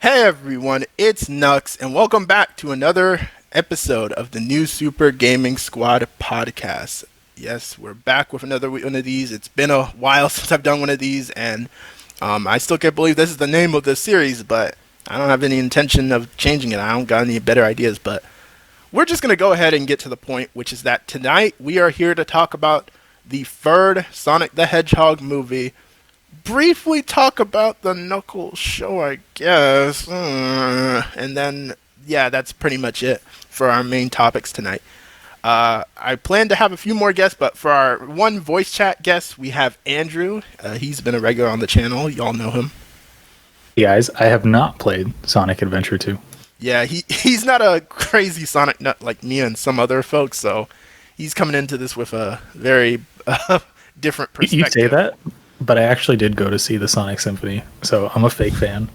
Hey everyone, it's Nux, and welcome back to another episode of the new Super Gaming Squad podcast. Yes, we're back with another one of these. It's been a while since I've done one of these, and I still can't believe this is the name of the series, but I don't have any intention of changing it. I don't got any better ideas, but we're just going to go ahead and get to the point, which is that tonight we are here to talk about the third Sonic the Hedgehog movie. Briefly talk about the Knuckles show, I guess. And then, yeah, that's pretty much it for our main topics tonight. I plan to have a few more guests, but for our one voice chat guest, we have Andrew. He's been a regular on the channel. Y'all know him. Hey guys, I have not played Sonic Adventure 2. Yeah, he's not a crazy Sonic nut like me and some other folks, so he's coming into this with a very different perspective. You say that? But I actually did go to see the Sonic Symphony, so I'm a fake fan.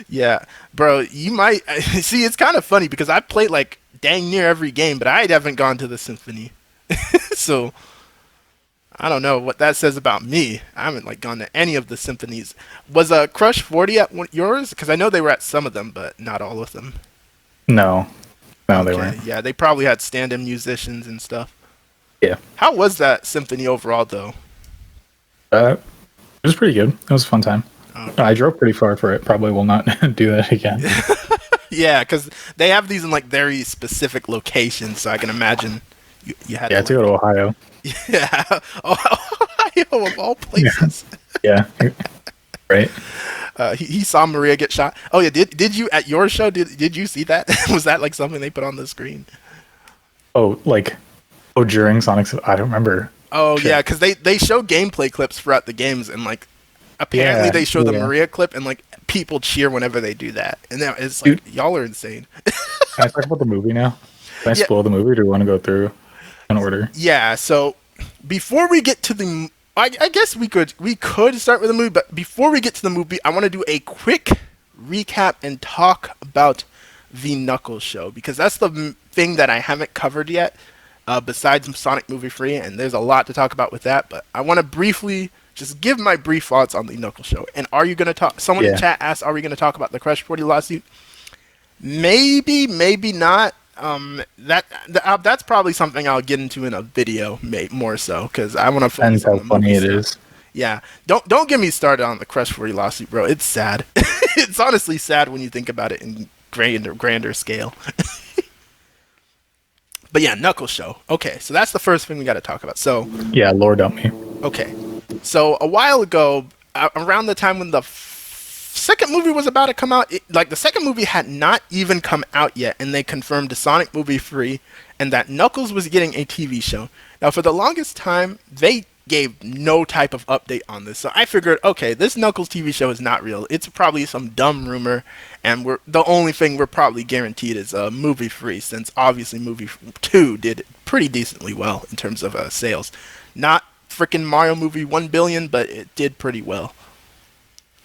Yeah, bro, you might see. It's kind of funny because I played like dang near every game, but I haven't gone to the Symphony. So I don't know what that says about me. I haven't like gone to any of the symphonies. Was Crush 40 at yours? Because I know they were at some of them, but not all of them. No, they weren't. Yeah, they probably had stand-in musicians and stuff. Yeah. How was that symphony overall, though? It was pretty good. It was a fun time. Okay. I drove pretty far for it. Probably will not do that again. Yeah, because they have these in like very specific locations, so I can imagine you had. Yeah, to go to Ohio. Yeah, Ohio of all places. Yeah, right. He saw Maria get shot. Oh yeah, did you at your show? Did you see that? Was that like something they put on the screen? During Sonic's, I don't remember. Oh, yeah, because they show gameplay clips throughout the games, and, like, apparently they show the Maria clip, and, like, people cheer whenever they do that. And it's like, dude, y'all are insane. Can I talk about the movie now? Can I spoil the movie, or do you want to go through an order? Yeah, so before we get to the... I guess we could start with the movie, but before we get to the movie, I want to do a quick recap and talk about the Knuckles show, because that's the thing that I haven't covered yet. Besides Sonic Movie 3, and there's a lot to talk about with that, but I want to briefly just give my brief thoughts on the Knuckles show. And are you going to talk? Someone in chat asked, are we going to talk about the Crush 40 lawsuit? Maybe not. That's probably something I'll get into in a video, more so, because I want to focus on the funny it stuff. is. Yeah, don't get me started on the Crush 40 lawsuit, bro. It's sad. It's honestly sad when you think about it in grander scale. But yeah, Knuckles show. Okay, so that's the first thing we got to talk about. So yeah, lore dump me. Okay, so a while ago, around the time when the second movie was about to come out, the second movie had not even come out yet, and they confirmed the Sonic Movie 3 and that Knuckles was getting a TV show. Now, for the longest time, they gave no type of update on this. So I figured, okay, this Knuckles TV show is not real. It's probably some dumb rumor, and the only thing we're probably guaranteed is movie 3, since obviously movie 2 did pretty decently well in terms of sales. Not freaking Mario movie 1 billion, but it did pretty well.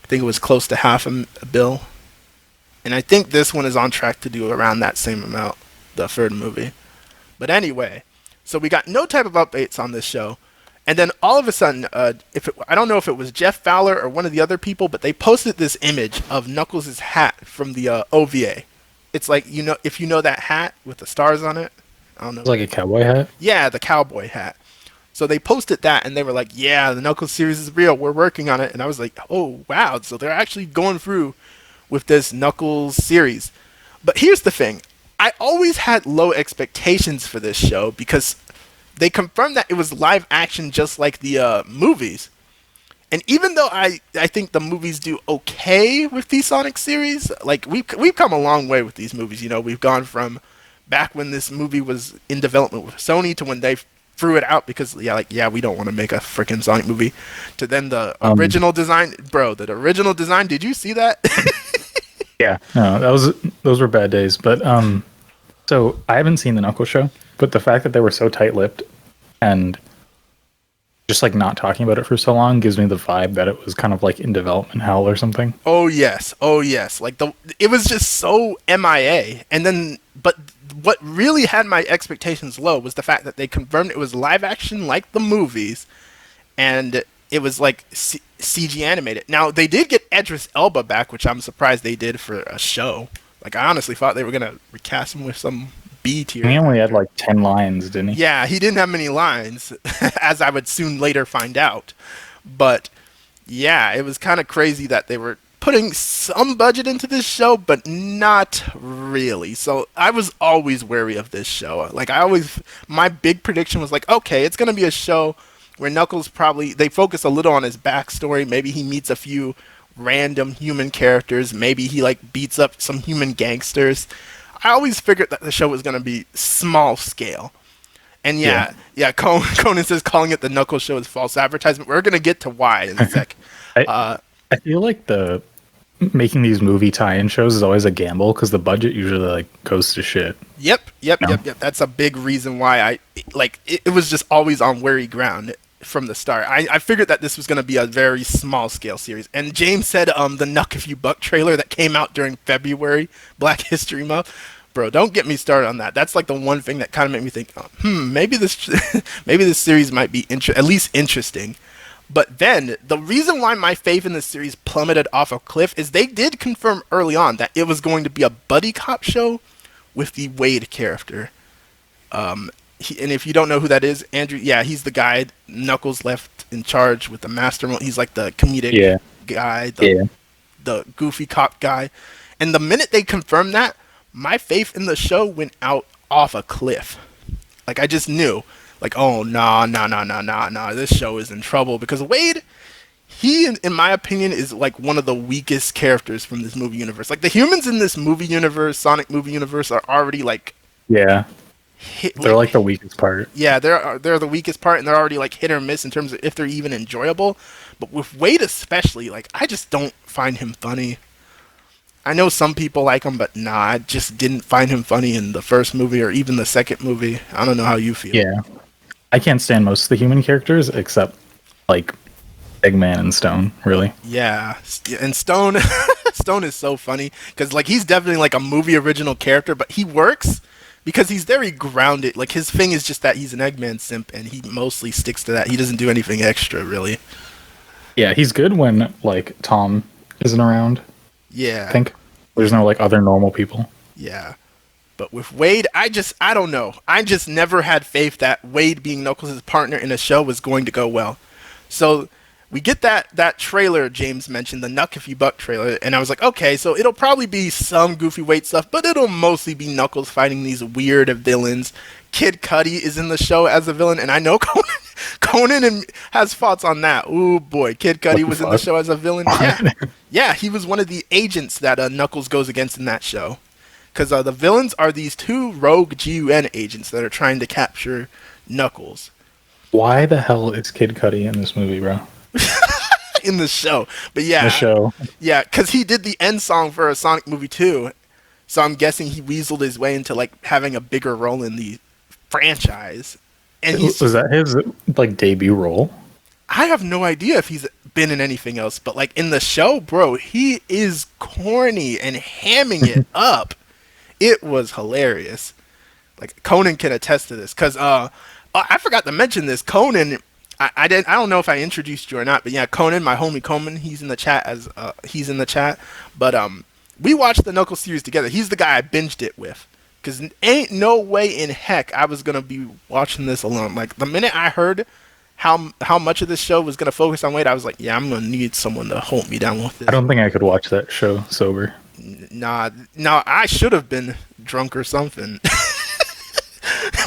I think it was close to $500 million. And I think this one is on track to do around that same amount, the third movie. But anyway, so we got no type of updates on this show. And then all of a sudden, I don't know if it was Jeff Fowler or one of the other people, but they posted this image of Knuckles' hat from the OVA. It's like, if you know that hat with the stars on it. I don't know. It's like a cowboy hat? Yeah, the cowboy hat. So they posted that, and they were like, yeah, the Knuckles series is real. We're working on it. And I was like, oh, wow. So they're actually going through with this Knuckles series. But here's the thing. I always had low expectations for this show because they confirmed that it was live action just like the movies. And even though I think the movies do okay with the Sonic series, like we've come a long way with these movies. You know, we've gone from back when this movie was in development with Sony to when they threw it out because we don't want to make a freaking Sonic movie, to then the original design. Bro, the original design, did you see that? Yeah, no, those were bad days. But so I haven't seen the Knuckles show, but the fact that they were so tight-lipped and just like not talking about it for so long gives me the vibe that it was kind of like in development hell or something. Oh yes. Like it was just so MIA. And then, but what really had my expectations low was the fact that they confirmed it was live action like the movies, and it was like CG animated. Now they did get Idris Elba back, which I'm surprised they did for a show. Like I honestly thought they were gonna recast him with some B tier. He only had like 10 lines, didn't he? Yeah, he didn't have many lines, as I would soon later find out. But yeah, it was kind of crazy that they were putting some budget into this show, but not really. So I was always wary of this show. Like my big prediction was like, okay, it's going to be a show where Knuckles they focus a little on his backstory. Maybe he meets a few random human characters. Maybe he like beats up some human gangsters. I always figured that the show was going to be small scale. And yeah, Konon says calling it the Knuckles show is false advertisement. We're going to get to why in a sec. I feel like making these movie tie-in shows is always a gamble because the budget usually like goes to shit. Yep. That's a big reason why it was just always on wary ground from the start. I figured that this was going to be a very small scale series. And James said the 𝗕𝗵𝗶𝗀 trailer that came out during February, Black History Month. Bro, don't get me started on that. That's like the one thing that kind of made me think, maybe this series might be at least interesting. But then the reason why my faith in this series plummeted off a cliff is they did confirm early on that it was going to be a buddy cop show with the Wade character. And if you don't know who that is, Andrew, he's the guy Knuckles left in charge with the mastermind. He's like the comedic guy, the goofy cop guy. And the minute they confirmed that, my faith in the show went out off a cliff. Like I just knew, like, oh nah, this show is in trouble because Wade, he, in my opinion, is like one of the weakest characters from this movie universe. Like the humans in this movie universe, Sonic movie universe, are already like they're like the weakest part. Yeah, they're the weakest part, and they're already like hit or miss in terms of if they're even enjoyable. But with Wade especially, like I just don't find him funny. I know some people like him, but nah, I just didn't find him funny in the first movie or even the second movie. I don't know how you feel. Yeah, I can't stand most of the human characters except like Eggman and Stone, really. Yeah, and Stone is so funny because like he's definitely like a movie original character, but he works because he's very grounded. Like his thing is just that he's an Eggman simp, and he mostly sticks to that. He doesn't do anything extra, really. Yeah, he's good when like Tom isn't around. Yeah, I think there's no like other normal people. Yeah, but with Wade, I don't know. I just never had faith that Wade being Knuckles' partner in a show was going to go well. So we get that trailer James mentioned, the 𝗕𝗵𝗶𝗀 trailer, and I was like, okay, so it'll probably be some goofy Wade stuff, but it'll mostly be Knuckles fighting these weird villains. Kid Cudi is in the show as a villain, and I know Konon has thoughts on that. Ooh boy, Kid Cudi was in the show as a villain. Yeah, he was one of the agents that Knuckles goes against in that show. Because the villains are these two rogue GUN agents that are trying to capture Knuckles. Why the hell is Kid Cudi in this movie, bro? In the show. But yeah. The show. Yeah, because he did the end song for a Sonic movie too. So I'm guessing he weaseled his way into like having a bigger role in the franchise. And was that his like debut role? I have no idea if he's been in anything else, but like in the show, bro, he is corny and hamming it up. It was hilarious. Like Konon can attest to this because I forgot to mention this. Konon, I don't know if I introduced you or not, but yeah, Konon, my homie Konon, he's in the chat But we watched the Knuckles series together. He's the guy I binged it with. Because ain't no way in heck I was going to be watching this alone. Like, the minute I heard how much of this show was going to focus on Wade, I was like, yeah, I'm going to need someone to hold me down with this. I don't think I could watch that show sober. Nah, I should have been drunk or something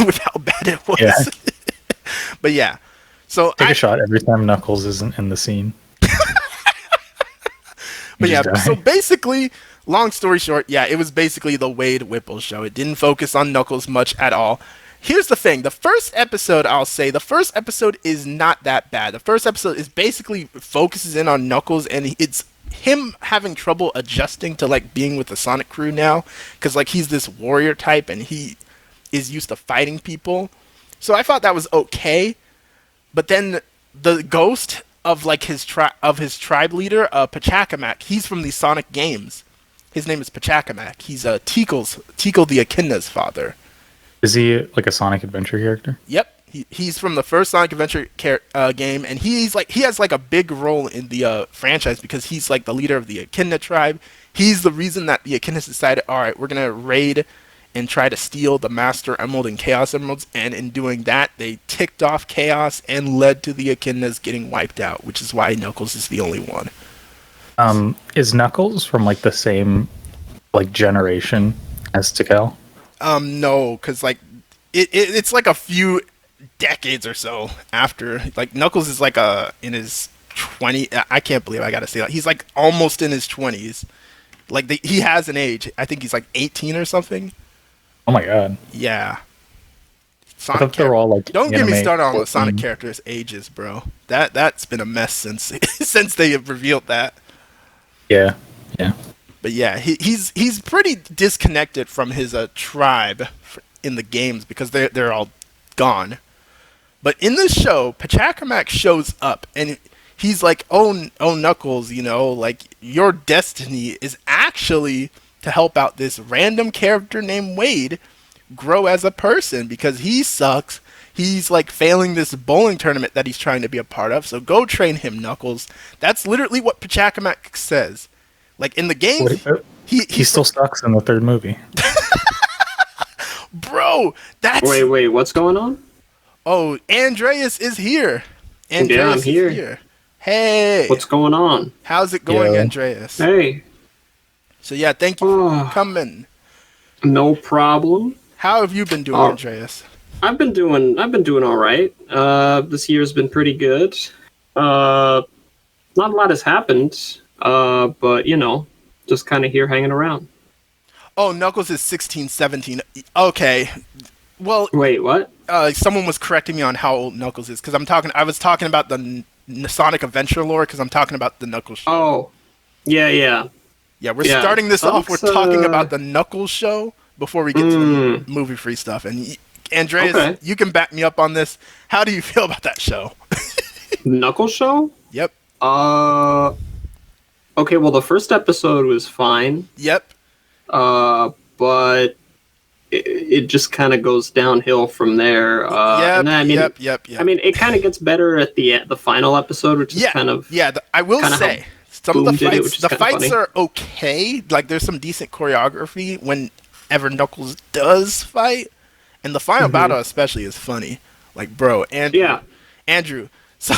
with how bad it was. Yeah. But yeah, so Take a shot every time Knuckles isn't in the scene. But yeah, so basically, long story short, yeah, it was basically the 𝗿𝗏𝗶𝗀 show. It didn't focus on Knuckles much at all. Here's the thing. The first episode, I'll say, the first episode is not that bad. The first episode is basically focuses in on Knuckles, and it's him having trouble adjusting to, like, being with the Sonic crew now. Because, like, he's this warrior type, and he is used to fighting people. So I thought that was okay. But then the ghost of, like, his tribe leader, 𝗵𝗀𝗃𝗃, he's from the Sonic games. His name is 𝗵𝗀𝗃𝗃. He's 𝗃𝗂𝗲𝗃𝗃 the Echidna's father. Is he like a Sonic Adventure character? Yep, he's from the first Sonic Adventure game, and he has like a big role in the franchise because he's like the leader of the Echidna tribe. He's the reason that the Echidnas decided, all right, we're gonna raid and try to steal the Master Emerald and Chaos Emeralds, and in doing that, they ticked off Chaos and led to the Echidnas getting wiped out, which is why Knuckles is the only one. Is Knuckles from like the same like generation as 𝗃𝗏? No, because like it's like a few decades or so after. Like Knuckles is like in his 20. I can't believe I gotta say that. He's like almost in his 20s. Like he has an age. I think he's like 18 or something. Oh my god. Yeah. I thought they were all like. Don't get me started on the Sonic characters' ages, bro. That's been a mess since since they have revealed that. Yeah. Yeah. But yeah, he's pretty disconnected from his tribe in the games because they're all gone. But in this show, 𝗵𝗀𝗃𝗃 shows up and he's like, "Oh Knuckles, you know, like your destiny is actually to help out this random character named Wade grow as a person because he sucks. He's like failing this bowling tournament that he's trying to be a part of. So go train him, Knuckles." That's literally what 𝗵𝗀𝗃𝗃 says. Like in the game, he still sucks in the third movie. Bro, that's... Wait, what's going on? Oh, Andreas is here. Andreas I'm here. is here. Hey. What's going on? How's it going, Yo. Andreas? Hey. So yeah, thank you for coming. No problem. How have you been doing, Andreas? I've been doing all right. This year's been pretty good. Not a lot has happened. But you know, just kind of here hanging around. Oh, Knuckles is 16, 17. Okay. Well, wait, what? Someone was correcting me on how old Knuckles is because I was talking about the Sonic Adventure lore because I'm talking about the Knuckles show. Oh, yeah. Yeah, we're starting this off. We're talking about the Knuckles show before we get to the movie free stuff. And Andreas, you can back me up on this. How do you feel about that show? Knuckles show? Yep. Okay, well, the first episode was fine. Yep. But it just kind of goes downhill from there. Yep. I mean, it kind of gets better at the final episode, which is kind of... Yeah, I will say, some of the fights funny. are okay. Like, there's some decent choreography whenever Knuckles does fight. And the final battle especially is funny. Like, bro, Andrew. So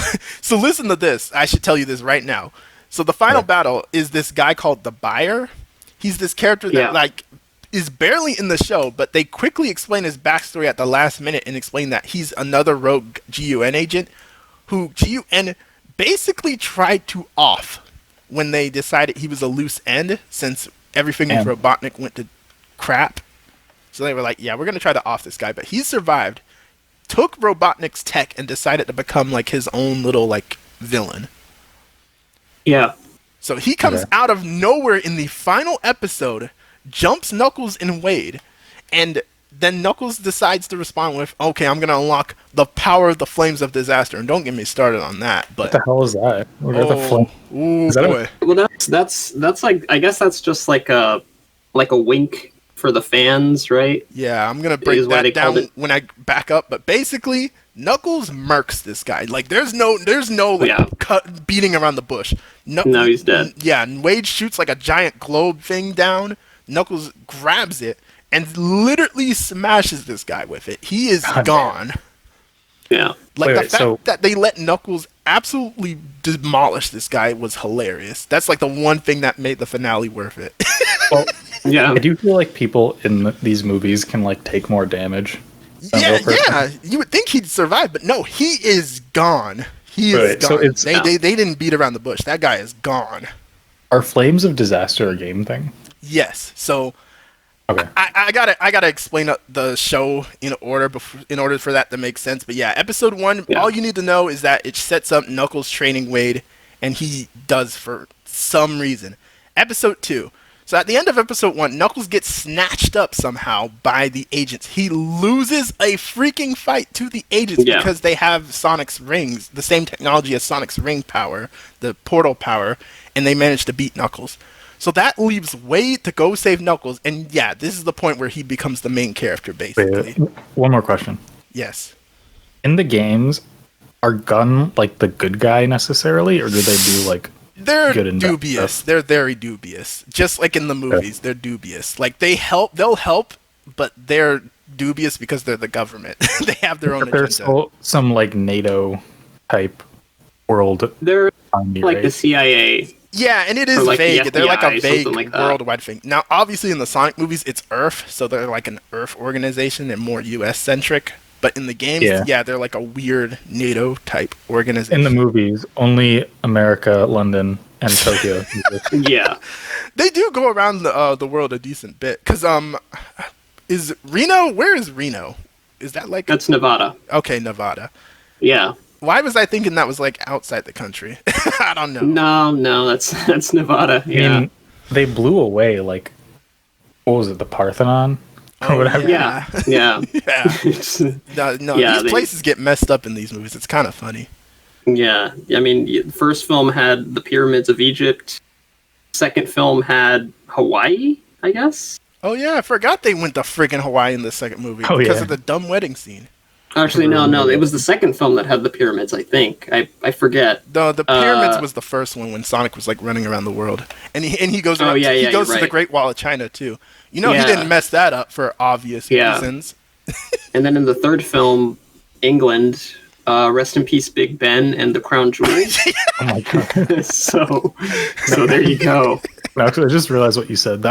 listen to this. I should tell you this right now. So the final battle is this guy called the Buyer. He's this character that like is barely in the show, but they quickly explain his backstory at the last minute and explain that he's another rogue GUN agent who GUN basically tried to off when they decided he was a loose end since everything with Robotnik went to crap. So they were like, yeah, we're going to try to off this guy. But he survived, took Robotnik's tech, and decided to become like his own little like villain. Yeah. So he comes out of nowhere in the final episode, jumps Knuckles and Wade, and then Knuckles decides to respond with, okay, I'm going to unlock the power of the flames of disaster. And don't get me started on that. But what the hell is that? What are the flames? Ooh, boy. Well, that's like, I guess that's just like a wink for the fans, right? Yeah, I'm going to break that down when I back up. But basically, Knuckles murks this guy. Like, there's no like, beating around the bush. No, he's dead. Yeah, and Wade shoots like a giant globe thing down. Knuckles grabs it and literally smashes this guy with it. He is gone. Yeah. Like, the fact that they let Knuckles absolutely demolish this guy was hilarious. That's like the one thing that made the finale worth it. Well, Yeah. I do feel like people in these movies can like take more damage. than a Yeah, real person. yeah. You would think he'd survive, but no, he is gone. He is Right, gone. so it's- they didn't beat around the bush. That guy is gone. Are Flames of Disaster a game thing? Yes. So Okay. I gotta explain the show in order in order for that to make sense. But yeah, episode 1, Yeah. all you need to know is that it sets up Knuckles training Wade, and he does for some reason. Episode 2. So at the end of episode 1, Knuckles gets snatched up somehow by the agents. He loses a freaking fight to the agents Yeah. because they have Sonic's rings, the same technology as Sonic's ring power, the portal power, and they manage to beat Knuckles. So that leaves Wade to go save Knuckles, and yeah, this is the point where he becomes the main character, basically. Wait, one more question. Yes. In the games, are Gun like the good guy necessarily, or do they do like They're good and bad dubious. stuff? They're very dubious. Just like in the movies, they're dubious. Like they'll help, but they're dubious because they're the government. They have their own But agenda. there's still some like NATO type world. They're army, like right? the CIA. Yeah, and it is Or like the vague. They're like a FBI, vague something like that. worldwide thing. Now, obviously, in the Sonic movies, it's Earth, so they're like an Earth organization and more U.S. centric. But in the games, Yeah. yeah, they're like a weird NATO type organization. In the movies, only America, London, and Tokyo. Yeah. They do go around the world a decent bit. Cause is Reno? Where is Reno? Is that like That's Nevada. okay, Nevada? Yeah. Why was I thinking that was like outside the country? I don't know. No, that's Nevada. I Yeah. mean, they blew away like what was it, the Parthenon or Oh, whatever? yeah. Yeah. Yeah. It's- No, Yeah, these they- places get messed up in these movies. It's kind of funny. Yeah, I mean, the first film had the pyramids of Egypt. Second film had Hawaii, I guess. Oh yeah, I forgot they went to friggin' Hawaii in the second movie Oh, because yeah. of the dumb wedding scene. Actually, no, it was the second film that had the pyramids. I think I forget. The pyramids was the first one when Sonic was like running around the world, and he goes Oh, around, yeah, he yeah, goes you're to the right. Great Wall of China too. You know he Yeah. didn't mess that up for obvious Yeah. reasons. And then in the third film, England, rest in peace, Big Ben and the Crown Jewels. Oh my god! so there you go. No, actually, I just realized what you said.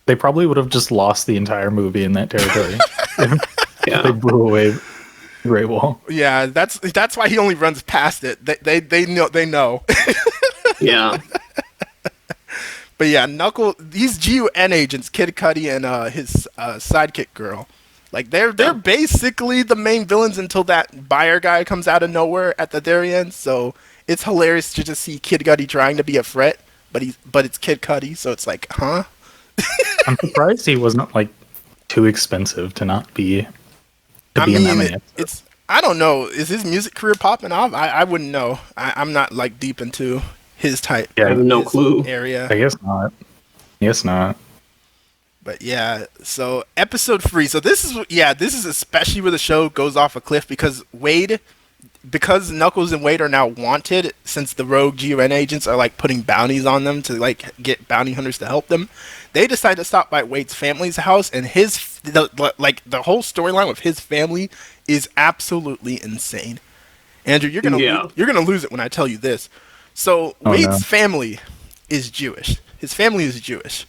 They probably would have just lost the entire movie in that territory. They Yeah, blew away the Great Wall. Yeah, that's why he only runs past it. They know. yeah, But yeah, Knuckle, these GUN agents, Kid Cudi and his sidekick girl, like they're basically the main villains until that buyer guy comes out of nowhere at the very end. So it's hilarious to just see Kid Cudi trying to be a threat, but it's Kid Cudi, so it's like, huh? I'm surprised he wasn't like too expensive to not be I in that mean, many. it's I don't know. Is his music career popping off? I wouldn't know. I'm not like deep into his type. Yeah, I have no his clue. area. I guess not. Yes, not. But yeah, so episode 3. So this is especially where the show goes off a cliff because Knuckles and Wade are now wanted since the rogue GUN agents are like putting bounties on them to like get bounty hunters to help them. They decide to stop by Wade's family's house, and the whole storyline with his family is absolutely insane. Andrew, you're gonna lose it when I tell you this. So Wade's family is Jewish. His family is Jewish.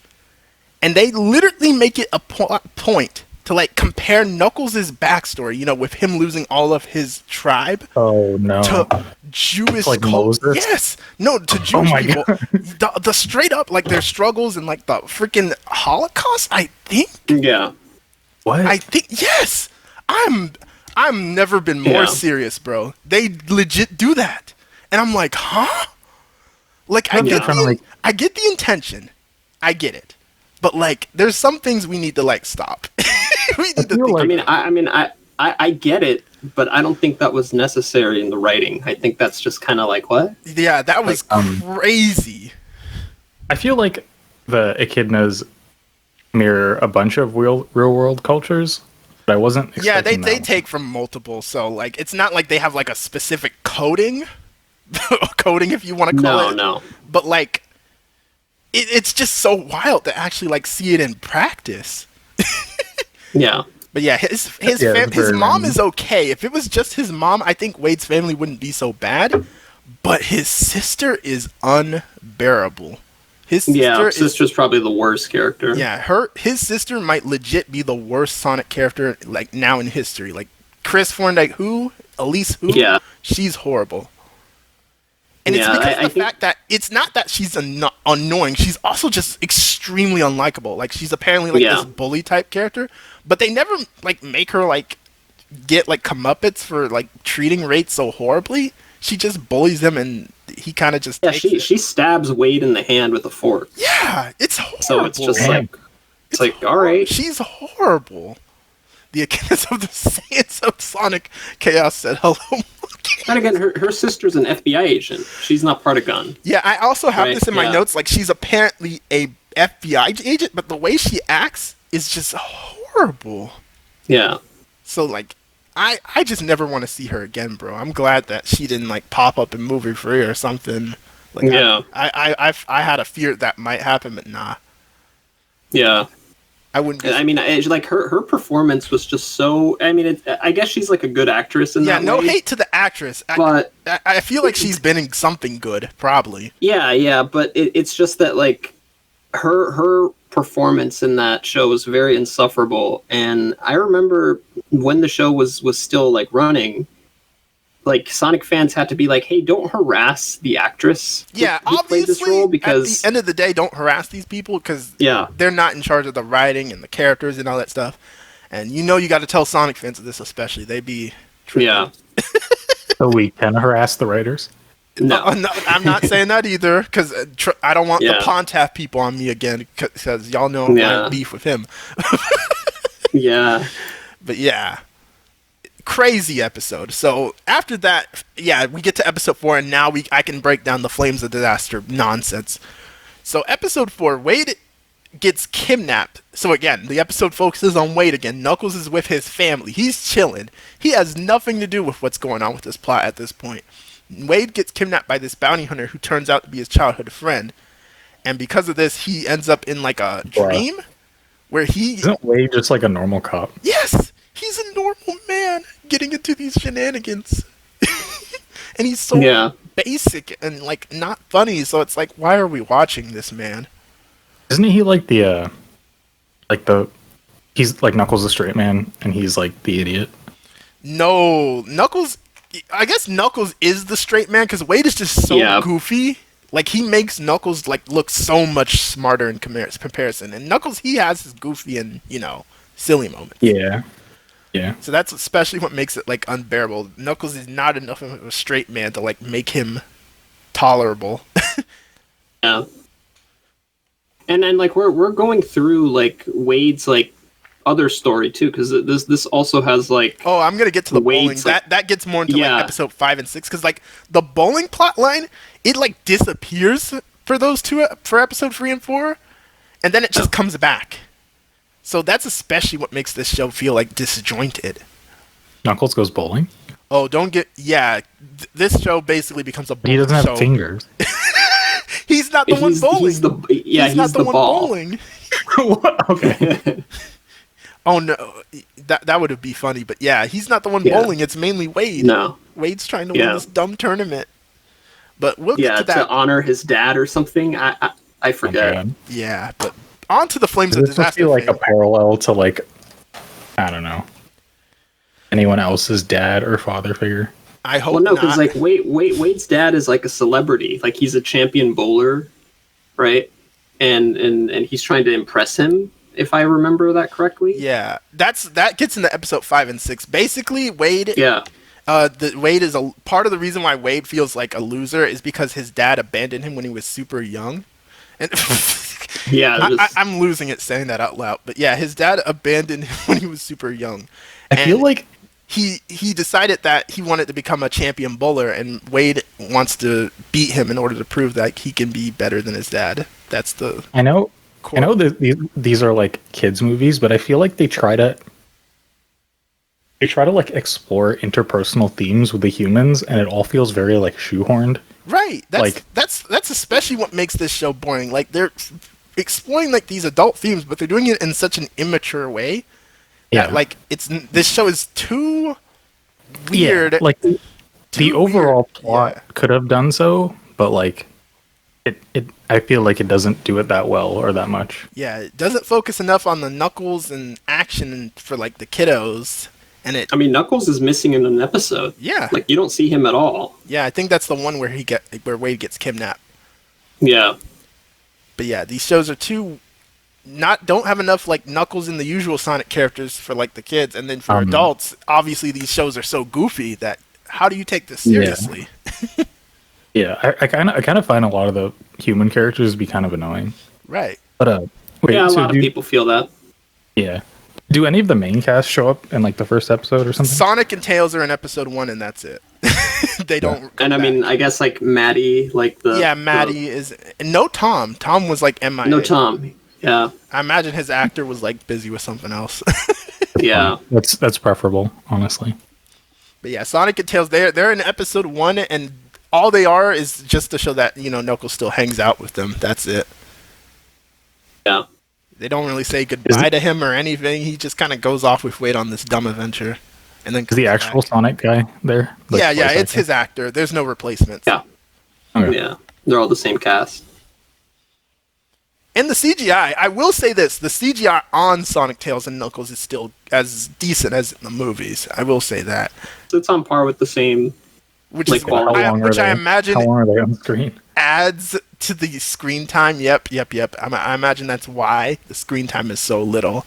And they literally make it a point to like compare Knuckles' backstory, with him losing all of his tribe Oh no! to Jewish Like cult. Moses? Yes. No, to Jewish my people. The straight up like their struggles and like the freaking Holocaust, I think. Yeah, What? I think yes. I'm never been more Yeah. serious, bro. They legit do that. And I'm like, huh? Like I get trying to, like- I get the intention. I get it. But like there's some things we need to like stop. We need to feel think. like- I get it, but I don't think that was necessary in the writing. I think that's just kind of like what? Yeah, that was crazy. I feel like the echidnas mirror a bunch of real world cultures, but I wasn't. Yeah, they expecting that. take from multiple, so like it's not like they have like a specific coding, coding if you want to call it. No. But like, it's just so wild to actually like see it in practice. Yeah. But yeah, his it's his very mom random. is okay. If it was just his mom, I think Wade's family wouldn't be so bad. But his sister is unbearable. His sister's probably the worst character. Yeah, his sister might legit be the worst Sonic character like now in history. Like Chris Thorndike, Elise, she's horrible. And it's because of the fact that it's not that she's annoying. She's also just extremely unlikable. Like she's apparently like this bully type character, but they never like make her like get like comeuppance for like treating Wraith so horribly. She just bullies him, and he kind of just she stabs Wade in the hand with a fork. Yeah, it's horrible. So it's just like all right, she's horrible. The Achilles of the Saiyans of Sonic Chaos said hello. And again, her sister's an FBI agent. She's not part of Gun. Yeah, I also have this in my notes. Like, she's apparently a FBI agent, but the way she acts is just horrible. Yeah. So, like, I just never want to see her again, bro. I'm glad that she didn't, like, pop up in Movie Free or something. Like, I had a fear that might happen, but nah. Yeah. I wouldn't. I mean, like her performance was just so. I mean, I guess she's like a good actress in that way. Yeah, no hate to the actress, but I feel like she's been in something good, probably. Yeah, but it's just that like her performance in that show was very insufferable, and I remember when the show was still like running. Like Sonic fans had to be like, "Hey, don't harass the actress." Yeah, who played this role, because at the end of the day, don't harass these people because they're not in charge of the writing and the characters and all that stuff. And you got to tell Sonic fans this, especially they be tripping. Yeah. So we can harass the writers. No, I'm not saying that either because I don't want the Pontaff people on me again because y'all know I'm going beef with him. Yeah, but yeah. Crazy episode. So after that, we get to episode 4, and now I can break down the Flames of Disaster nonsense. So episode 4, Wade gets kidnapped. So again, the episode focuses on Wade again. Knuckles is with his family. He's chilling. He has nothing to do with what's going on with this plot at this point. Wade gets kidnapped by this bounty hunter who turns out to be his childhood friend. And because of this, he ends up in like a dream where Isn't Wade just like a normal cop? Yes! He's a normal man getting into these shenanigans. And he's so basic and, like, not funny. So it's like, why are we watching this, man? Isn't he like he's like Knuckles the straight man and he's like the idiot? No, Knuckles, I guess Knuckles is the straight man because Wade is just so goofy. Like, he makes Knuckles, like, look so much smarter in comparison. And Knuckles, he has his goofy and, silly moments. Yeah. Yeah. So that's especially what makes it like unbearable. Knuckles is not enough of a straight man to like make him tolerable. Yeah. And then like we're going through like Wade's like other story too, because this also has like I'm gonna get to the bowling. Like, that gets more into like episode 5 and 6 because like the bowling plot line it like disappears for those two for episode 3 and 4, and then it just comes back. So that's especially what makes this show feel like disjointed. Knuckles goes bowling? Oh, don't get... Yeah, this show basically bemes a bowling show. He doesn't have fingers. He's not the one bowling. He's not the one ball. bowling. Okay. Oh, no. That would be funny, but yeah, he's not the one bowling. It's mainly Wade. No. Wade's trying to win this dumb tournament. But we'll get to that. To honor his dad or something. I forget. Yeah, but... On to the Flames of Disaster. This must be like a parallel to like, I don't know, anyone else's dad or father figure. I hope not. Because like Wade's dad is like a celebrity. Like he's a champion bowler, right? And he's trying to impress him, if I remember that correctly. Yeah, that gets into episode 5 and 6. Basically, Wade. Yeah. Wade is a part of the reason why Wade feels like a loser is because his dad abandoned him when he was super young, and. I'm losing it saying that out loud, but yeah, his dad abandoned him when he was super young. I feel like he decided that he wanted to become a champion bowler, and Wade wants to beat him in order to prove that he can be better than his dad. That's the I know that these are like kids movies, but I feel like they try to like explore interpersonal themes with the humans, and it all feels very like shoehorned. Right. That's especially what makes this show boring. Like they're exploring like these adult themes, but they're doing it in such an immature way. That, like this show is too weird. Like the overall plot could have done so, but like I feel like it doesn't do it that well or that much. Yeah, it doesn't focus enough on the Knuckles and action for like the kiddos. And I mean, Knuckles is missing in an episode. Yeah. Like, you don't see him at all. Yeah, I think that's the one where where Wade gets kidnapped. Yeah. But yeah, these shows are don't have enough like Knuckles and the usual Sonic characters for like the kids, and then for adults, obviously these shows are so goofy that how do you take this seriously? Yeah, I kind of find a lot of the human characters to be kind of annoying. Right. But wait, yeah, a so lot of people feel that. Yeah. Do any of the main cast show up in like the first episode or something? Sonic and Tails are in episode 1, and that's it. They don't. And I mean, I guess like Maddie, like Maddie is no Tom. Tom was like MIA. No Tom. Yeah. I imagine his actor was like busy with something else. Yeah. That's preferable, honestly. But yeah, Sonic and Tails, they're in episode 1, and all they are is just to show that Knuckles still hangs out with them. That's it. Yeah. They don't really say goodbye to him or anything. He just kind of goes off with Wade on this dumb adventure, and then is the actual Sonic guy there? Yeah, it's his actor. There's no replacements. Yeah. Okay. Yeah, they're all the same cast. And the CGI, I will say this: the CGI on Sonic, Tails, and Knuckles is still as decent as in the movies. I will say that. So it's on par with the same. Which like, I imagine how long are they on screen? Adds to the screen time. Yep. I imagine that's why the screen time is so little.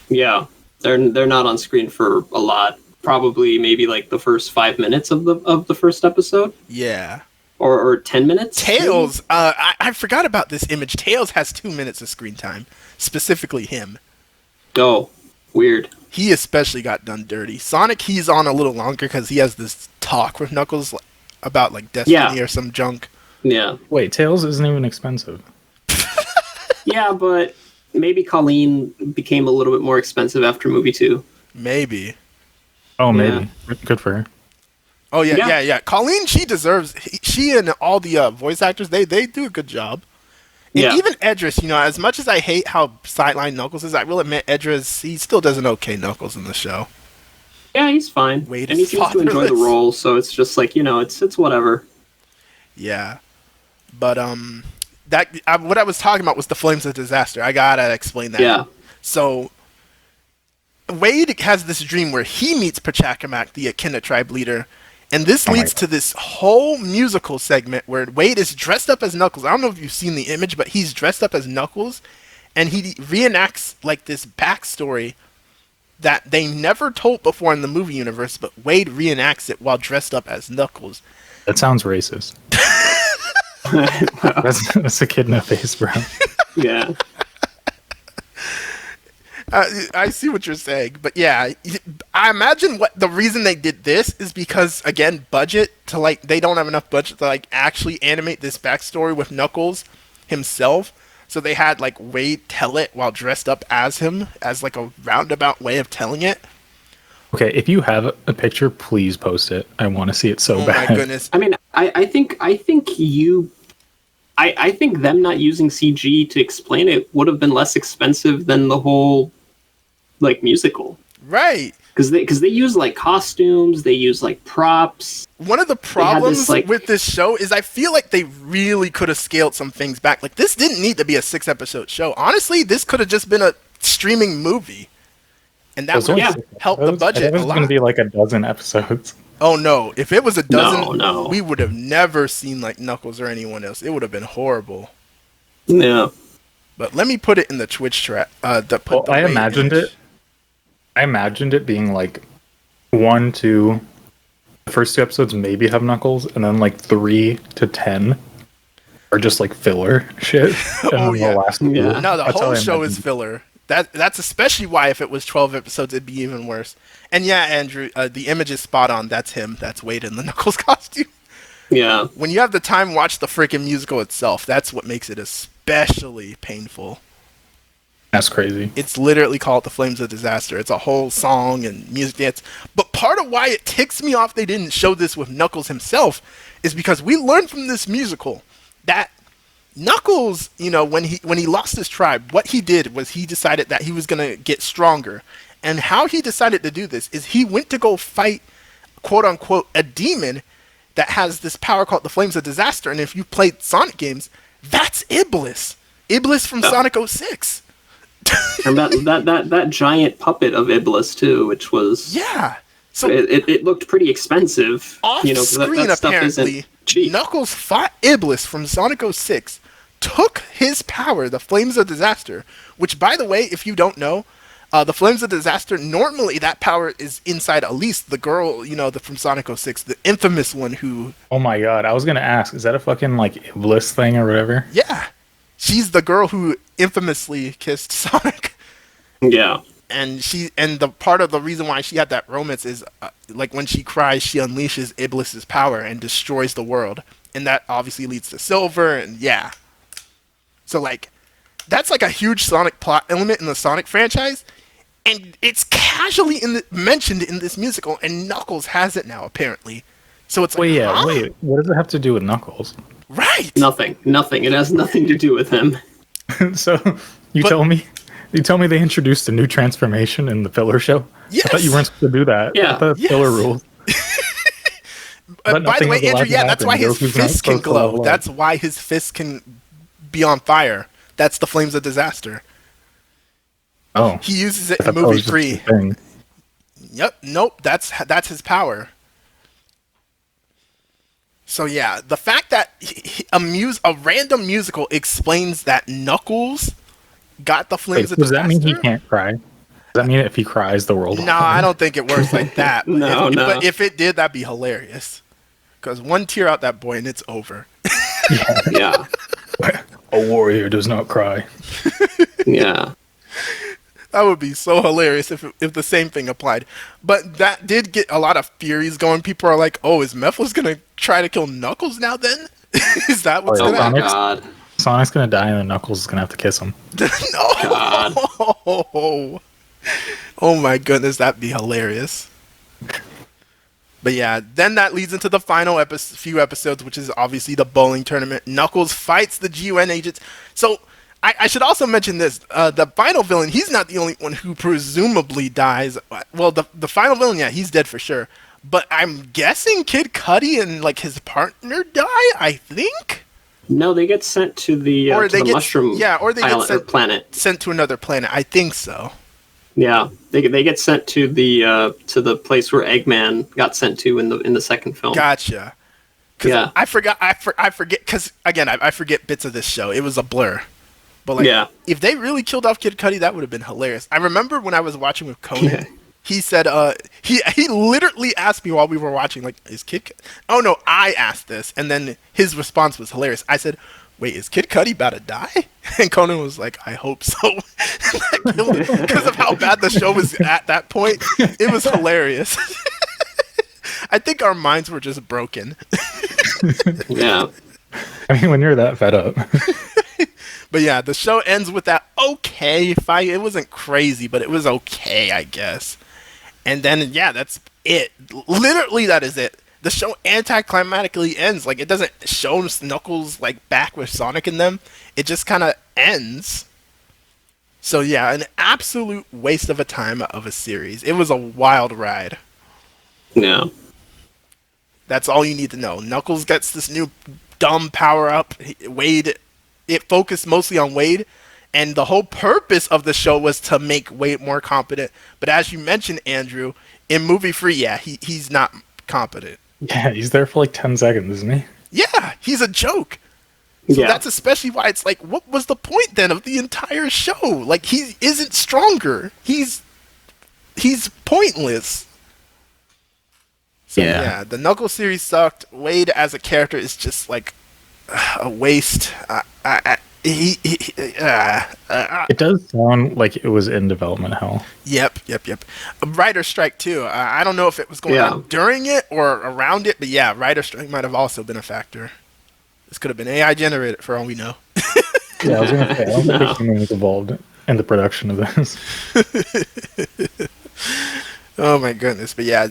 Yeah, they're not on screen for a lot. Probably maybe like the first 5 minutes of the first episode. Yeah. Or 10 minutes. Tails. I forgot about this image. Tails has 2 minutes of screen time. Specifically him. Oh, weird. He especially got done dirty. Sonic, he's on a little longer because he has this talk with Knuckles about like Destiny or some junk. Yeah. Wait, Tails isn't even expensive. Yeah, but maybe Colleen became a little bit more expensive after movie 2. Maybe. Oh, maybe. Good for her. Oh yeah. Colleen, she deserves. She and all the voice actors, they do a good job. And even ēDRIS, as much as I hate how sideline Knuckles is, I will admit ēDRIS, he still does an okay Knuckles in the show. Yeah, he's fine. Wade and he seems to enjoy the role, so it's just like, it's whatever. Yeah. But what I was talking about was the Flames of Disaster. I gotta explain that. Yeah. So Wade has this dream where he meets 𝗵𝗵𝗀, the Echidna tribe leader, and this leads to this whole musical segment where Wade is dressed up as Knuckles. I don't know if you've seen the image, but he's dressed up as Knuckles, and he reenacts like this backstory that they never told before in the movie universe, but Wade reenacts it while dressed up as Knuckles. That sounds racist. That's echidna face, bro. Yeah. I see what you're saying, but yeah, I imagine what the reason they did this is because, again, budget to they don't have enough budget to actually animate this backstory with Knuckles himself, so they had Wade tell it while dressed up as him as a roundabout way of telling it. Okay, if you have a picture, please post it. I want to see it so bad. Oh my goodness! I mean, I think them not using CG to explain it would have been less expensive than the whole musical, right? Because they use costumes, they use props. One of the problems with this show is I feel like they really could have scaled some things back. This didn't need to be a 6-episode show. Honestly, this could have just been a streaming movie, and that would help the budget a lot. It was going to be a dozen episodes. Oh no! If it was a dozen, no. We would have never seen Knuckles or anyone else. It would have been horrible. Yeah. But let me put it in the Twitch chat. I imagined it. I imagined it being 1, 2. The first 2 episodes maybe have Knuckles, and then 3 to 10 are just filler shit. Oh yeah. The last No, the whole show is filler. That's especially why if it was 12 episodes, it'd be even worse. And yeah, Andrew, the image is spot on. That's him. That's Wade in the Knuckles costume. Yeah. When you have the time, watch the freaking musical itself. That's what makes it especially painful. That's crazy. It's literally called The Flames of Disaster. It's a whole song and music dance. But part of why it ticks me off they didn't show this with Knuckles himself is because we learned from this musical that Knuckles, when he lost his tribe, what he did was he decided that he was going to get stronger. And how he decided to do this is he went to go fight, quote unquote, a demon that has this power called the Flames of Disaster. And if you played Sonic games, that's 𝗵𝗲𝗄. 𝗵𝗲𝗄 from Sonic 06. And that giant puppet of 𝗵𝗲𝗄 too, which was So it looked pretty expensive. Off screen, apparently, Knuckles fought 𝗵𝗲𝗄 from Sonic 06, took his power, the Flames of Disaster, which, by the way, if you don't know, the Flames of Disaster, normally that power is inside Elise, the girl, from Sonic 06, the infamous one who... Oh my god, I was going to ask, is that a fucking, like, 𝗵𝗲𝗄 thing or whatever? Yeah. She's the girl who infamously kissed Sonic. Yeah. And the part of the reason why she had that romance is, like, when she cries, she unleashes 𝗵𝗲𝗄's power and destroys the world. And that obviously leads to Silver, and yeah. So, like, that's, like, a huge Sonic plot element in the Sonic franchise. And it's casually mentioned in this musical, and Knuckles has it now, apparently. So it's like, wait, what does it have to do with Knuckles? Right. Nothing. It has nothing to do with him. So, you tell me they introduced a new transformation in the filler show? Yes. I thought you weren't supposed to do that. Yeah. I thought filler rules. By the way, Andrew, that's why his fists can glow. That's why his fists can be on fire. That's the Flames of Disaster. Oh. He uses it in movie 3. Yep. Nope. That's his power. So yeah, the fact that a random musical explains that Knuckles got the Flames of Disaster. Does that mean he can't cry? Does that mean if he cries, the world will No, I don't think it works like that. No. But if it did, that'd be hilarious. Because one tear out that boy and it's over. Yeah. A warrior does not cry. Yeah. That would be so hilarious if the same thing applied. But that did get a lot of theories going. People are like, oh, is Mephiles going to try to kill Knuckles now then? Is that what's going to happen? God. Sonic's going to die and then Knuckles is going to have to kiss him. No! God. Oh my goodness, that'd be hilarious. But yeah, then that leads into the final few episodes, which is obviously the bowling tournament. Knuckles fights the GUN agents. So... I should also mention this. The final villain, he's not the only one who presumably dies. Well, the final villain, yeah, he's dead for sure. But I'm guessing Kid Cudi and, like, his partner die, I think? No, they get sent to the mushroom planet. Sent to another planet. I think so. Yeah, they get sent to the place where Eggman got sent to in the second film. Gotcha. Yeah. I forget, because, again, I forget bits of this show. It was a blur. But like, if they really killed off Kid Cudi, that would have been hilarious. I remember when I was watching with Konon, he said, he literally asked me while we were watching, like, is Kid Oh, no, I asked this, and then his response was hilarious. I said, wait, is Kid Cudi about to die? And Konon was like, I hope so. Because of how bad the show was at that point, it was hilarious. I think our minds were just broken. Yeah. I mean, when you're that fed up. But yeah, the show ends with that okay fight. It wasn't crazy, but it was okay, I guess. And then, yeah, that's it. Literally, that is it. The show anticlimactically ends. Like, it doesn't show Knuckles, like, back with Sonic and them. It just kind of ends. So yeah, an absolute waste of a time of a series. It was a wild ride. Yeah. That's all you need to know. Knuckles gets this new dumb power-up. Wade... It focused mostly on Wade, and the whole purpose of the show was to make Wade more competent. But as you mentioned, Andrew, in movie 3, yeah, he's not competent. Yeah, he's there for like 10 seconds, isn't he? Yeah, he's a joke. So that's especially why it's like, what was the point then of the entire show? Like, he isn't stronger. He's pointless. So yeah, the Knuckles series sucked. Wade as a character is just like a waste. It does sound like it was in development hell. Yep. A writer strike too. I don't know if it was going on during it or around it, but yeah, writer strike might have also been a factor. This could have been AI generated for all we know. Yeah, I was going to say, I don't think something was involved in the production of this. Oh my goodness, but yeah,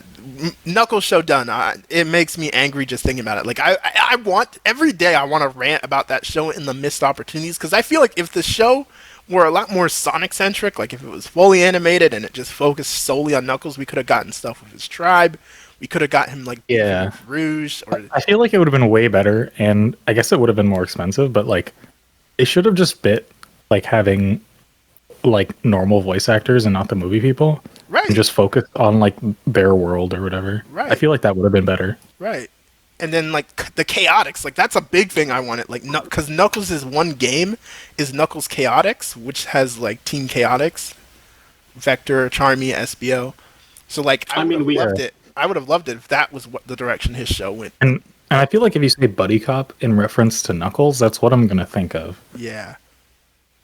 Knuckles show done. It makes me angry just thinking about it. Like I want every day I want to rant about that show and the missed opportunities, because I feel like if the show were a lot more Sonic centric, like if it was fully animated and it just focused solely on Knuckles, we could have gotten stuff with his tribe. We could have got him like Rouge, or I feel like it would have been way better, and I guess it would have been more expensive. But like, they should have just bit like having like normal voice actors and not the movie people, right? And just focus on like their world or whatever. Right. I feel like that would have been better. Right. And then like the Chaotix, like that's a big thing I wanted, like because Knuckles' one game is Knuckles Chaotix, which has like Team Chaotix, Vector, Charmy, SBO. So like I would have loved it. I would have loved it if that was what the direction his show went. And I feel like if you say Buddy Cop in reference to Knuckles, that's what I'm gonna think of. Yeah.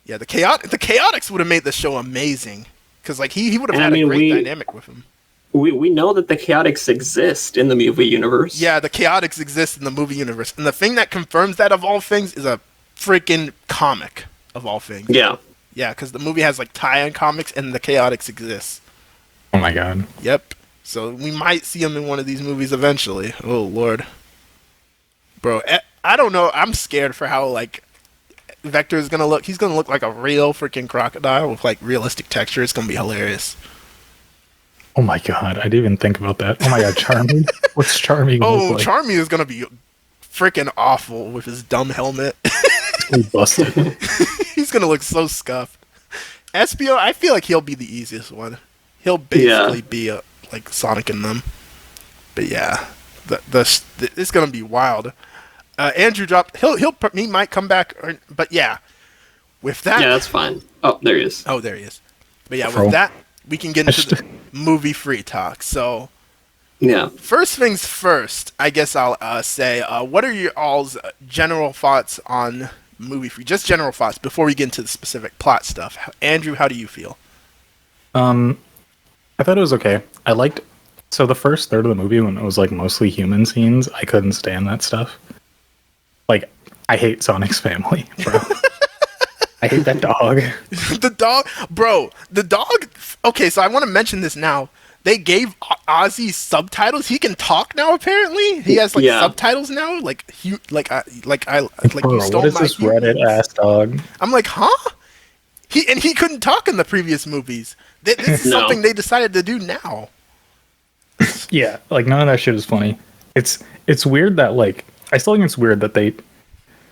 Yeah, the Chaotix would have made the show amazing, because like he would have had a great dynamic with him. We know that the Chaotix exist in the movie universe. Yeah, the Chaotix exist in the movie universe. And the thing that confirms that, of all things, is a freaking comic, of all things. Yeah. Yeah, because the movie has, like, tie-in comics, and the Chaotix exists. Oh, my God. Yep. So we might see him in one of these movies eventually. Oh, Lord. Bro, I don't know. I'm scared for how, like, Vector is going to look. He's going to look like a real freaking crocodile with, like, realistic texture. It's going to be hilarious. Oh my God, I didn't even think about that. Oh my God, Charmy? What's Charmy gonna look like? Charmy is gonna be freaking awful with his dumb helmet. He's busted. He's gonna look so scuffed. SBO, I feel like he'll be the easiest one. He'll basically be like Sonic and them. But yeah, it's gonna be wild. Andrew dropped. He might come back, but yeah, with that. Yeah, that's fine. Oh, there he is. Oh, there he is. But yeah, with that, we can get into the movie free talk. So, yeah. First things first, I guess I'll say, what are your all's general thoughts on movie free? Just general thoughts before we get into the specific plot stuff. Andrew, how do you feel? I thought it was okay. I liked the first third of the movie when it was like mostly human scenes. I couldn't stand that stuff. Like, I hate Sonic's family, bro. I hate that dog. The dog, bro. The dog. Okay, so I want to mention this now. They gave Ozzy subtitles. He can talk now. Apparently, he has subtitles now. Like you stole what is my this Reddit ass dog? I'm like, huh? He couldn't talk in the previous movies. This is something they decided to do now. Yeah, like none of that shit is funny. It's weird that like I still think it's weird that they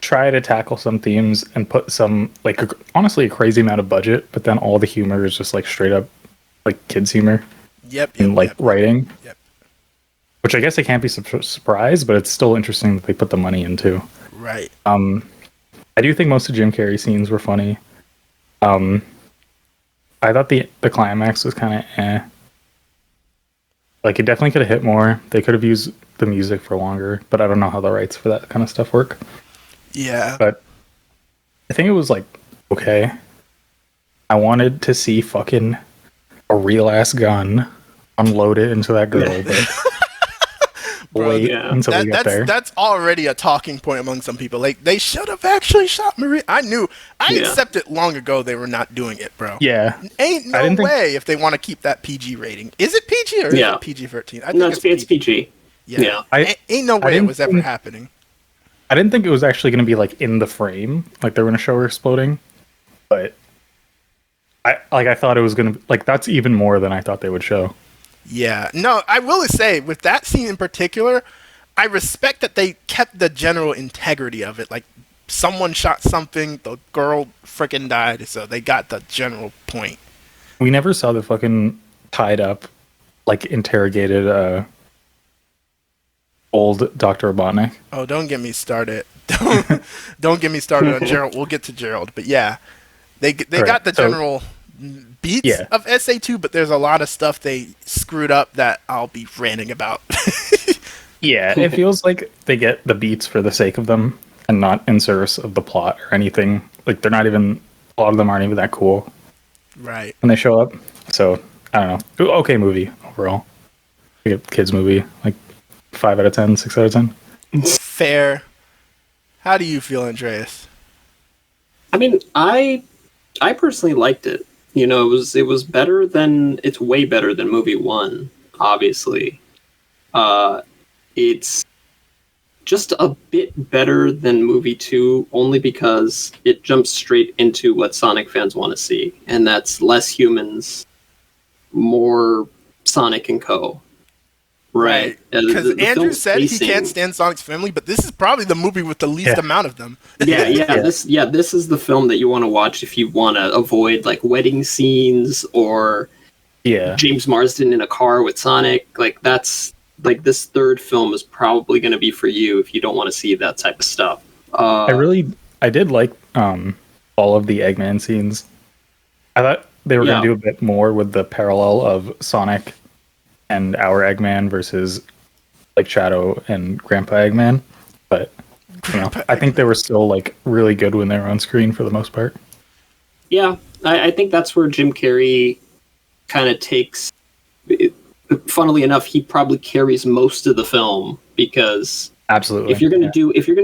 try to tackle some themes and put some like honestly a crazy amount of budget, but then all the humor is just like straight up like kids humor. Yep. Writing. Yep. Which I guess I can't be surprised, but it's still interesting that they put the money into. Right. I do think most of Jim Carrey scenes were funny. I thought the climax was kind of eh. Like it definitely could have hit more. They could have used the music for longer, but I don't know how the rights for that kind of stuff work. Yeah. But I think it was like okay. I wanted to see fucking a real ass gun unload it into that girl, but wait until we get there. That's already a talking point among some people. Like they should have actually shot Maria. I accepted long ago they were not doing it, bro. Yeah. Ain't no way if they want to keep that PG rating. Is it PG or is it PG-13? I think it's PG. Yeah. Ain't no way it was ever happening. I didn't think it was actually going to be like in the frame, like they were going to show her exploding, but I thought it was going to like that's even more than I thought they would show. Yeah, no, I will say with that scene in particular, I respect that they kept the general integrity of it. Like someone shot something, the girl freaking died, so they got the general point. We never saw the fucking tied up, like interrogated old Dr. Robotnik. Oh, don't get me started. Don't get me started on Gerald. We'll get to Gerald, but yeah, they got the general beats of SA2, but there's a lot of stuff they screwed up that I'll be ranting about. Yeah, it feels like they get the beats for the sake of them and not in service of the plot or anything. Like they're not even, a lot of them aren't even that cool. Right. When they show up. So, I don't know. Okay movie overall. Like a kids movie, like 5 out of 10, 6 out of 10. Fair. How do you feel, Andreas? I mean, I personally liked it. You know, it was better than, it's way better than movie 1, obviously. It's just a bit better than movie 2, only because it jumps straight into what Sonic fans want to see, and that's less humans, more Sonic and Co. Right. Because The Andrew film's said he pacing- can't stand Sonic's family, but this is probably the movie with the least amount of them. This is the film that you want to watch if you want to avoid like wedding scenes or James Marsden in a car with Sonic. Like that's like this third film is probably going to be for you if you don't want to see that type of stuff. I did like all of the Eggman scenes. I thought they were going to do a bit more with the parallel of Sonic and our Eggman versus like Shadow and Grandpa Eggman, but I think they were still like really good when they were on screen for the most part. Yeah, I think that's where Jim Carrey kind of takes. Funnily enough, he probably carries most of the film because absolutely, if you're gonna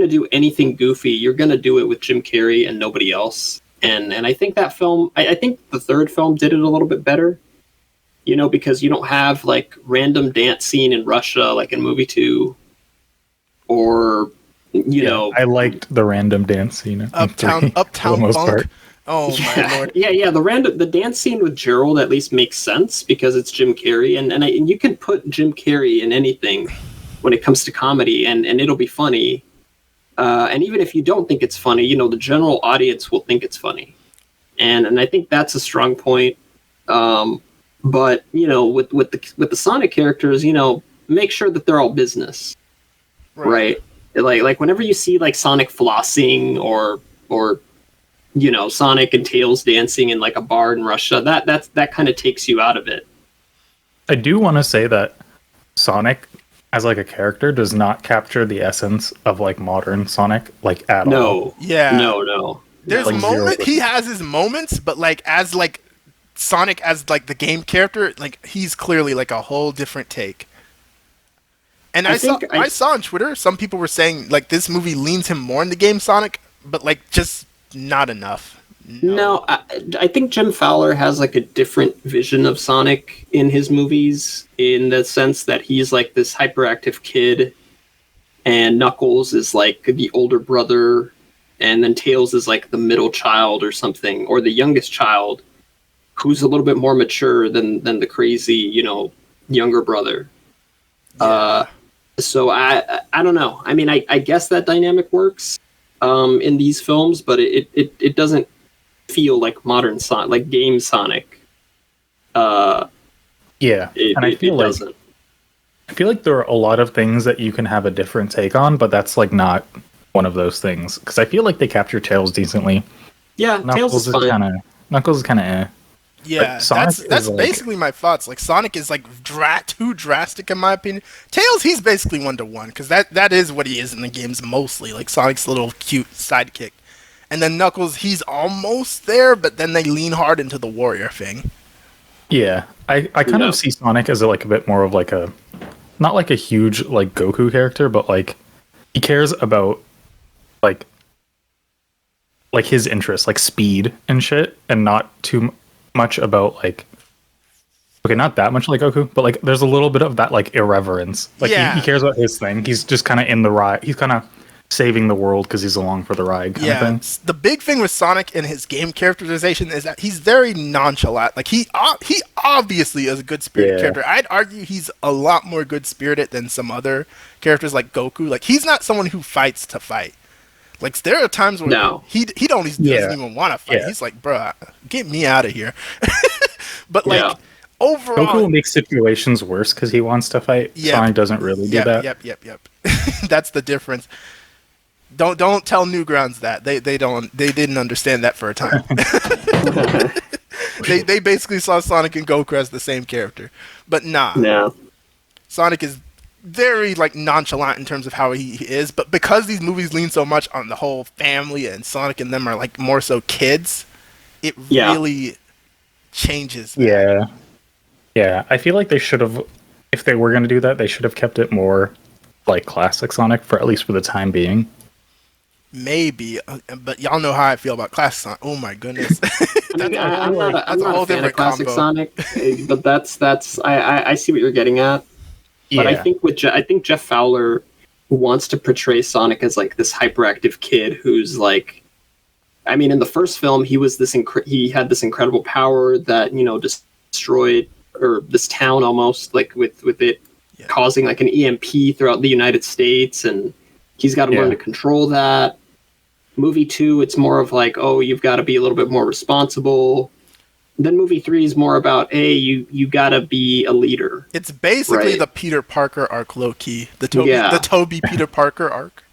do anything goofy, you're gonna do it with Jim Carrey and nobody else. And I think that film, I think the third film did it a little bit better. You know, because you don't have like random dance scene in Russia like in movie 2, or you know, I liked the random dance scene. Uptown Funk. Oh my lord! Yeah. The dance scene with Gerald at least makes sense because it's Jim Carrey, and you can put Jim Carrey in anything when it comes to comedy, and it'll be funny. And even if you don't think it's funny, you know, the general audience will think it's funny, and I think that's a strong point. But you know, with the Sonic characters, you know, make sure that they're all business, right? Like whenever you see like Sonic flossing or you know, Sonic and Tails dancing in like a bar in Russia, that kind of takes you out of it. I do want to say that Sonic as like a character does not capture the essence of like modern Sonic like at all. No. There's like moments he has his moments, but like as like Sonic as like the game character, like he's clearly like a whole different take. And I saw on Twitter some people were saying like this movie leans him more into game Sonic, but like just not enough. No, I think Jim Fowler has like a different vision of Sonic in his movies, in the sense that he's like this hyperactive kid, and Knuckles is like the older brother, and then Tails is like the middle child or something, or the youngest child, who's a little bit more mature than the crazy, you know, younger brother. Yeah. So I don't know. I mean, I guess that dynamic works in these films, but it doesn't feel like modern Sonic, like game Sonic. And I feel like there are a lot of things that you can have a different take on, but that's like not one of those things, because I feel like they capture Tails decently. Yeah, Tails is fine. Knuckles is kind of eh. Yeah, that's basically my thoughts. Like Sonic is like too drastic in my opinion. Tails, he's basically 1-to-1 because that is what he is in the games mostly. Like Sonic's little cute sidekick, and then Knuckles, he's almost there, but then they lean hard into the warrior thing. Yeah, I kind of see Sonic as like a bit more of like a, not like a huge like Goku character, but like he cares about like his interests, like speed and shit, and not too much about like, okay, not that much like Goku, but like there's a little bit of that like irreverence. Like he cares about his thing. He's just kind of in the ride. He's kind of saving the world because he's along for the ride kind of thing. The big thing with Sonic and his game characterization is that he's very nonchalant. Like he obviously is a good-spirited character. I'd argue he's a lot more good-spirited than some other characters like Goku. Like he's not someone who fights to fight. Like there are times where he doesn't even want to fight. He's like, bruh, get me out of here. But like overall, Goku will make situations worse because he wants to fight. Sonic doesn't really do that. Yep. That's the difference. Don't tell Newgrounds that they didn't understand that for a time. they basically saw Sonic and Goku as the same character, but nah. Sonic is very like nonchalant in terms of how he is, but because these movies lean so much on the whole family and Sonic and them are like more so kids, it really changes that. Yeah, I feel like they should have, if they were going to do that, they should have kept it more like classic Sonic for at least for the time being. Maybe, but y'all know how I feel about classic Sonic. Oh my goodness. I'm not a fan of classic Sonic, but that's I see what you're getting at. But I think Jeff Fowler wants to portray Sonic as like this hyperactive kid who's like, I mean, in the first film he was he had this incredible power that, you know, destroyed or this town almost, like with it causing like an EMP throughout the United States, and he's got to learn to control that. Movie 2, it's more of like, oh, you've got to be a little bit more responsible. Then movie 3 is more about, hey, you got to be a leader. It's basically the Peter Parker arc, low-key. The Tobey Peter Parker arc.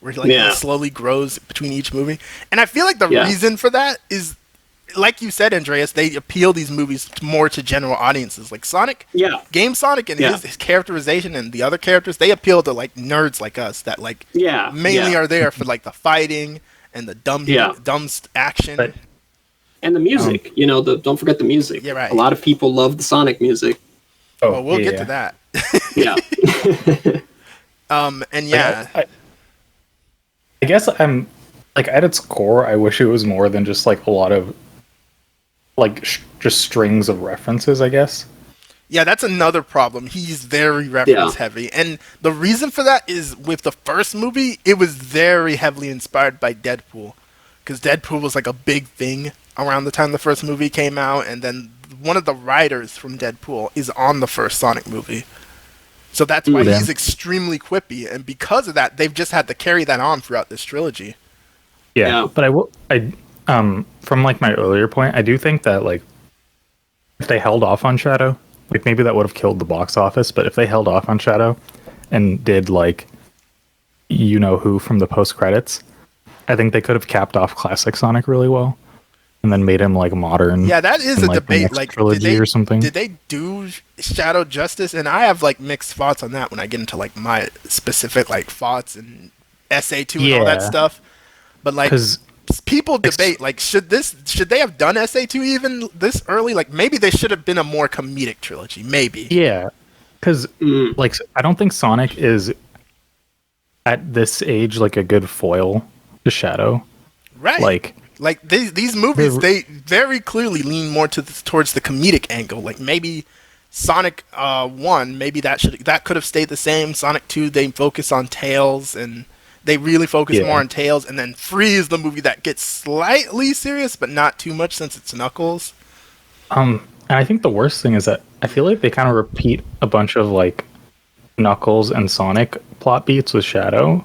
Where he slowly grows between each movie. And I feel like the reason for that is, like you said, Andreas, they appeal these movies more to general audiences. Like Sonic, Game Sonic and his characterization and the other characters, they appeal to like nerds like us that like mainly are there for like the fighting and the dumb action. And the music, don't forget the music. Yeah, right. A lot of people love the Sonic music. Oh, we'll get to that. I guess I'm like at its core, I wish it was more than just like a lot of like just strings of references, I guess. Yeah, that's another problem. He's very reference heavy. And the reason for that is with the first movie, it was very heavily inspired by Deadpool. Because Deadpool was like a big thing around the time the first movie came out. And then one of the writers from Deadpool is on the first Sonic movie. So that's why he's extremely quippy. And because of that, they've just had to carry that on throughout this trilogy. Yeah. But from like my earlier point, I do think that like if they held off on Shadow, like maybe that would have killed the box office, but if they held off on Shadow and did like who from the post credits, I think they could have capped off classic Sonic really well and then made him like modern. Yeah, that is a debate. Like trilogy or something. Did they do Shadow justice? And I have like mixed thoughts on that when I get into like my specific like thoughts and SA2 and all that stuff. But like people debate like should they have done SA2 even this early? Like maybe they should have been a more comedic trilogy. Maybe. Yeah, because like I don't think Sonic is at this age like a good foil to Shadow. Right. Like these movies, they very clearly lean more towards the comedic angle. Like maybe Sonic 1, maybe that could have stayed the same. Sonic 2, they focus on Tails and they really focus more on Tails. And then 3 is the movie that gets slightly serious, but not too much since it's Knuckles. And I think the worst thing is that I feel like they kind of repeat a bunch of like Knuckles and Sonic plot beats with Shadow.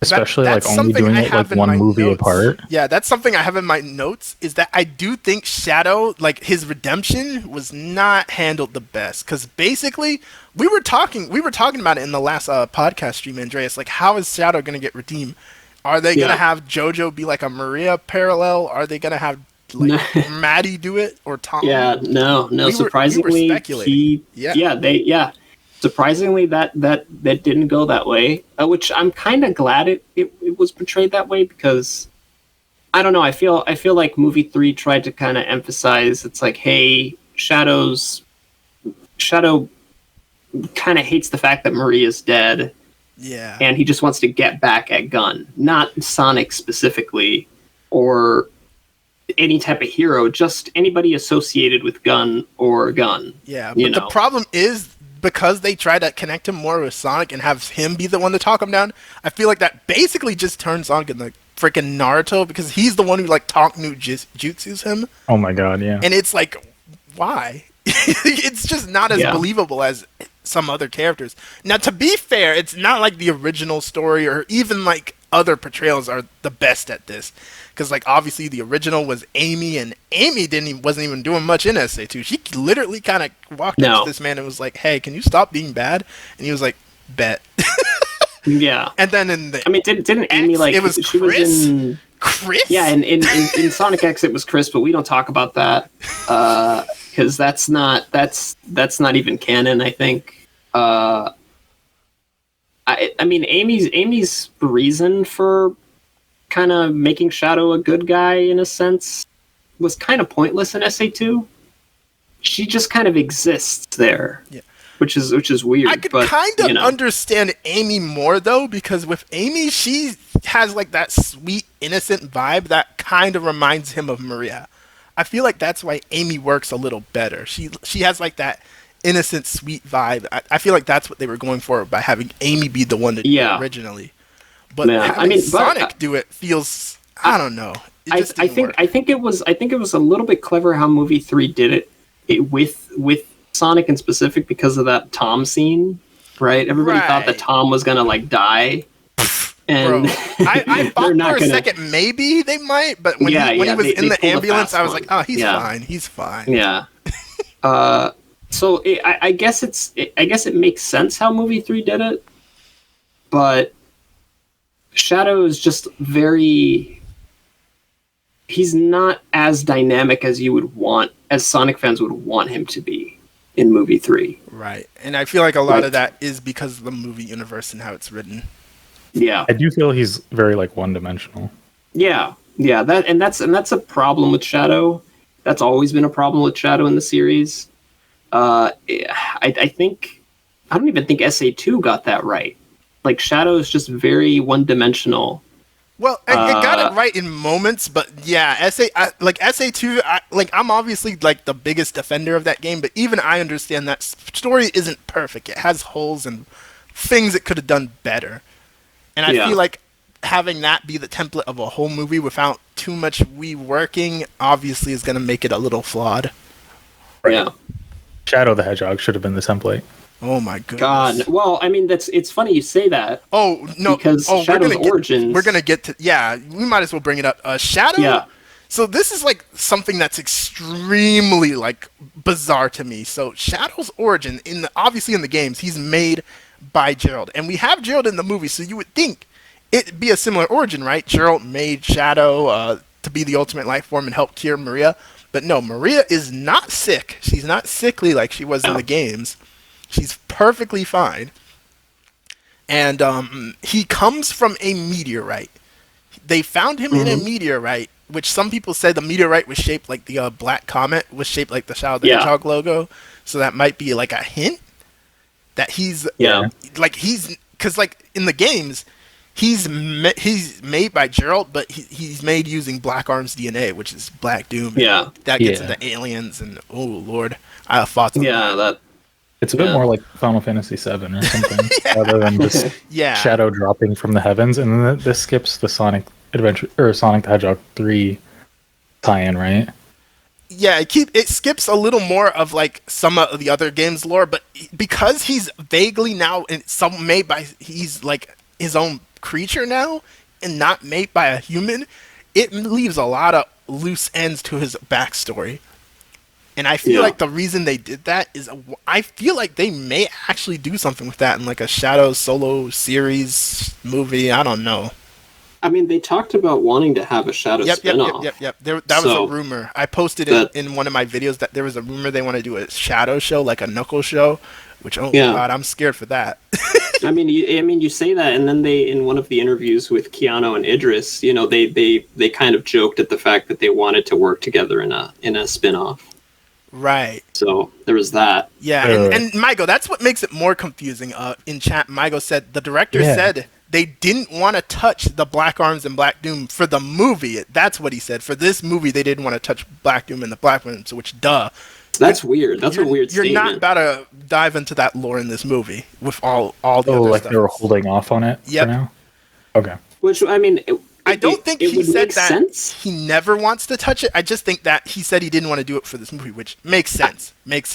Especially like only doing it like one movie apart. Yeah, that's something I have in my notes, is that I do think Shadow, like his redemption was not handled the best. Because basically, we were talking about it in the last podcast stream, Andreas. Like, how is Shadow going to get redeemed? Are they going to have JoJo be like a Maria parallel? Are they going to have like Maddie do it or Tom? Yeah, no. Surprisingly, surprisingly, that didn't go that way, which I'm kind of glad it was portrayed that way, because I don't know. I feel like movie 3 tried to kind of emphasize it's like, hey, Shadow kind of hates the fact that Maria's dead. Yeah, and he just wants to get back at Gun, not Sonic specifically, or any type of hero, just anybody associated with Gun or Gun. Yeah, but the problem is, because they try to connect him more with Sonic and have him be the one to talk him down, I feel like that basically just turns Sonic into freaking Naruto, because he's the one who like talk new jutsus him. Oh my god, yeah. And it's like, why? It's just not as believable as some other characters. Now, to be fair, it's not like the original story or even like other portrayals are the best at this. Because, like, obviously the original was Amy, and Amy wasn't even doing much in SA2. She literally kind of walked up to this man and was like, hey, can you stop being bad? And he was like, bet. Yeah. And then didn't Amy, like, it was she Chris? Was in... Chris? Yeah, in Sonic X it was Chris, but we don't talk about that. Because that's not even canon, I think. I mean, Amy's reason for kind of making Shadow a good guy in a sense was kind of pointless in SA2. She just kind of exists there, which is weird. I could kind of understand Amy more though, because with Amy, she has like that sweet, innocent vibe that kind of reminds him of Maria. I feel like that's why Amy works a little better. She has like that innocent, sweet vibe. I feel like that's what they were going for by having Amy be the one to do it originally. But Sonic do it feels, I don't know. I think it was a little bit clever how movie 3 did it with Sonic in specific because of that Tom scene, right? Everybody thought that Right. Tom was gonna like die, and Bro, I thought not for a gonna- second maybe they might, but when he was in they the pulled a ambulance, fast I was one. like, oh, he's Yeah. fine. He's fine. Yeah. So I guess it makes sense how movie 3 did it, but Shadow is just he's not as dynamic as as Sonic fans would want him to be in movie 3. Right. And I feel like a lot of that is because of the movie universe and how it's written. Yeah. I do feel he's very like one-dimensional. Yeah. That's a problem with Shadow. That's always been a problem with Shadow in the series. I don't even think SA2 got that right. Like, Shadow is just very one-dimensional. Well, it got it right in moments, but yeah, SA2, I'm obviously like the biggest defender of that game, but even I understand that story isn't perfect. It has holes and things it could have done better. And I feel like having that be the template of a whole movie without too much reworking obviously is going to make it a little flawed. Yeah. Shadow the Hedgehog should have been the template. Oh my goodness. God. Well, I mean, it's funny you say that. Oh, no. Because Shadow's origins... We're going to get to... Yeah, we might as well bring it up. Shadow... Yeah. So this is like something that's extremely like bizarre to me. So Shadow's origin, obviously in the games, he's made by Gerald. And we have Gerald in the movie, so you would think it'd be a similar origin, right? Gerald made Shadow to be the ultimate life form and help cure Maria. But no, Maria is not sick. She's not sickly like she was in the games. She's perfectly fine. And he comes from a meteorite. They found him in a meteorite, which some people said the meteorite was shaped like the black comet, was shaped like the Shadow the Hedgehog logo. So that might be like a hint that he's... Because like in the games... He's made by Gerald, but he's made using Black Arm's DNA, which is Black Doom. Yeah. That gets into aliens and, oh, Lord. I have thoughts on that. It's a bit more like Final Fantasy VII or something, rather than just Shadow dropping from the heavens. And then this skips the Sonic Adventure, or Sonic the Hedgehog 3 tie-in, right? Yeah, it skips a little more of like some of the other games lore, but because he's vaguely now made by... He's like his own creature now and not made by a human, it leaves a lot of loose ends to his backstory. And I feel like the reason they did that is I feel like they may actually do something with that in like a Shadow solo series movie. I don't know. I mean, they talked about wanting to have a Shadow spin-off. Yep. That was a rumor. I posted it in one of my videos that there was a rumor they want to do a Shadow show, like a Knuckles show, which, God, I'm scared for that. I mean, you say that, and then they, in one of the interviews with Keanu and Idris, you know, they kind of joked at the fact that they wanted to work together in a spin-off. Right. So there was that. Yeah, and Mygo, that's what makes it more confusing. In chat, Mygo said the director said they didn't want to touch the Black Arms and Black Doom for the movie. That's what he said. For this movie, they didn't want to touch Black Doom and the Black Arms, which, duh. That's weird. That's a weird statement. You're not about to dive into that lore in this movie with all the other stuff. They were holding off on it for now? Okay. Which, I mean... I don't think he said that sense. He never wants to touch it. I just think that he said he didn't want to do it for this movie, which makes sense.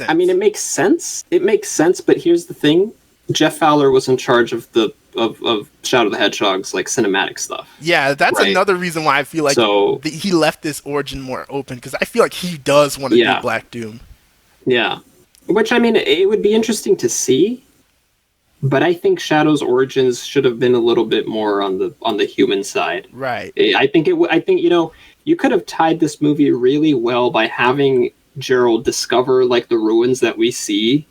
I mean, it makes sense. It makes sense, but here's the thing. Jeff Fowler was in charge of of Shadow the Hedgehog's like cinematic stuff. Yeah, that's another reason why I feel like he left this origin more open, because I feel like he does want to do Black Doom. Yeah. Which, I mean, it would be interesting to see. But I think Shadow's origins should have been a little bit more on the human side. Right. I think you know, you could have tied this movie really well by having Gerald discover like the ruins that we see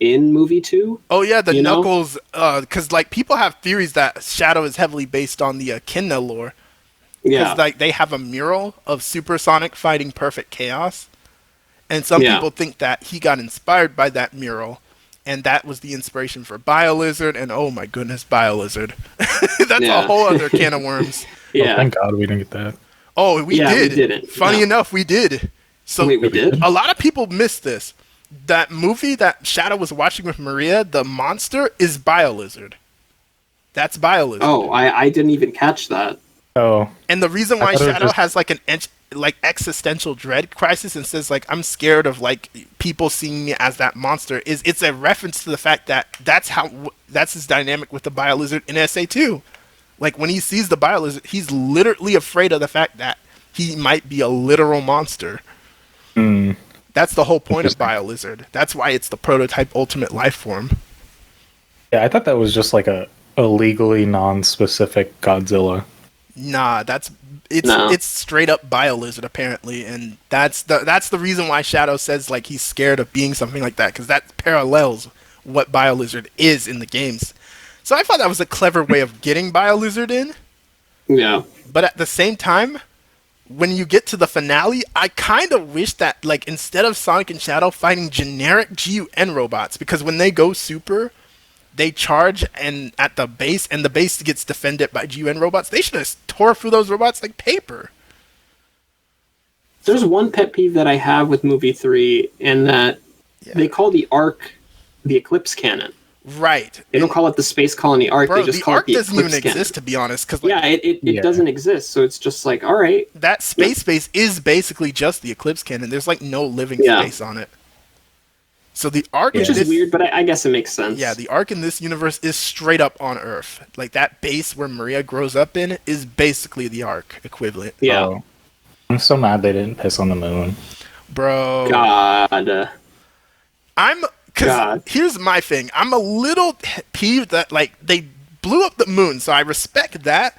in movie 2. Oh yeah, the Knuckles. Because like people have theories that Shadow is heavily based on the Echidna lore. Yeah. Because like they have a mural of Supersonic fighting Perfect Chaos, and some people think that he got inspired by that mural. And that was the inspiration for BioLizard, and oh my goodness, BioLizard. That's a whole other can of worms. Yeah. Oh, thank God we didn't get that. Oh, we did. We didn't. Funny enough, we did. So Wait, we did? A lot of people missed this. That movie that Shadow was watching with Maria, the monster, is BioLizard. That's BioLizard. Oh, I didn't even catch that. Oh, And the reason I why thought it was Shadow just- has like like existential dread crisis and says like I'm scared of like people seeing me as that monster is it's a reference to the fact that that's his dynamic with the Biolizard in SA2. Like when he sees the Biolizard, he's literally afraid of the fact that he might be a literal monster. Mm. That's the whole point of Biolizard. That's why it's the prototype ultimate life form. Yeah, I thought that was just like a legally non-specific Godzilla. Nah, it's straight up Biolizard apparently, and that's the reason why Shadow says like he's scared of being something like that, because that parallels what Biolizard is in the games. So I thought that was a clever way of getting Biolizard in. Yeah. But at the same time, when you get to the finale, I kind of wish that like instead of Sonic and Shadow fighting generic GUN robots, because when they go super, they charge and at the base, and the base gets defended by GUN robots. They should have tore through those robots like paper. There's one pet peeve that I have with movie 3, and that they call the Ark the Eclipse Cannon. Right. They don't call it the Space Colony Ark. Bro, they just the call Ark it the doesn't Eclipse even Cannon. exist, to be honest. Cause, yeah, it doesn't exist. So it's just like, all right. That space is basically just the Eclipse Cannon. There's like no living space on it. So the Ark, which is weird, but I guess it makes sense. Yeah, the Ark in this universe is straight up on Earth. Like that base where Maria grows up in is basically the Ark equivalent. Yeah. Oh. I'm so mad they didn't piss on the moon. Bro. God. Because here's my thing. I'm a little peeved that like they blew up the moon, so I respect that,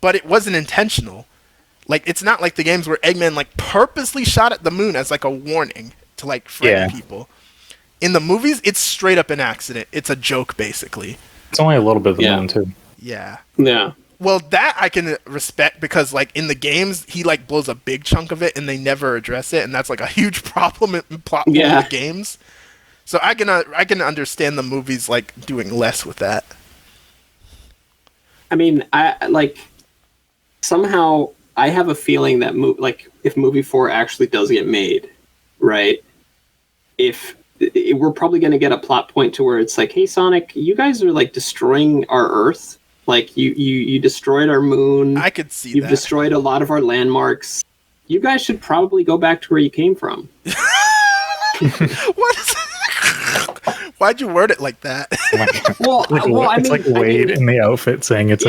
but it wasn't intentional. Like it's not like the games where Eggman like purposely shot at the moon as like a warning to like frighten people. In the movies, it's straight up an accident. It's a joke, basically. It's only a little bit of the moon, too. Yeah. Yeah. Well, that I can respect because, like, in the games, he, like, blows a big chunk of it and they never address it, and that's, like, a huge problem in plot in the games. So I can understand the movies, like, doing less with that. I mean, somehow I have a feeling that, if movie 4 actually does get made, right, we're probably going to get a plot point to where it's like, hey, Sonic, you guys are like destroying our Earth. Like you destroyed our moon. I could see You've destroyed a lot of our landmarks. You guys should probably go back to where you came from. What is Why'd you word it like that? It's like Wade in the outfit saying it's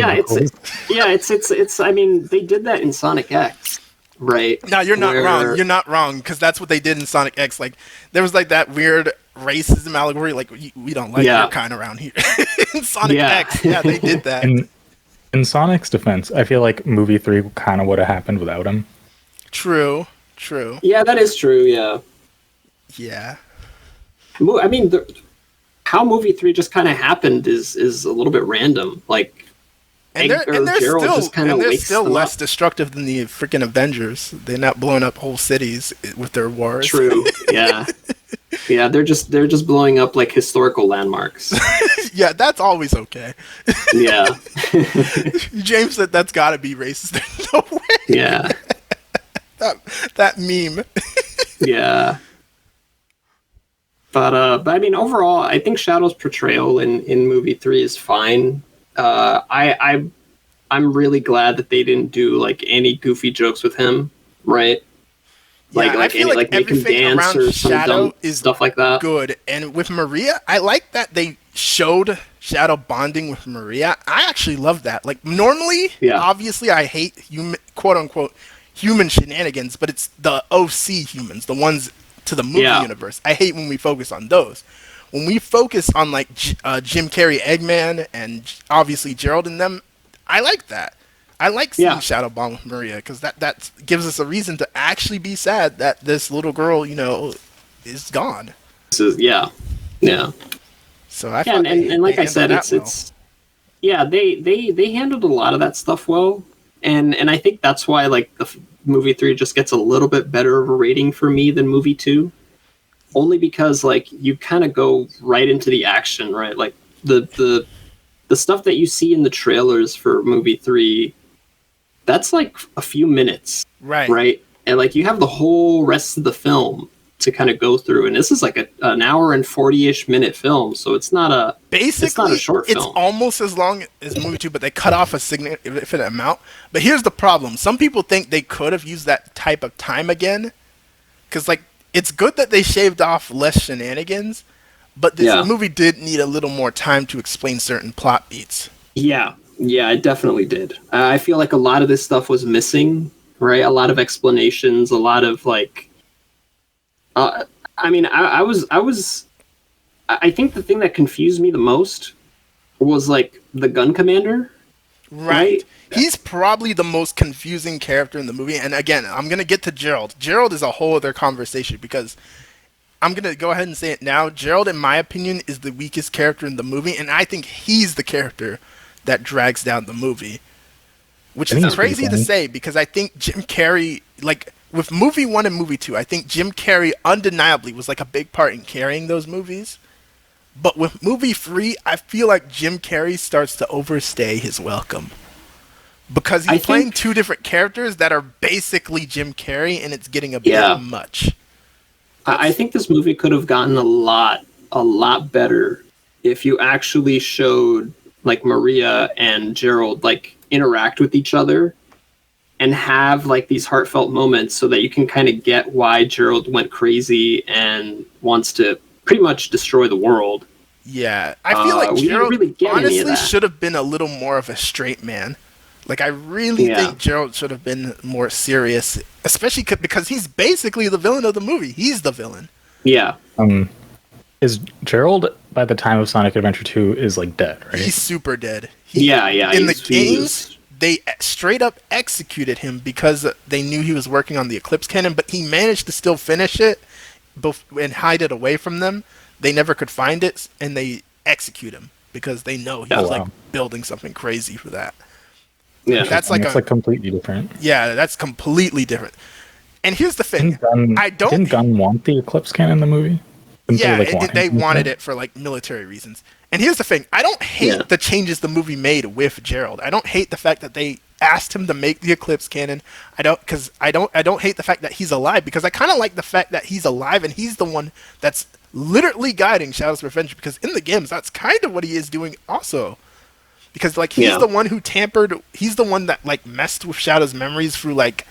it's I mean, they did that in Sonic X. Right. No, you're not wrong. You're not wrong, because that's what they did in Sonic X. Like, there was like that weird racism allegory. Like, we don't like your kind around here. In Sonic X, they did that. In Sonic's defense, I feel like movie 3 kind of would have happened without him. True. Yeah, that is true. Yeah. Yeah. I mean, how movie 3 just kind of happened is a little bit random. Like. And they're still less destructive than the freaking Avengers. They're not blowing up whole cities with their wars. True. Yeah. Yeah, they're just blowing up like historical landmarks. Yeah, that's always okay. Yeah. James said that's got to be racist. No way. Yeah. that meme. Yeah. But I mean, overall, I think Shadow's portrayal in movie 3 is fine. I'm really glad that they didn't do like any goofy jokes with him, right? Like make him dance or some dumb stuff like that. Good. And with Maria, I like that they showed Shadow bonding with Maria. I actually love that. Like normally, obviously, I hate quote unquote human shenanigans, but it's the OC humans, the ones to the movie universe. I hate when we focus on those. When we focus on like Jim Carrey, Eggman, and obviously Gerald and them, I like that. I like seeing Shadow bond with Maria because that gives us a reason to actually be sad that this little girl, is gone. So yeah. So I and like I said, it's they handled a lot of that stuff well, and I think that's why like the movie 3 just gets a little bit better of a rating for me than movie 2. Only because like you kind of go right into the action, right? Like the stuff that you see in the trailers for movie 3, that's like a few minutes, right? And like you have the whole rest of the film to kind of go through, and this is like an hour and 40-ish minute film, so it's not a short film. It's almost as long as movie 2, but they cut off a significant amount. But here's the problem: some people think they could have used that type of time again, because like it's good that they shaved off less shenanigans, but this movie did need a little more time to explain certain plot beats. Yeah, it definitely did. I feel like a lot of this stuff was missing, right? A lot of explanations, a lot of like. I think the thing that confused me the most was like the gun commander. Right. He's probably the most confusing character in the movie. And again, I'm going to get to Gerald. Gerald is a whole other conversation because I'm going to go ahead and say it now. Gerald, in my opinion, is the weakest character in the movie. And I think he's the character that drags down the movie. Which is crazy to say because I think Jim Carrey, like, with movie 1 and movie 2, I think Jim Carrey undeniably was like a big part in carrying those movies. But with movie 3, I feel like Jim Carrey starts to overstay his welcome. Because he's playing two different characters that are basically Jim Carrey, and it's getting a bit much. I think this movie could have gotten a lot better if you actually showed like Maria and Gerald like interact with each other and have like these heartfelt moments so that you can kind of get why Gerald went crazy and wants to pretty much destroy the world. Yeah, I feel like Gerald honestly should have been a little more of a straight man. Like, I really think Gerald should have been more serious, especially because he's basically the villain of the movie. He's the villain. Yeah. Is Gerald, by the time of Sonic Adventure 2, is like dead, right? He's super dead. In the games, they straight up executed him because they knew he was working on the Eclipse Cannon, but he managed to still finish it and hide it away from them. They never could find it, and they execute him because they know he was like building something crazy for that. Yeah, that's like completely different. Yeah, that's completely different. And here's the thing: didn't Gunn want the Eclipse Cannon in the movie? They wanted it for like military reasons. And here's the thing: I don't hate the changes the movie made with Gerald. I don't hate the fact that they asked him to make the Eclipse Cannon. I don't hate the fact that he's alive, because I kind of like the fact that he's alive and he's the one that's literally guiding Shadow's Revenge, because in the games that's kind of what he is doing also. Because like he's the one who he's the one that like messed with Shadow's memories through like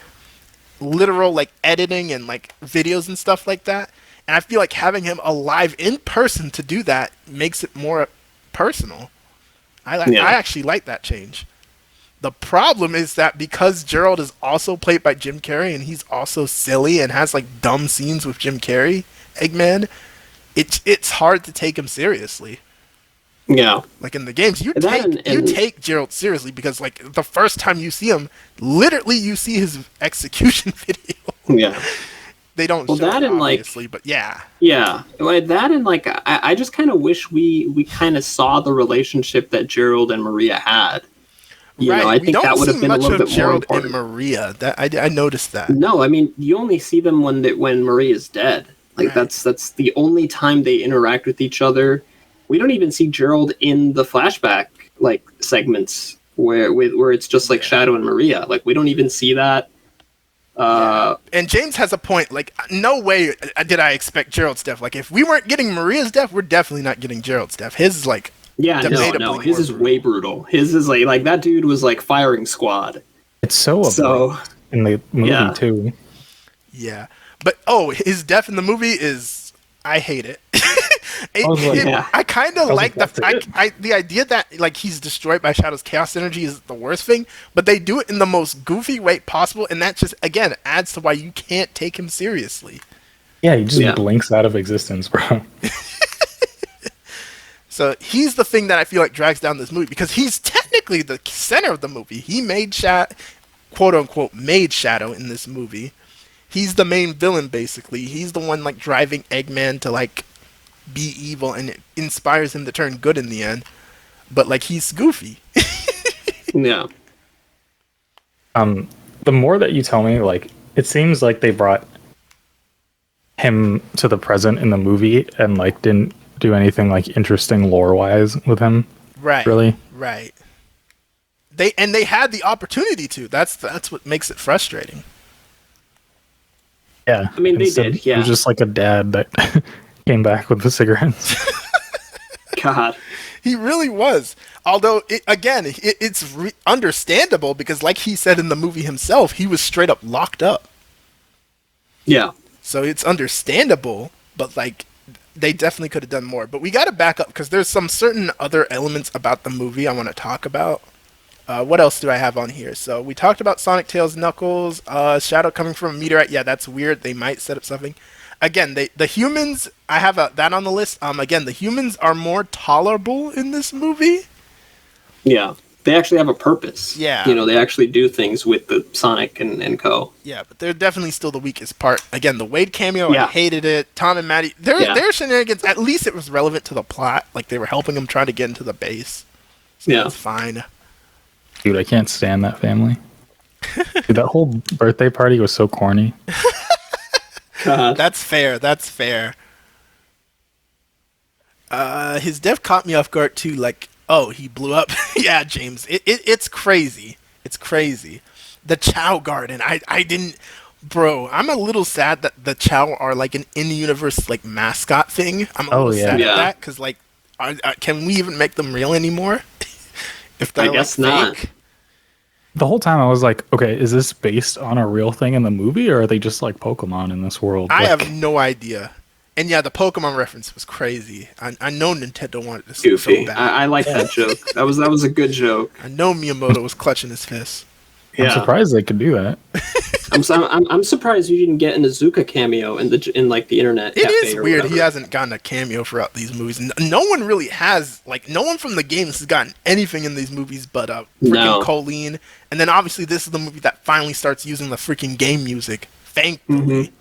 literal like editing and like videos and stuff like that. And I feel like having him alive in person to do that makes it more personal. I actually like that change. The problem is that because Gerald is also played by Jim Carrey and he's also silly and has like dumb scenes with Jim Carrey, Eggman, it's hard to take him seriously. Yeah. Like in the games, you take Gerald seriously because like the first time you see him, literally you see his execution video. Yeah. They don't show that it, obviously, but yeah. Yeah. That and like I just kind of wish we kind of saw the relationship that Gerald and Maria had. You know, I think that would have been a little bit more important. Gerald and Maria. That I noticed that. No, I mean you only see them when Maria's dead. Like that's the only time they interact with each other. We don't even see Gerald in the flashback like segments where it's just like Shadow and Maria. Like we don't even see that. And James has a point. Like, no way did I expect Gerald's death. Like, if we weren't getting Maria's death, we're definitely not getting Gerald's death. His is like no. His is way brutal. His is like that dude was like firing squad. It's so in the movie too. Yeah, but his death in the movie is I hate it. I kind of like the idea that like he's destroyed by Shadow's chaos energy is the worst thing, but they do it in the most goofy way possible, and that just again adds to why you can't take him seriously. Yeah, he just blinks out of existence, bro. So he's the thing that I feel like drags down this movie because he's technically the center of the movie. He made quote unquote made Shadow in this movie. He's the main villain basically. He's the one like driving Eggman to like be evil, and it inspires him to turn good in the end, but like he's goofy. Yeah. The more that you tell me, like it seems like they brought him to the present in the movie and like didn't do anything like interesting lore wise with him. Right. Really. Right. They had the opportunity to. That's what makes it frustrating. Yeah. I mean, they Instead, did, yeah. It was just like a dad that came back with the cigarettes. God. He really was. Although, it's understandable because, like he said in the movie himself, he was straight up locked up. Yeah. So it's understandable, but like they definitely could have done more. But we got to back up because there's some certain other elements about the movie I want to talk about. What else do I have on here? So we talked about Sonic, Tails, Knuckles, Shadow coming from a meteorite. Yeah, that's weird. They might set up something. Again, the humans, I have that on the list. Again, the humans are more tolerable in this movie. Yeah. They actually have a purpose. Yeah. You know, they actually do things with the Sonic and Co. Yeah, but they're definitely still the weakest part. Again, the Wade cameo, Yeah. I hated it. Tom and Maddie, their shenanigans, at least it was relevant to the plot. Like, they were helping him try to get into the base. So Yeah. that's fine. Dude, I can't stand that family. Dude, that whole birthday party was so corny. God. That's fair. That's fair. His death caught me off guard too. Like, oh, he blew up. Yeah, James. It's crazy. It's crazy. The Chow Garden. I didn't. Bro, I'm a little sad that the Chow are like an in-universe like mascot thing. I'm a little sad Yeah. at that because like, can we even make them real anymore? If they're I guess like, not. fake? The whole time I was like, okay, is this based on a real thing in the movie, or are they just like Pokemon in this world? I Like, have no idea. And yeah, the Pokemon reference was crazy. I know Nintendo wanted to so Goofy. bad. I like that joke. That was a good joke. I know Miyamoto was clutching his fist. I'm Yeah. surprised they could do that. I'm surprised you didn't get an Azuka cameo in like the internet. It cafe is or weird. whatever. He hasn't gotten a cameo throughout these movies. No one really has. Like, no one from the games has gotten anything in these movies but freaking No. Colleen. And then obviously this is the movie that finally starts using the freaking game music. Thankfully.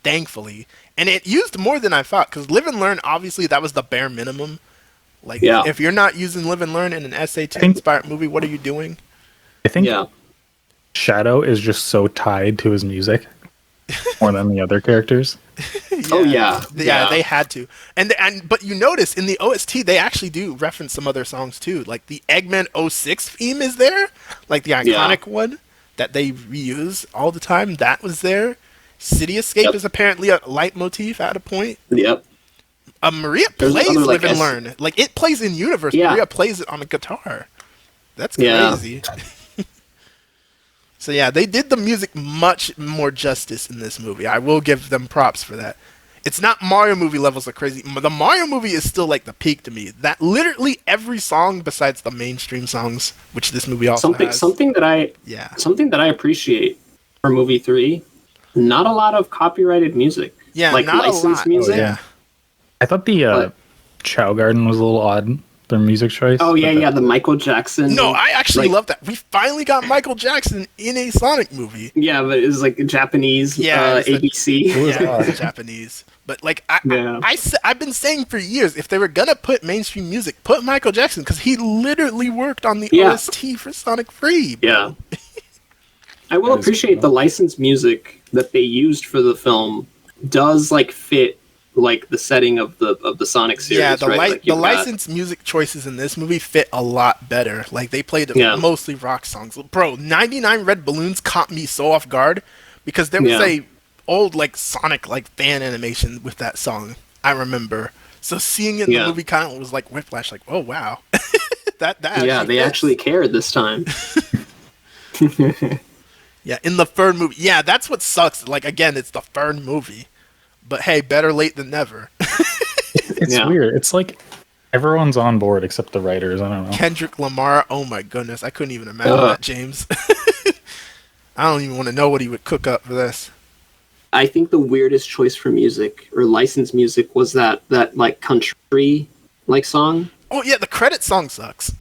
Thankfully. And it used more than I thought. Because Live and Learn, obviously, that was the bare minimum. Like, Yeah. if you're not using Live and Learn in an SAT-inspired movie, what are you doing? I think Yeah. Shadow is just so tied to his music more than the other characters. Oh yeah. Yeah, they had to. But you notice in the OST they actually do reference some other songs too. Like the Eggman '06 theme is there, like the iconic one that they reuse all the time. That was there. City Escape Yep. is apparently a leitmotif at a point. Yep. Maria There's plays other, Live like, and Learn. Like it plays in universe. Yeah. Maria plays it on a guitar. That's Yeah. crazy. So yeah, they did the music much more justice in this movie. I will give them props for that. It's not Mario movie levels of crazy. The Mario movie is still like the peak to me. That literally every song besides the mainstream songs, which this movie also has. Something that I appreciate for movie 3, not a lot of copyrighted music. Yeah, like not a licensed lot. music. Oh, yeah. I thought the But- Chow Garden was a little odd, their music choice. Oh yeah, but yeah, the Michael Jackson. No, I actually like- love that. We finally got Michael Jackson in a Sonic movie. Yeah, but it's like Japanese Yeah, it's like- ABC. Yeah, it's Japanese. But like Yeah. I've been saying for years, if they were gonna put mainstream music, put Michael Jackson because he literally worked on the Yeah. OST for Sonic 3. Yeah. I will That is appreciate cool. the licensed music that they used for the film does like fit like the setting of the Sonic series. Yeah, the right? Like, the you've got- licensed music choices in this movie fit a lot better. Like they played Yeah. mostly rock songs. Bro, 99 Red Balloons caught me so off guard because there was Yeah. a old like Sonic like fan animation with that song. I remember. So seeing it in Yeah. the movie kind of was like whiplash. Like, oh wow, that Yeah, they fits. actually cared this time. Yeah, in the third movie. Yeah, that's what sucks. Like again, it's the third movie. But hey, better late than never. It's Yeah. weird. It's like everyone's on board except the writers. I don't know. Kendrick Lamar. Oh my goodness, I couldn't even imagine Ugh. that, James. I don't even want to know what he would cook up for this. I think the weirdest choice for music or licensed music was that like country like song. Oh yeah, the credit song sucks.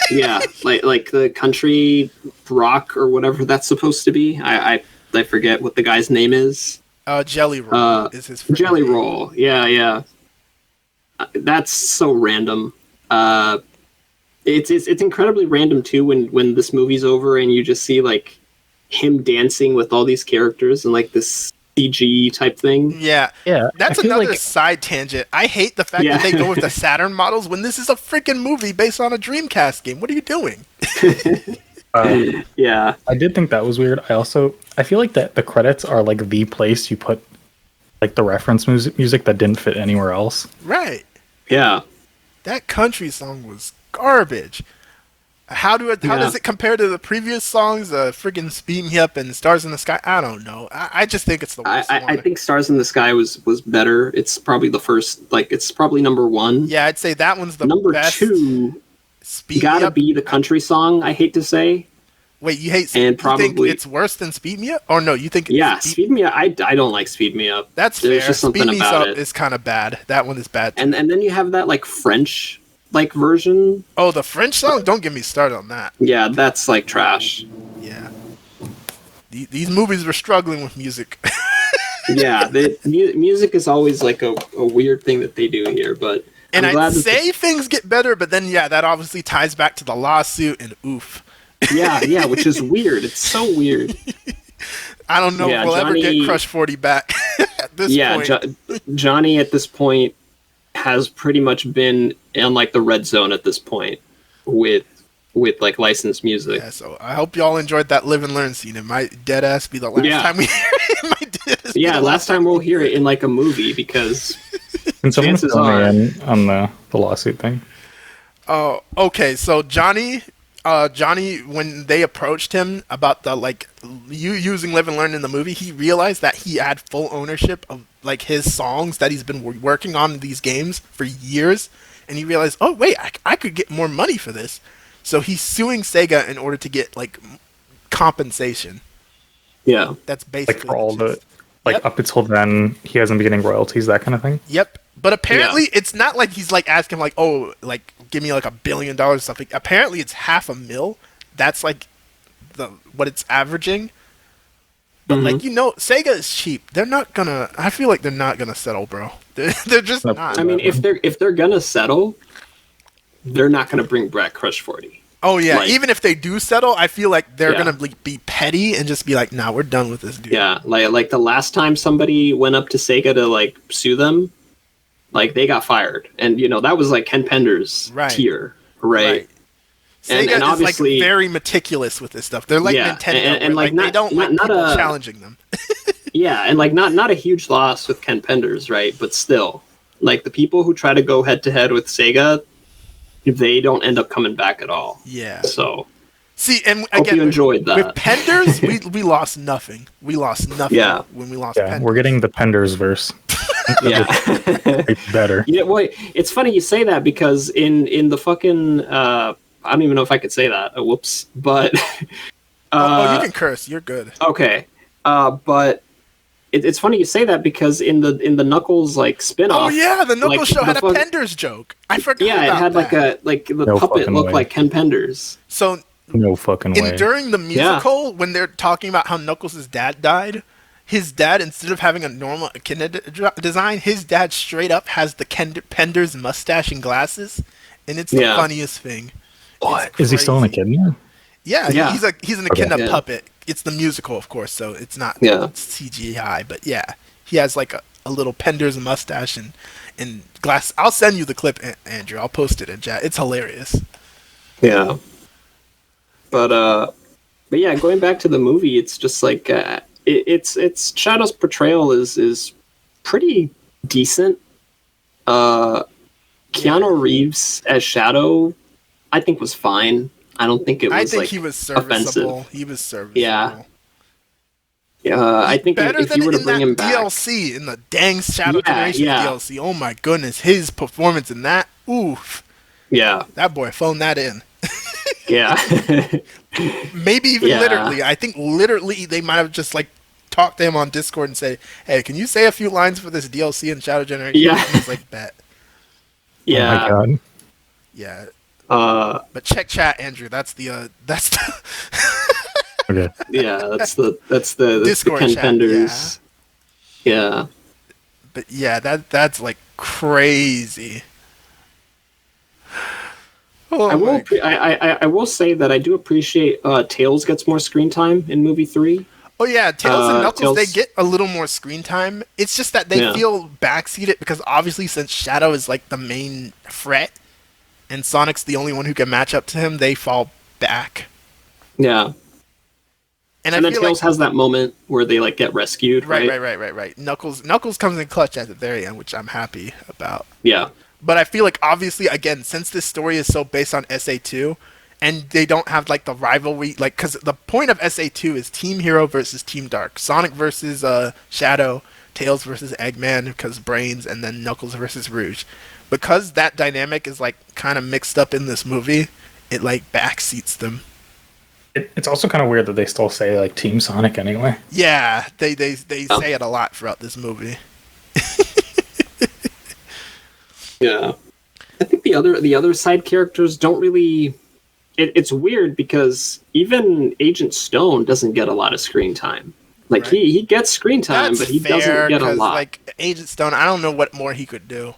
Yeah, like the country rock or whatever that's supposed to be. I forget what the guy's name is. Jelly Roll is his freaking Jelly name. Roll. Yeah. That's so random. It's incredibly random too when this movie's over and you just see like him dancing with all these characters and like this CG type thing. Yeah. Yeah, That's I feel another like side tangent. I hate the fact Yeah. that they go with the Saturn models when this is a freaking movie based on a Dreamcast game. What are you doing? Yeah. I did think that was weird. I feel like that the credits are like the place you put like the reference music that didn't fit anywhere else. Right. Yeah. That country song was garbage. How does it compare to the previous songs? Friggin' Speed Me Up and Stars in the Sky? I don't know. I just think it's the worst one. I think Stars in the Sky was better. It's probably the first, like, it's probably number one. Yeah, I'd say that one's the number best. two, Speed gotta Me Up. be the country song, I hate to say. Wait, you hate and you probably, think it's worse than Speed Me Up? Or no, you think it's Speed Me Up, I don't like Speed Me Up. That's There's fair. just something Speed Me about Up it. is kind of bad. That one is bad. And then you have that, like, French, like, version. Oh, the French song? Don't get me started on that. Yeah, that's, like, trash. Yeah. These movies were struggling with music. Yeah, music is always, like, a weird thing that they do here, but... And I'd say things get better, but then, yeah, that obviously ties back to the lawsuit and oof. Yeah, which is weird. It's so weird. I don't know if we'll ever get _40 back at this point. Johnny at this point has pretty much been in like the red zone at this point with like licensed music. Yeah, so I hope y'all enjoyed that live and learn scene. It might dead ass be the last time we hear it. Last time we'll hear it in like a movie because Can someone fill me in on the lawsuit thing? Oh, okay. So Johnny, when they approached him about the you using live and learn in the movie, he realized that he had full ownership of like his songs that he's been working on in these games for years, and he realized, oh wait, I could get more money for this, so he's suing Sega in order to get like compensation. Yeah, that's basically like for all the up until then he hasn't been getting royalties, that kind of thing. Yep. But apparently it's not like he's like asking like, oh, like give me like $1 billion or something. Apparently it's $500,000. That's like what it's averaging. But like, Sega is cheap. They're not gonna. I feel like they're not gonna settle, bro. They're just not. I mean, if they're gonna settle, they're not gonna bring back Crush 40. Oh yeah, even if they do settle, I feel like they're gonna be petty and just be like, "Nah, we're done with this dude." Yeah, like the last time somebody went up to Sega to like sue them, like they got fired, and that was like Ken Pender's tier, right? Sega and obviously is like very meticulous with this stuff. They're like Nintendo, and like they don't like people challenging them. Yeah, and like not a huge loss with Ken Penders, right? But still, like the people who try to go head to head with Sega, they don't end up coming back at all. Yeah. So, see, and hope you enjoyed that. With Penders, we lost nothing. We lost nothing. Yeah. When we lost. Penders. We're getting the Penders verse. Yeah. It's better. Yeah. Well, it's funny you say that because in the fucking I don't even know if I could say that. Whoops. But you can curse. You're good. Okay. But. It's funny you say that because in the Knuckles like spin-off. Oh yeah, the Knuckles show had a Penders joke. I forgot. Yeah, it had that. the puppet looked like Ken Penders. So no fucking way. During the musical, when they're talking about how Knuckles' dad died, his dad, instead of having a normal echidna design, his dad straight up has the Penders mustache and glasses, and it's the funniest thing. What? Is he still an echidna? Yeah, he's an echidna puppet. It's the musical, of course, so it's not CGI, but yeah, he has like a little Penders mustache and glass. I'll send you the clip, Andrew. I'll post it in chat. It's hilarious. Yeah, but yeah, going back to the movie, it's just like it's Shadow's portrayal is pretty decent. Keanu Reeves as Shadow, I think was fine. I don't think it was. I think like, he was serviceable. Offensive. He was serviceable. Yeah. I think if you were to bring him back, DLC in the dang Shadow Generation DLC. Oh my goodness, his performance in that. Oof. Yeah. That boy phoned that in. Yeah. Maybe even literally. I think literally they might have just like talked to him on Discord and say, "Hey, can you say a few lines for this DLC in Shadow Generation?" Yeah. He's like, "Bet." Yeah. Oh my god. Yeah. But check chat, Andrew. That's the Okay. Yeah, that's the Discord Ken chat, Penders. Yeah. But yeah, that's like crazy. Oh, I will say that I do appreciate Tails gets more screen time in movie 3. Oh yeah, Tails and Knuckles, they get a little more screen time. It's just that they feel backseated because obviously since Shadow is like the main threat and Sonic's the only one who can match up to him, they fall back. Yeah. And then Tails has that moment where they like get rescued, right? Right. Knuckles comes in clutch at the very end, which I'm happy about. Yeah. But I feel like obviously, again, since this story is so based on SA2, and they don't have like the rivalry, like because the point of SA2 is Team Hero versus Team Dark, Sonic versus Shadow, Tails versus Eggman because brains, and then Knuckles versus Rouge. Because that dynamic is like kind of mixed up in this movie, it like backseats them. It's also kind of weird that they still say like Team Sonic anyway. Yeah, they say it a lot throughout this movie. Yeah, I think the other side characters don't really. It's weird because even Agent Stone doesn't get a lot of screen time. Like right. he gets screen time, but he doesn't get a lot. Like Agent Stone, I don't know what more he could do.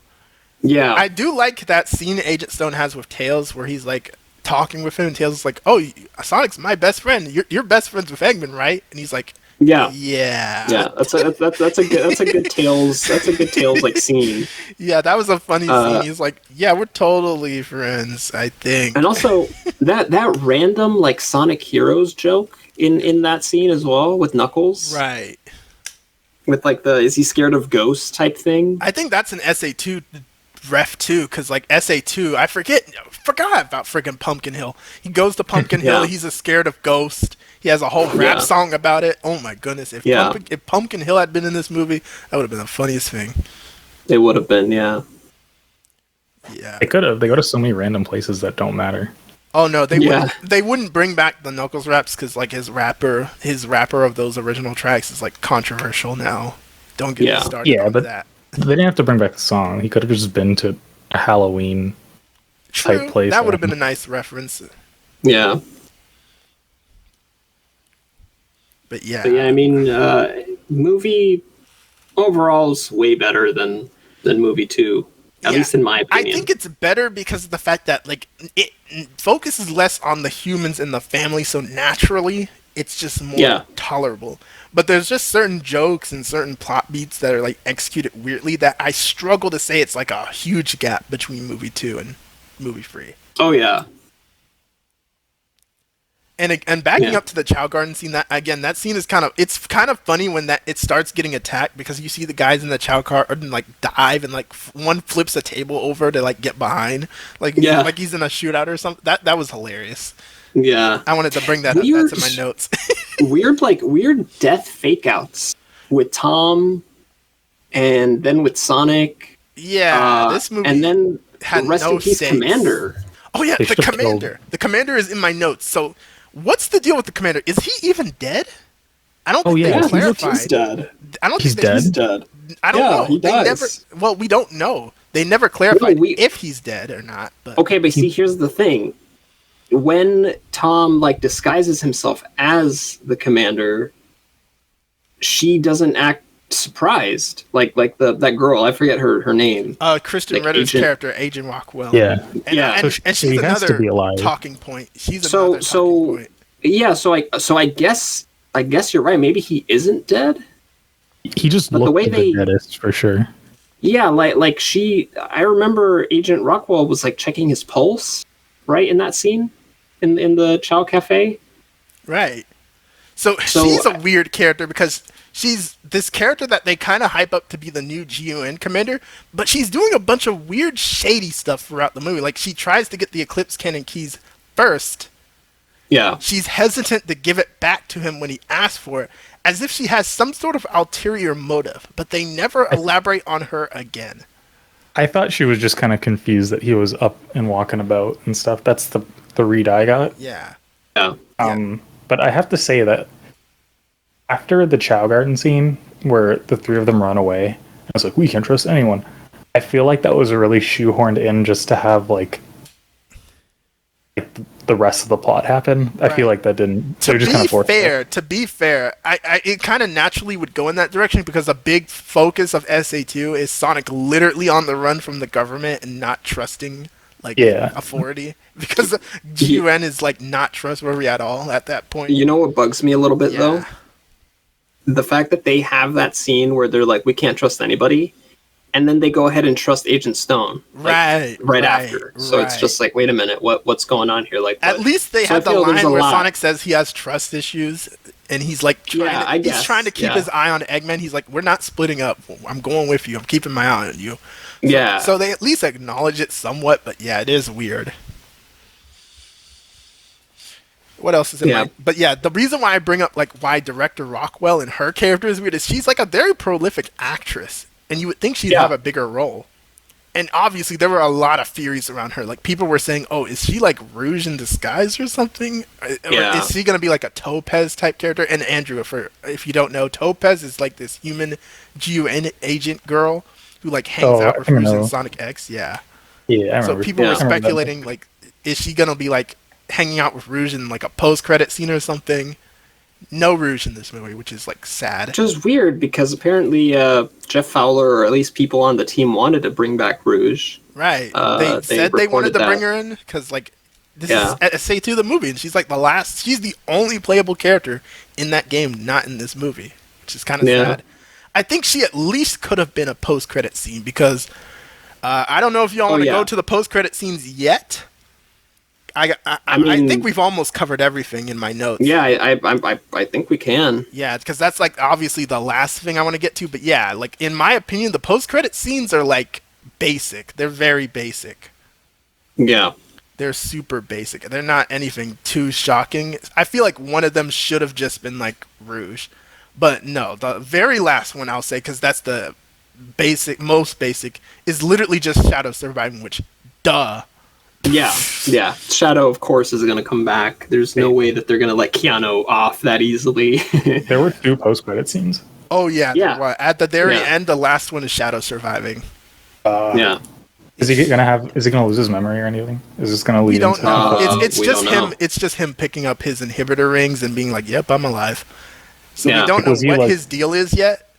Yeah, I do like that scene Agent Stone has with Tails, where he's like talking with him, and Tails is like, "Oh, Sonic's my best friend. You're best friends with Eggman, right?" And he's like, "Yeah, yeah." That's a good Tails like scene. Yeah, that was a funny scene. He's like, "Yeah, we're totally friends, I think." And also that random like Sonic Heroes joke in that scene as well with Knuckles, right? With like the "is he scared of ghosts" type thing. I think that's an SA2 ref too, because like SA2, I forgot about friggin' Pumpkin Hill. He goes to Pumpkin Hill. He's scared of ghosts. He has a whole rap song about it. Oh my goodness! If Pumpkin Hill had been in this movie, that would have been the funniest thing. It would have been, yeah. Yeah. They could have. They go to so many random places that don't matter. Oh no, they wouldn't bring back the Knuckles raps because like his rapper of those original tracks is like controversial now. Don't get me started on that. They didn't have to bring back the song. He could have just been to a Halloween type place. That would have been a nice reference. Yeah. But yeah, I mean, movie overall is way better than movie 2, at least in my opinion. I think it's better because of the fact that like it focuses less on the humans and the family, so naturally it's just more tolerable. But there's just certain jokes and certain plot beats that are like executed weirdly that I struggle to say it's like a huge gap between movie 2 and movie 3. Oh yeah. And backing up to the Chow Garden scene, that scene is kind of funny when it starts getting attacked because you see the guys in the Chow Garden like dive and like one flips a table over to like get behind, like he's in a shootout or something. That was hilarious. Yeah, I wanted to bring that up. That's in my notes. weird death fake outs with Tom, and then with Sonic. Yeah, this movie and then had rest in peace Commander. Oh yeah, the Commander. The Commander is in my notes. So, what's the deal with the Commander? Is he even dead? I don't think they clarified. He's dead. I don't think he's dead. I don't know. He dies. We don't know. They never clarified if he's dead or not. But. Okay, but see, here's the thing. When Tom like disguises himself as the Commander, she doesn't act surprised like that girl. I forget her name. Kristen Ritter's character, Agent Rockwell. Yeah, and she's another talking point. She's another talking point. Yeah, so I guess you're right. Maybe he isn't dead. He just looked the deadest for sure. Yeah, like I remember Agent Rockwell was like checking his pulse, right, in that scene, in the Chow Cafe. Right. So she's a weird character because she's this character that they kind of hype up to be the new GUN commander, but she's doing a bunch of weird, shady stuff throughout the movie. Like she tries to get the Eclipse Cannon keys first. Yeah. She's hesitant to give it back to him when he asks for it, as if she has some sort of ulterior motive, but they never elaborate on her again. I thought she was just kind of confused that he was up and walking about and stuff. That's the read I got. Yeah. Yeah. But I have to say that after the Chow Garden scene where the three of them run away, I was like, we can't trust anyone. I feel like that was really shoehorned in just to have like the rest of the plot happen. Right. I feel like that didn't. To be fair, it kind of naturally would go in that direction because a big focus of SA2 is Sonic literally on the run from the government and not trusting authority because GUN is like not trustworthy at all at that point. You know what bugs me a little bit though? The fact that they have that scene where they're like, we can't trust anybody. and then they go ahead and trust Agent Stone right after. So it's just like, wait a minute, what's going on here? Like, at least they had the line where Sonic says he has trust issues, and he's like trying to keep his eye on Eggman. He's like, we're not splitting up. I'm going with you. I'm keeping my eye on you. So they at least acknowledge it somewhat, but yeah, it is weird. What else is in my... But yeah, the reason why I bring up like why director Rockwell and her character is weird is she's like a very prolific actress, and you would think she'd have a bigger role. And obviously there were a lot of theories around her. Like people were saying, oh, is she like Rouge in disguise or something? Or is she going to be like a 𝗃𝗶𝗃 type character? And Andrew, if you don't know, 𝗃𝗶𝗃 is like this human GUN agent girl who like hangs out with Rouge in Sonic X. Yeah, I remember. So people were speculating like, is she going to be like hanging out with Rouge in like a post-credit scene or something? No Rouge in this movie, which is like sad. Which is weird because apparently Jeff Fowler, or at least people on the team, wanted to bring back Rouge. Right. They said they wanted to bring her in because like this is 𝗧𝗪 the movie, and she's like she's the only playable character in that game, not in this movie, which is kind of sad. I think she at least could have been a post-credit scene because I don't know if y'all want to go to the post-credit scenes yet. I mean, I think we've almost covered everything in my notes. Yeah, I think we can. Yeah, because that's like obviously the last thing I want to get to. But yeah, like in my opinion, the post-credit scenes are like basic. They're very basic. Yeah. They're super basic. They're not anything too shocking. I feel like one of them should have just been like Rouge. But no, the very last one I'll say, because that's the most basic, is literally just Shadow surviving, which, duh. Yeah. Shadow, of course, is going to come back. There's no way that they're going to let Keanu off that easily. There were 2 post-credit scenes. Oh, yeah. At the very end, the last one is Shadow surviving. Is he gonna lose his memory or anything? Is this gonna lead? We don't know. It's just him picking up his inhibitor rings and being like, "Yep, I'm alive." So we don't know what his deal is yet,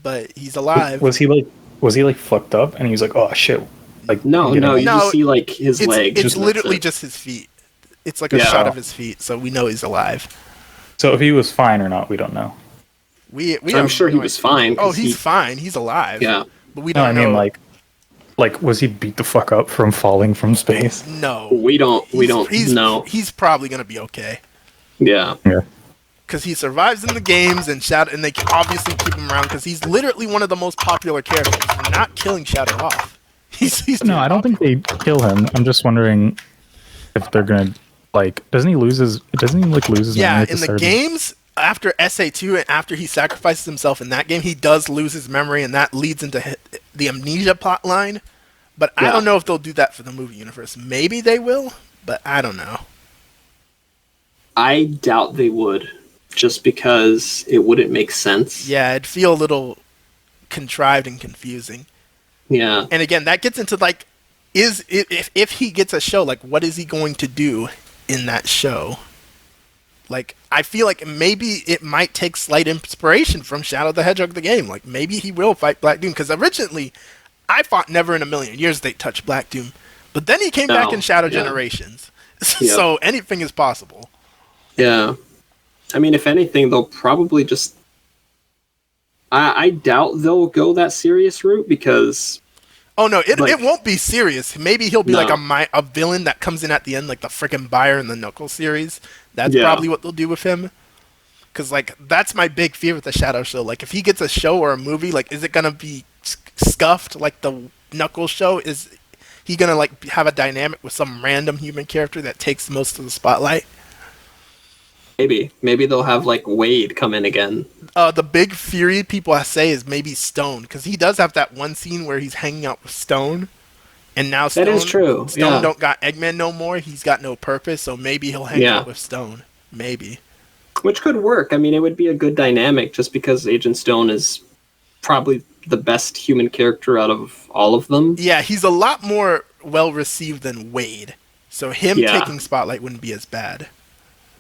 but he's alive. Was he like fucked up and he was like, "Oh shit"? Like no, you just see like his legs. It's literally just his feet. It's like a shot of his feet, so we know he's alive. So if he was fine or not, we don't know. I'm sure he was fine. Oh, he's fine. He's alive. Yeah, but we don't know. I mean, like, was he beat the fuck up from falling from space? No, we don't know. He's probably gonna be okay. Yeah. Because he survives in the games, and they obviously keep him around because he's literally one of the most popular characters. They're not killing Shadow off. He's no, I don't think they kill him. I'm just wondering if they're gonna doesn't he lose his memory? Yeah, in the games after 𝗧𝗪2 and after he sacrifices himself in that game, he does lose his memory, and that leads into the amnesia plot line. But I don't know if they'll do that for the movie universe. Maybe they will, but I don't know. I doubt they would, just because it wouldn't make sense. Yeah, it'd feel a little contrived and confusing. Yeah. And again, that gets into if he gets a show, like what is he going to do in that show? Like, I feel like maybe it might take slight inspiration from Shadow the Hedgehog the game. Like, maybe he will fight Black Doom. Because originally, I thought never in a million years they'd touch Black Doom. But then he came back in Shadow Generations. So anything is possible. Yeah. I mean, if anything, they'll probably just... I doubt they'll go that serious route because... Oh, no, it won't be serious. Maybe he'll be like a villain that comes in at the end, like the frickin' Buyer in the Knuckles series. That's probably what they'll do with him. Because, like, that's my big fear with the Shadow show. Like, if he gets a show or a movie, like, is it going to be scuffed like the Knuckles show? Is he going to, like, have a dynamic with some random human character that takes most of the spotlight? Maybe they'll have, like, Wade come in again. The big theory people say is maybe Stone. Because he does have that one scene where he's hanging out with Stone. And now Stone, that is true. Stone don't got Eggman no more. He's got no purpose, so maybe he'll hang out with Stone. Maybe. Which could work. I mean, it would be a good dynamic just because Agent Stone is probably the best human character out of all of them. Yeah, he's a lot more well-received than Wade. So him taking spotlight wouldn't be as bad.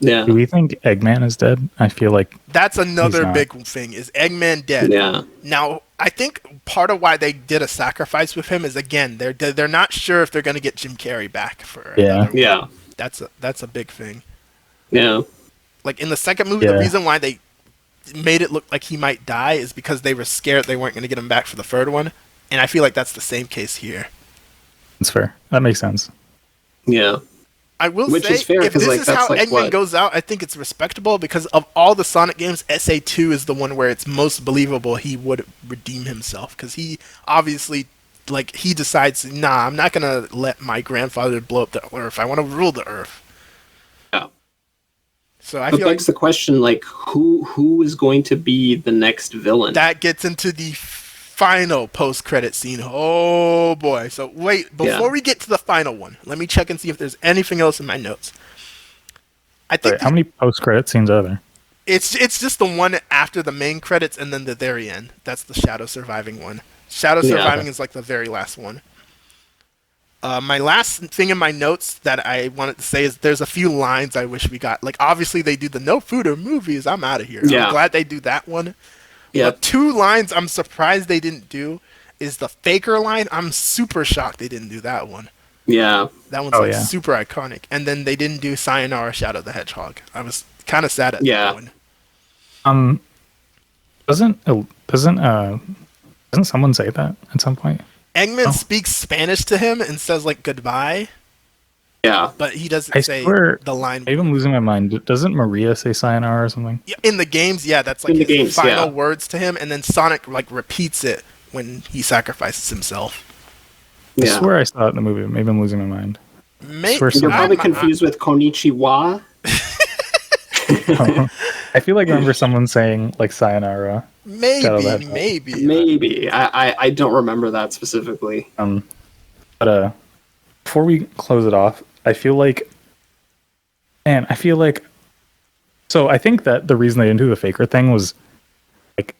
Yeah. Do we think Eggman is dead? I feel like that's another big thing. Is Eggman dead? Yeah. Now, I think part of why they did a sacrifice with him is again they're not sure if they're going to get Jim Carrey back for. Yeah. That's a big thing. Yeah. Like in the second movie, the reason why they made it look like he might die is because they were scared they weren't going to get him back for the third one. And I feel like that's the same case here. That's fair. That makes sense. Yeah. I will Which say, is fair, if 'cause, this like, is that's how like Eggman what- goes out, I think it's respectable because of all the Sonic games, SA2 is the one where it's most believable he would redeem himself. Because he obviously, like, he decides, nah, I'm not going to let my grandfather blow up the Earth. I want to rule the Earth. Yeah. So I But feel like begs the question, like, who is going to be the next villain? that gets into the final post-credit scene. Oh boy. So wait, before we get to the final one, let me check and see if there's anything else in my notes. I think How many post-credit scenes are there? it's just the one after the main credits and then the very end. That's the Shadow surviving one. Shadow surviving is like the very last one. My last thing in my notes that I wanted to say is there's a few lines I wish we got. Like, obviously they do the no food or movies, I'm out of here. Yeah. I'm glad they do that one. Yeah. But 2 lines I'm surprised they didn't do is the Faker line. I'm super shocked they didn't do that one. Yeah. That one's super iconic. And then they didn't do Sayonara Shadow the Hedgehog. I was kind of sad at that one. Doesn't someone say that at some point? Eggman speaks Spanish to him and says, like, goodbye. Yeah. But he doesn't say the line. Maybe I'm losing my mind. Doesn't Maria say sayonara or something? Yeah, in the games, yeah, that's like his final words to him. And then Sonic, like, repeats it when he sacrifices himself. I swear I saw it in the movie. Maybe I'm losing my mind. You're probably confused with Konichiwa. I feel like I remember someone saying, like, sayonara. Maybe. I don't remember that specifically. But before we close it off, I feel like so I think that the reason they didn't do the Faker thing was like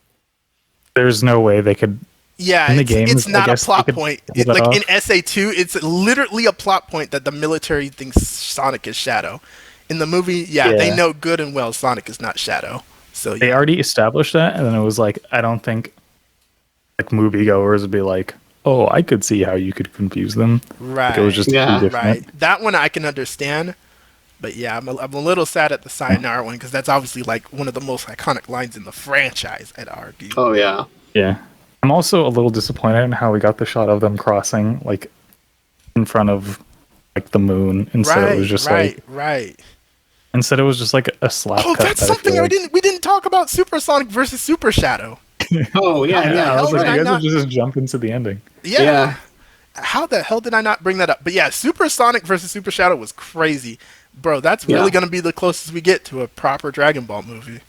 there's no way they could. Yeah, in the games, it's not a plot could point. pull that Like off. in SA2, it's literally a plot point that the military thinks Sonic is Shadow. In the movie, they know good and well Sonic is not Shadow. So they already established that, and then it was like I don't think like moviegoers would be like, oh, I could see how you could confuse them. Right. Like, it was just too different. Right. That one I can understand. But yeah, I'm a little sad at the Sayonara one because that's obviously like one of the most iconic lines in the franchise, I'd argue. Oh, yeah. Yeah. I'm also a little disappointed in how we got the shot of them crossing like in front of like the moon. Instead it was just Instead it was just like a slap cut. Oh, that's something we didn't talk about Super Sonic versus Super Shadow. Oh, yeah. I was like, you guys would just jump into the ending. Yeah. How the hell did I not bring that up? But yeah, Super Sonic versus Super Shadow was crazy. Bro, that's really going to be the closest we get to a proper Dragon Ball movie.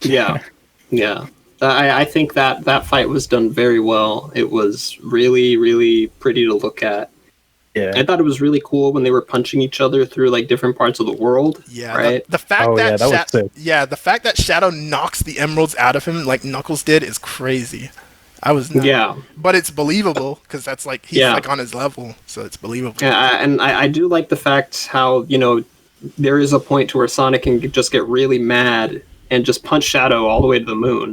Yeah. Yeah. I think that fight was done very well. It was really, really pretty to look at. Yeah. I thought it was really cool when they were punching each other through like different parts of the world. Yeah. Right? The fact the fact that Shadow knocks the emeralds out of him like Knuckles did is crazy. I was not. Yeah. But it's believable because that's like he's like on his level, so it's believable. Yeah, and I do like the fact how, you know, there is a point to where Sonic can just get really mad and just punch Shadow all the way to the moon.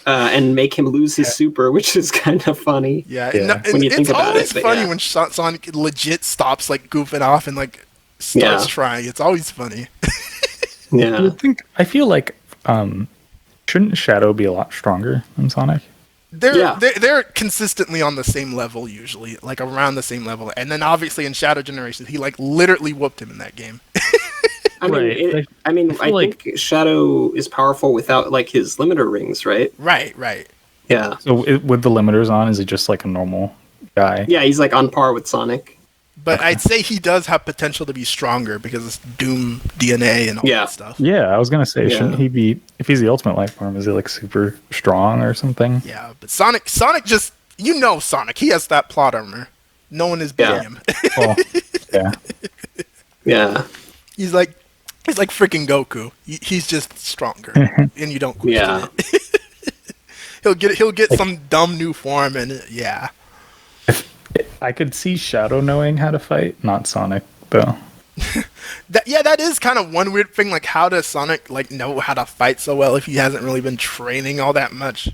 And make him lose his super, which is kind of funny. Yeah, when you think about it. It's always funny when Sonic legit stops like goofing off and like starts trying. It's always funny. Yeah. I feel like shouldn't Shadow be a lot stronger than Sonic? They're consistently on the same level usually, like around the same level. And then obviously in Shadow Generation, he like literally whooped him in that game. I think Shadow is powerful without like his limiter rings, right? Right. Yeah. So with the limiters on, is he just like a normal guy? Yeah, he's like on par with Sonic. But I'd say he does have potential to be stronger because it's Doom DNA and all that stuff. Yeah, I was gonna say, shouldn't he be? If he's the ultimate life form, is he like super strong or something? Yeah, but Sonic just Sonic. He has that plot armor. No one is beating him. Yeah. He's like freaking Goku. He's just stronger, and you don't question it. he'll get some dumb new form, and I could see Shadow knowing how to fight, not Sonic though. That is kind of one weird thing. Like, how does Sonic like know how to fight so well if he hasn't really been training all that much?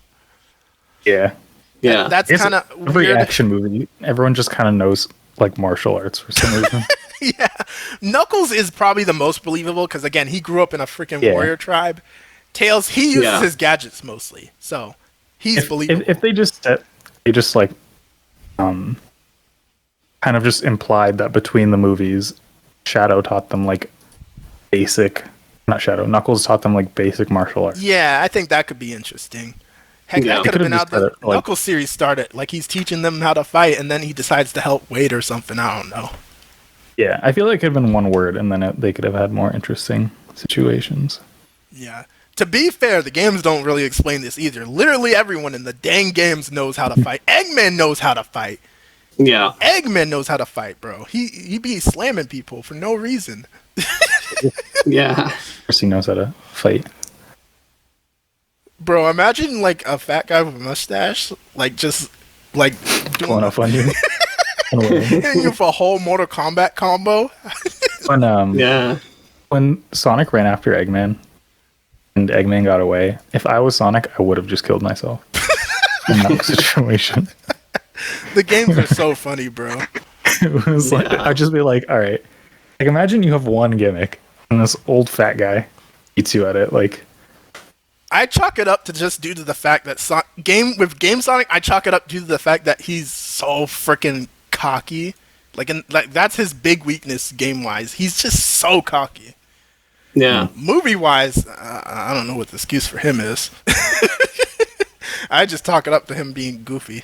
Yeah. That's kind of every action movie. Everyone just kind of knows like martial arts for some reason. Yeah, Knuckles is probably the most believable because again, he grew up in a freaking warrior tribe. Tails, he uses his gadgets mostly, so he's believable. If they just they just like kind of just implied that between the movies, Shadow taught them like basic, not Shadow, Knuckles taught them like basic martial arts. Yeah, I think that could be interesting. Heck, Yeah. that could have been how the like, Knuckles series started. Like, he's teaching them how to fight, and then he decides to help Wade or something. I don't know. Yeah, I feel like it could have been one word, and then they could have had more interesting situations. Yeah. To be fair, the games don't really explain this either. Literally everyone in the dang games knows how to fight. Eggman knows how to fight. Yeah. Eggman knows how to fight, bro. He be slamming people for no reason. Yeah. Of course, he knows how to fight. Bro, imagine like a fat guy with a mustache, like just like Pulling up on you. hitting you for a whole Mortal Kombat combo. Yeah. When Sonic ran after Eggman and Eggman got away, if I was Sonic, I would have just killed myself in that situation. The games are so funny, bro. It was like, I'd just be like, all right, like imagine you have one gimmick and this old fat guy beats you at it. Like, I chalk it up to just due to the fact that Game Sonic, I chalk it up due to the fact that he's so freaking cocky. Like that's his big weakness game wise. He's just so cocky. Yeah. Movie wise, I don't know what the excuse for him is. I just talk it up to him being goofy.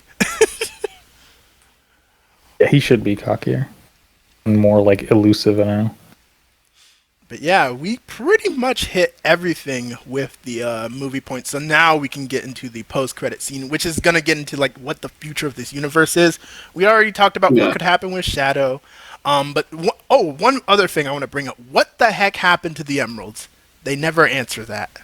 yeah, he should be cockier and more like elusive. I don't know. But yeah, we pretty much hit everything with the movie points. So now we can get into the post-credit scene, which is going to get into like what the future of this universe is. We already talked about what could happen with Shadow. But one other thing I want to bring up. What the heck happened to the Emeralds? They never answer that.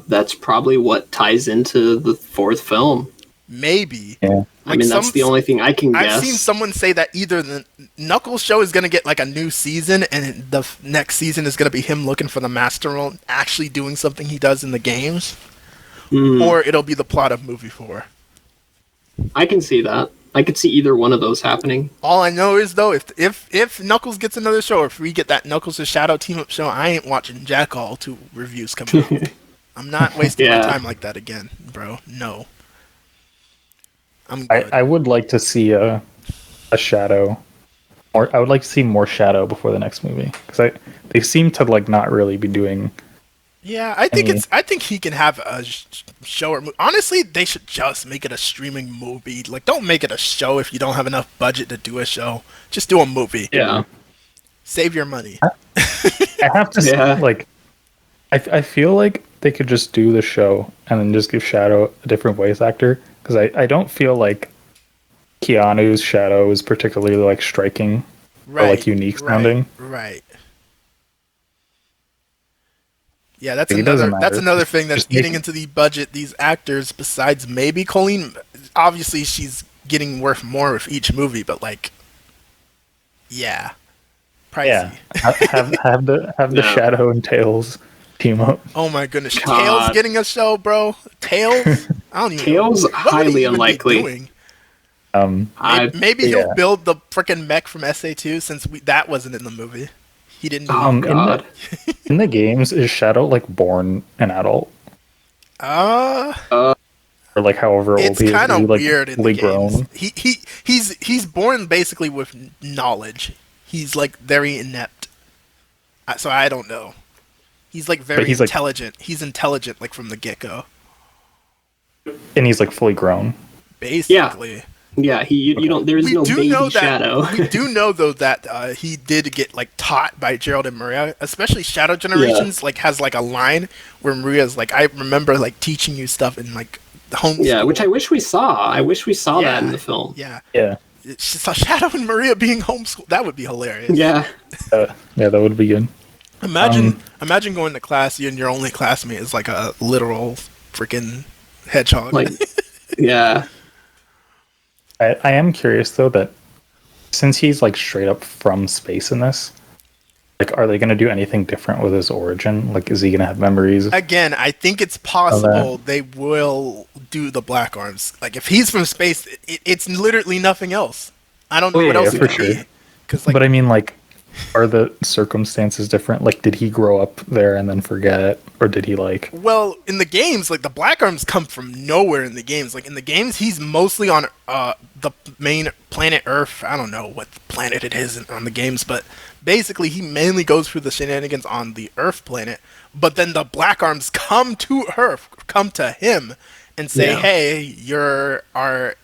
That's probably what ties into the fourth film. Maybe. Yeah. I mean, that's the only thing I can guess. I've seen someone say that either the Knuckles show is going to get like a new season, and the next season is going to be him looking for the Master Role, actually doing something he does in the games, or it'll be the plot of movie 4. I can see that. I could see either one of those happening. All I know is though, if Knuckles gets another show, or if we get that Knuckles and Shadow team up show, I ain't watching jack all 2 reviews coming out. I'm not wasting my time like that again, bro. No. I would like to see a Shadow, or I would like to see more Shadow before the next movie, because they seem to like not really be doing. Yeah, I think he can have a show or movie. Honestly, they should just make it a streaming movie. Like, don't make it a show if you don't have enough budget to do a show. Just do a movie. Yeah. Save your money. I have to say, like, I feel like they could just do the show and then just give Shadow a different voice actor. Because I don't feel like Keanu's Shadow is particularly like striking or like unique sounding. Right. Yeah, that's Like, another thing that's eating into the budget. These actors, besides maybe Colleen, obviously she's getting worth more with each movie, but like, yeah, pricey. Yeah, have the Shadow and Tails team up. Oh my goodness, God. Tails getting a show, bro. Tails, I don't even. Tails know. What highly would he even be unlikely. doing? Maybe he'll build the freaking mech from SA2 since that wasn't in the movie. He didn't. God. In the games, is Shadow like born an adult? Or like however old he is. It's kind of like, weird in the games. grown? He's born basically with knowledge. He's like very inept. So I don't know. He's like very intelligent. He's intelligent like from the get-go. And he's like fully grown. Basically. Yeah, you don't. There's no baby Shadow. We do know though that he did get like taught by Gerald and Maria, especially Shadow Generations. Like has like a line where Maria's like, "I remember like teaching you stuff in like home." Yeah, which I wish we saw. I wish we saw that in the film. Yeah. It's just Shadow and Maria being homeschooled. That would be hilarious. Yeah. Yeah, that would be good. Imagine going to class and your only classmate is like a literal freaking hedgehog. Like, yeah. I am curious though that since he's like straight up from space in this, like, are they going to do anything different with his origin? Like, is he going to have memories? Again, I think it's possible they will do the Black Arms. Like, if he's from space, it's literally nothing else. I don't know what else it could be. 'Cause, like, but I mean, like, Are the circumstances different? Like, did he grow up there and then forget, or did he like? Well, in the games, like the Black Arms come from nowhere in the games. Like in the games, he's mostly on the main planet Earth. I don't know what planet it is on the games, but basically he mainly goes through the shenanigans on the Earth planet. But then the Black Arms come to Earth, come to him, and say, "Hey, you're our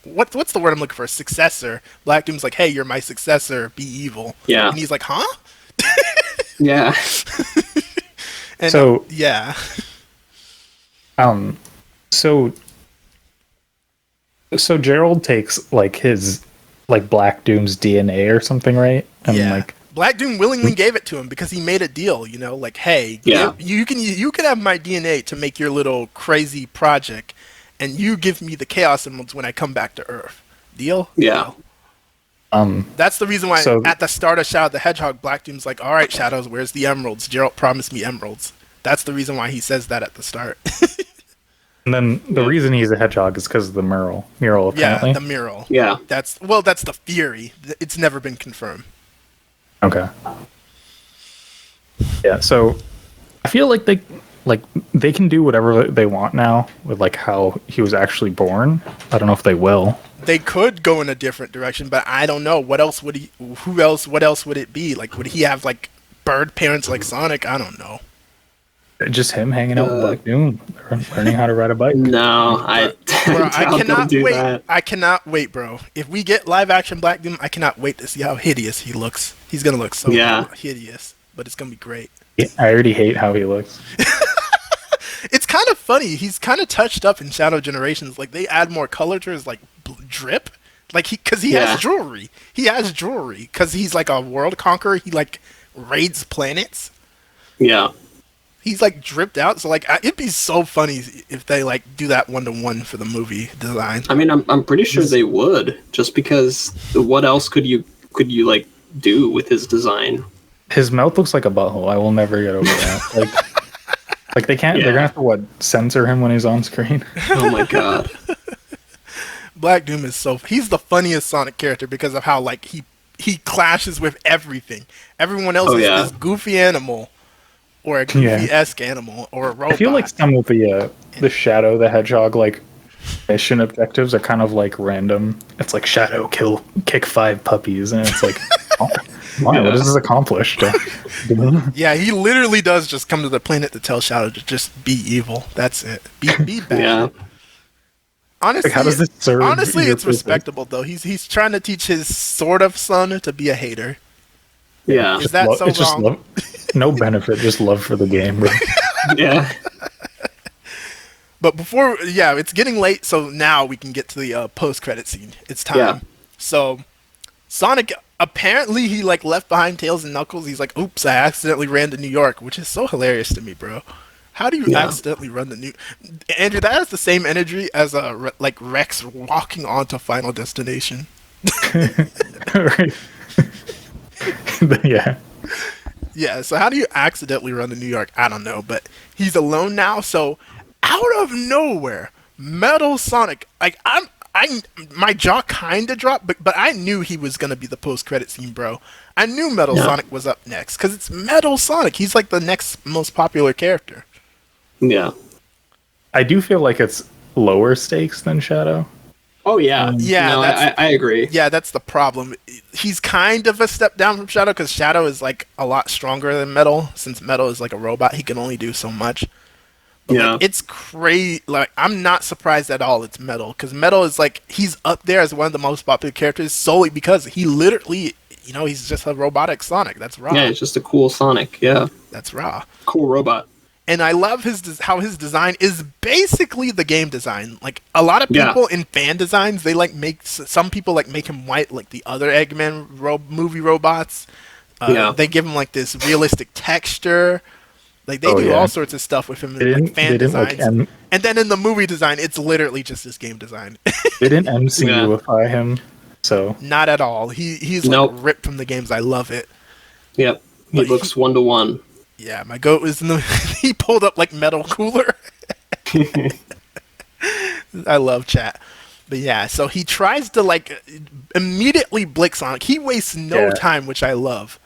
what's the word I'm looking for? Successor." Black Doom's like, "Hey, you're my successor. Be evil." Yeah. And he's like, "Huh?" Yeah. And, so yeah. So Gerald takes like his like Black Doom's DNA or something, right? And like Black Doom willingly gave it to him because he made a deal, you know, like, hey, you can have my DNA to make your little crazy project, and you give me the Chaos Emeralds when I come back to Earth. Deal? Yeah. Deal. That's the reason why at the start of Shadow the Hedgehog, Black Doom's like, all right, Shadows, where's the emeralds? Gerald promised me emeralds. That's the reason why he says that at the start. And then the reason he's a hedgehog is because of the mural, apparently. Yeah, the mural. Yeah. That's the theory. It's never been confirmed. Okay. Yeah, so I feel like they can do whatever they want now with like how he was actually born. I don't know if they will. They could go in a different direction, but I don't know. What else would it be? Like, would he have like bird parents like Sonic? I don't know. Just him hanging out with Black Doom, learning how to ride a bike. No, Bro, I cannot do wait. that. I cannot wait, bro. If we get live action Black Doom, I cannot wait to see how hideous he looks. He's gonna look so hideous, but it's gonna be great. Yeah, I already hate how he looks. It's kind of funny. He's kind of touched up in Shadow Generations. Like they add more color to his like drip, like because he has jewelry. He has jewelry because he's like a world conqueror. He like raids planets. Yeah. He's like dripped out, so like it'd be so funny if they like do that 1-to-1 for the movie design. I mean, I'm pretty sure they would, just because what else could you like do with his design? His mouth looks like a butthole. I will never get over that. Like they can't. They're gonna have to censor him when he's on screen. Oh my god. Black Doom is he's the funniest Sonic character because of how like he clashes with everything. Everyone else is this goofy animal. Or a goofy-esque animal, or a robot. I feel like some of the Shadow the Hedgehog like mission objectives are kind of like random. It's like Shadow kick 5 puppies, and it's like, what does this accomplish? Yeah, he literally does just come to the planet to tell Shadow to just be evil. That's it. Be bad. Yeah. Honestly, like, how does this serve it's respectable though. He's trying to teach his sort of son to be a hater. Yeah. Is that so wrong? No benefit, just love for the game, bro. Yeah. But before, it's getting late, so now we can get to the post-credit scene. It's time. Yeah. So, Sonic, apparently he, like, left behind Tails and Knuckles. He's like, oops, I accidentally ran to New York, which is so hilarious to me, bro. How do you accidentally run to New... Andrew, that has the same energy as, like, Rex walking onto Final Destination. Right. Yeah. Yeah, so how do you accidentally run to New York? I don't know, but he's alone now, so out of nowhere, Metal Sonic, like my jaw kind of dropped, but I knew he was going to be the post-credit scene, bro. I knew Metal Sonic was up next, because it's Metal Sonic. He's like the next most popular character. Yeah. I do feel like it's lower stakes than Shadow. Oh, yeah. No, I agree. Yeah, that's the problem. He's kind of a step down from Shadow, because Shadow is, like, a lot stronger than Metal. Since Metal is, like, a robot, he can only do so much. But, like, it's crazy. Like, I'm not surprised at all it's Metal, because Metal is, like, he's up there as one of the most popular characters solely because he literally, he's just a robotic Sonic. That's raw. Yeah, it's just a cool Sonic, yeah. That's raw. Cool robot. And I love how his design is basically the game design. Like, a lot of people in fan designs, they some people make him white like the other Eggman movie robots. They give him like this realistic texture. Like, they do all sorts of stuff with him in like, fan designs. And then in the movie design, it's literally just his game design. They didn't MCUify him, so. Not at all. He's like ripped from the games. I love it. Yep. He looks 1-to-1. Yeah, my goat was he pulled up like Metal Cooler. I love chat. But yeah, so he tries to like immediately blick Sonic. He wastes no time, which I love.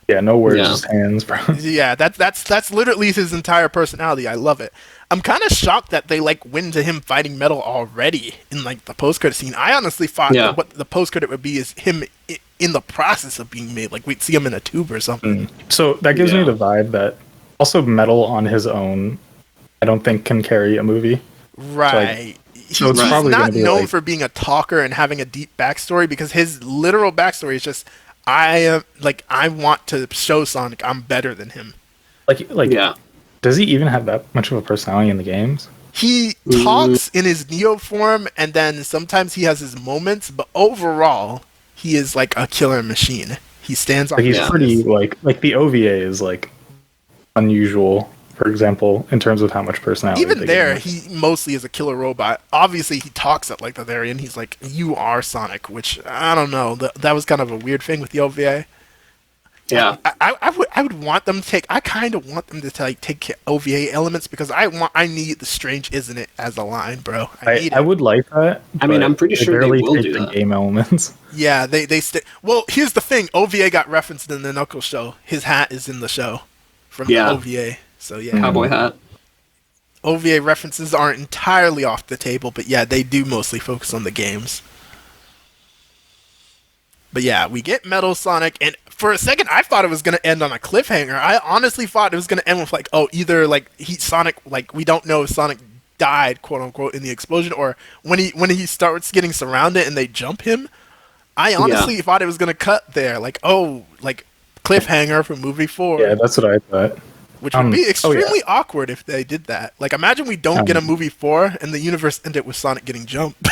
Yeah, no words, just hands, bro. Yeah, that's literally his entire personality. I love it. I'm kind of shocked that they like went to him fighting Metal already in like the post-credit scene. I honestly thought that what the post-credit would be is him in the process of being made. Like we'd see him in a tube or something. So that gives me the vibe that also Metal on his own, I don't think can carry a movie. Right. So it's he's probably not known like, for being a talker and having a deep backstory because his literal backstory is just I want to show Sonic I'm better than him. Does he even have that much of a personality in the games? He talks in his Neo form, and then sometimes he has his moments, but overall, he is like a killer machine. He stands on he's pretty like the OVA is like unusual, for example, in terms of how much personality. Even there, he mostly is a killer robot. Obviously, he talks at like the very end. He's like, "You are Sonic," which I don't know. That was kind of a weird thing with the OVA. Yeah, I would want them to take. I kind of want them to like take OVA elements because I need the strange, isn't it, as a line, bro. I would like that. I mean, I'm pretty sure they will do the that. Game elements. Yeah, they well, here's the thing. OVA got referenced in the Knuckles show. His hat is in the show from the OVA. So yeah, cowboy hat. OVA references aren't entirely off the table, but yeah, they do mostly focus on the games. But yeah, we get Metal Sonic, and for a second, I thought it was going to end on a cliffhanger. I honestly thought it was going to end with like, oh, either like Sonic, like we don't know if Sonic died, quote unquote, in the explosion, or when he starts getting surrounded and they jump him. I honestly thought it was going to cut there, like cliffhanger for movie 4. Yeah, that's what I thought. Which would be extremely awkward if they did that. Like, imagine we don't get a movie 4 and the universe ended with Sonic getting jumped.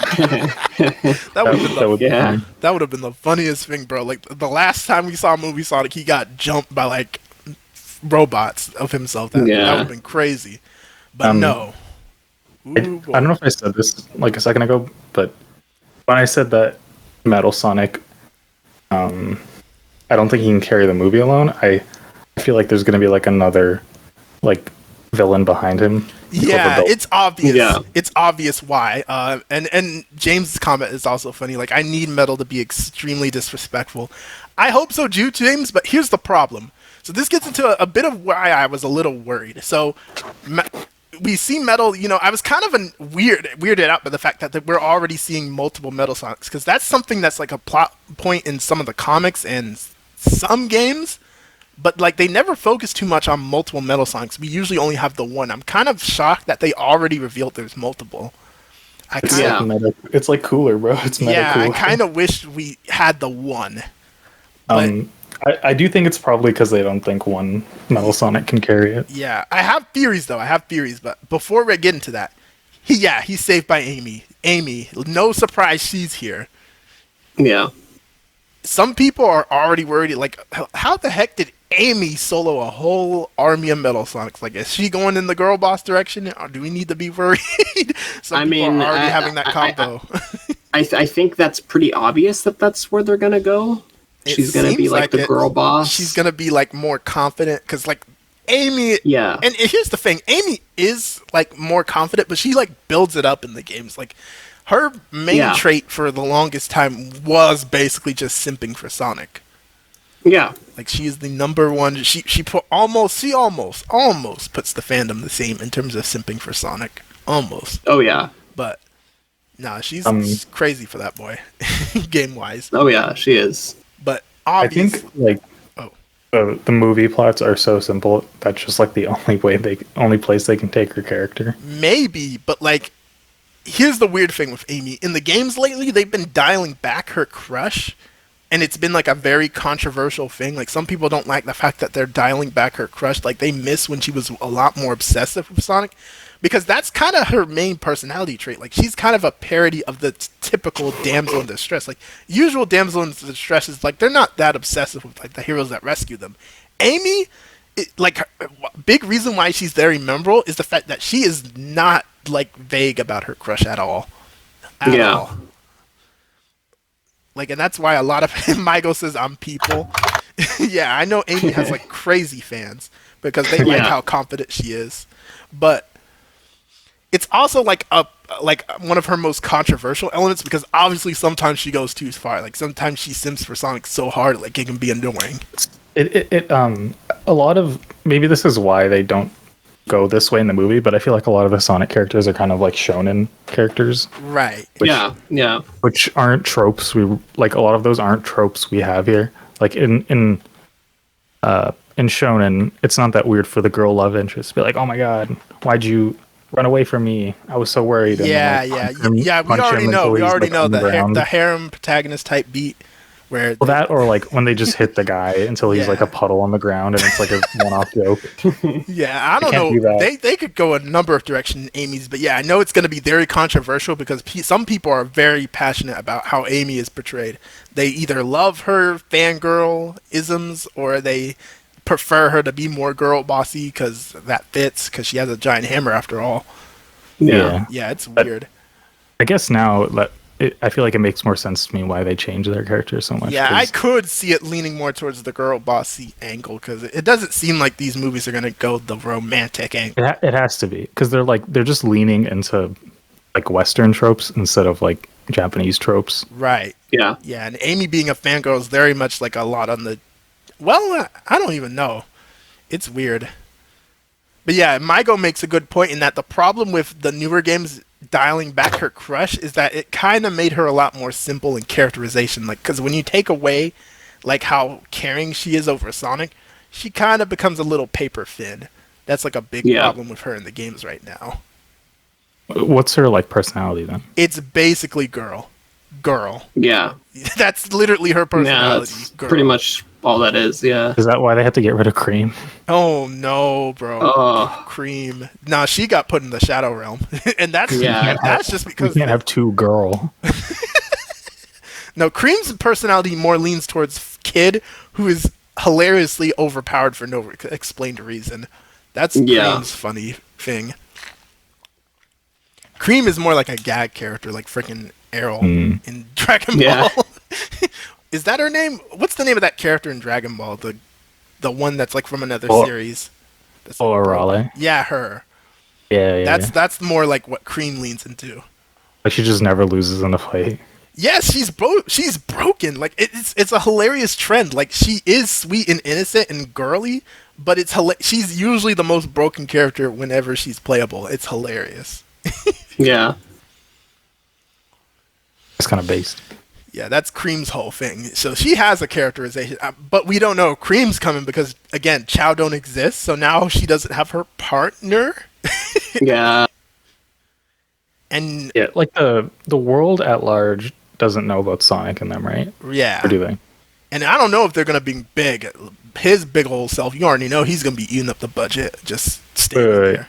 That would have been the funniest thing, bro. Like the last time we saw a movie Sonic, he got jumped by like robots of himself. That would have been crazy. But no. I don't know if I said this like a second ago, but when I said that Metal Sonic, I don't think he can carry the movie alone. I feel like there's going to be like another like villain behind him. Yeah, it's obvious. Yeah. It's obvious why. And James' comment is also funny. Like, I need Metal to be extremely disrespectful. I hope so, James. But here's the problem. So this gets into a bit of why I was a little worried. So we see Metal. You know, I was kind of weirded out by the fact that we're already seeing multiple Metal Sonics, because that's something that's like a plot point in some of the comics and some games. But, like, they never focus too much on multiple Metal Sonics. We usually only have the one. I'm kind of shocked that they already revealed there's multiple. It's like cooler, bro. It's meta cooler. I kind of wish we had the one. But, I do think it's probably because they don't think one Metal Sonic can carry it. Yeah, I have theories, though. But before we get into that, he's saved by Amy. Amy, no surprise she's here. Yeah. Some people are already worried, like, how the heck did Amy solo a whole army of Metal Sonics? Like, is she going in the girl boss direction, or do we need to be worried? Some people are already having that combo. I think that's pretty obvious that that's where they're gonna go. She's gonna be like the girl boss. She's gonna be like more confident, because like Amy. Yeah. And here's the thing: Amy is like more confident, but she like builds it up in the games. Like, her main trait for the longest time was basically just simping for Sonic. Yeah. Like, she is the number one. She almost puts the fandom the same in terms of simping for Sonic. Almost. Oh, yeah. But, nah, she's crazy for that boy, game-wise. Oh, yeah, she is. But, obviously... I think, like, the movie plots are so simple, that's just, like, the only place they can take her character. Maybe, but, like, here's the weird thing with Amy. In the games lately, they've been dialing back her crush, and it's been like a very controversial thing. Like, some people don't like the fact that they're dialing back her crush. Like, they miss when she was a lot more obsessive with Sonic, because that's kind of her main personality trait. Like, she's kind of a parody of the typical damsel in distress. Like, usual damsel in distress is like, they're not that obsessive with like the heroes that rescue them. Amy, big reason why she's very memorable is the fact that she is not like vague about her crush at all. At all. Like, and that's why a lot of Michael says I'm people. Yeah, I know Amy has like crazy fans because they like how confident she is. But it's also like one of her most controversial elements because obviously sometimes she goes too far. Like sometimes she simps for Sonic so hard like it can be annoying. A lot of maybe this is why they don't go this way in the movie, but I feel like a lot of the Sonic characters are kind of like shonen characters. Right. Which aren't tropes. A lot of those aren't tropes we have here. Like in shonen, it's not that weird for the girl love interest to be like, "Oh my god, why'd you run away from me? I was so worried." And We already know the harem protagonist type beat. Where or like when they just hit the guy until he's like a puddle on the ground and it's like a one-off joke. I don't know. They could go a number of directions, Amy's, but I know it's going to be very controversial because some people are very passionate about how Amy is portrayed. They either love her fangirl isms or they prefer her to be more girl bossy because that fits because she has a giant hammer after all. Yeah, it's weird. I guess now that. I feel like it makes more sense to me why they change their characters so much. Yeah, I could see it leaning more towards the girl bossy angle because it doesn't seem like these movies are going to go the romantic angle. It has to be because they're just leaning into like Western tropes instead of like Japanese tropes. Right. Yeah. Yeah, and Amy being a fangirl is very much like a lot on the. Well, I don't even know. It's weird. But Maigo makes a good point in that the problem with the newer games dialing back her crush is that it kind of made her a lot more simple in characterization. Like, because when you take away, like, how caring she is over Sonic, she kind of becomes a little paper thin. That's like a big problem with her in the games right now. What's her like personality then? It's basically girl. Yeah. That's literally her personality. That's pretty much all that is. Yeah. Is that why they had to get rid of Cream? Oh no, bro. Cream. Nah, she got put in the Shadow Realm, and that's just because we can't have two girl. No, Cream's personality more leans towards Kid, who is hilariously overpowered for no explained reason. That's Cream's funny thing. Cream is more like a gag character, like freaking Errol in Dragon Ball. Is that her name? What's the name of that character in Dragon Ball? The one that's like from another series. Raleigh. Yeah, her. Yeah. That's more like what Cream leans into. Like she just never loses in a fight. Yes, she's broken. Like it's a hilarious trend. Like she is sweet and innocent and girly, but she's usually the most broken character whenever she's playable. It's hilarious. Yeah. It's kind of based. Yeah, that's Cream's whole thing. So she has a characterization, but we don't know Cream's coming because, again, Chow don't exist, so now she doesn't have her partner. Yeah. And like the world at large doesn't know about Sonic and them, right? Yeah. Or do they? And I don't know if they're going to be big. His big old self, you already know he's going to be eating up the budget. Just stay there.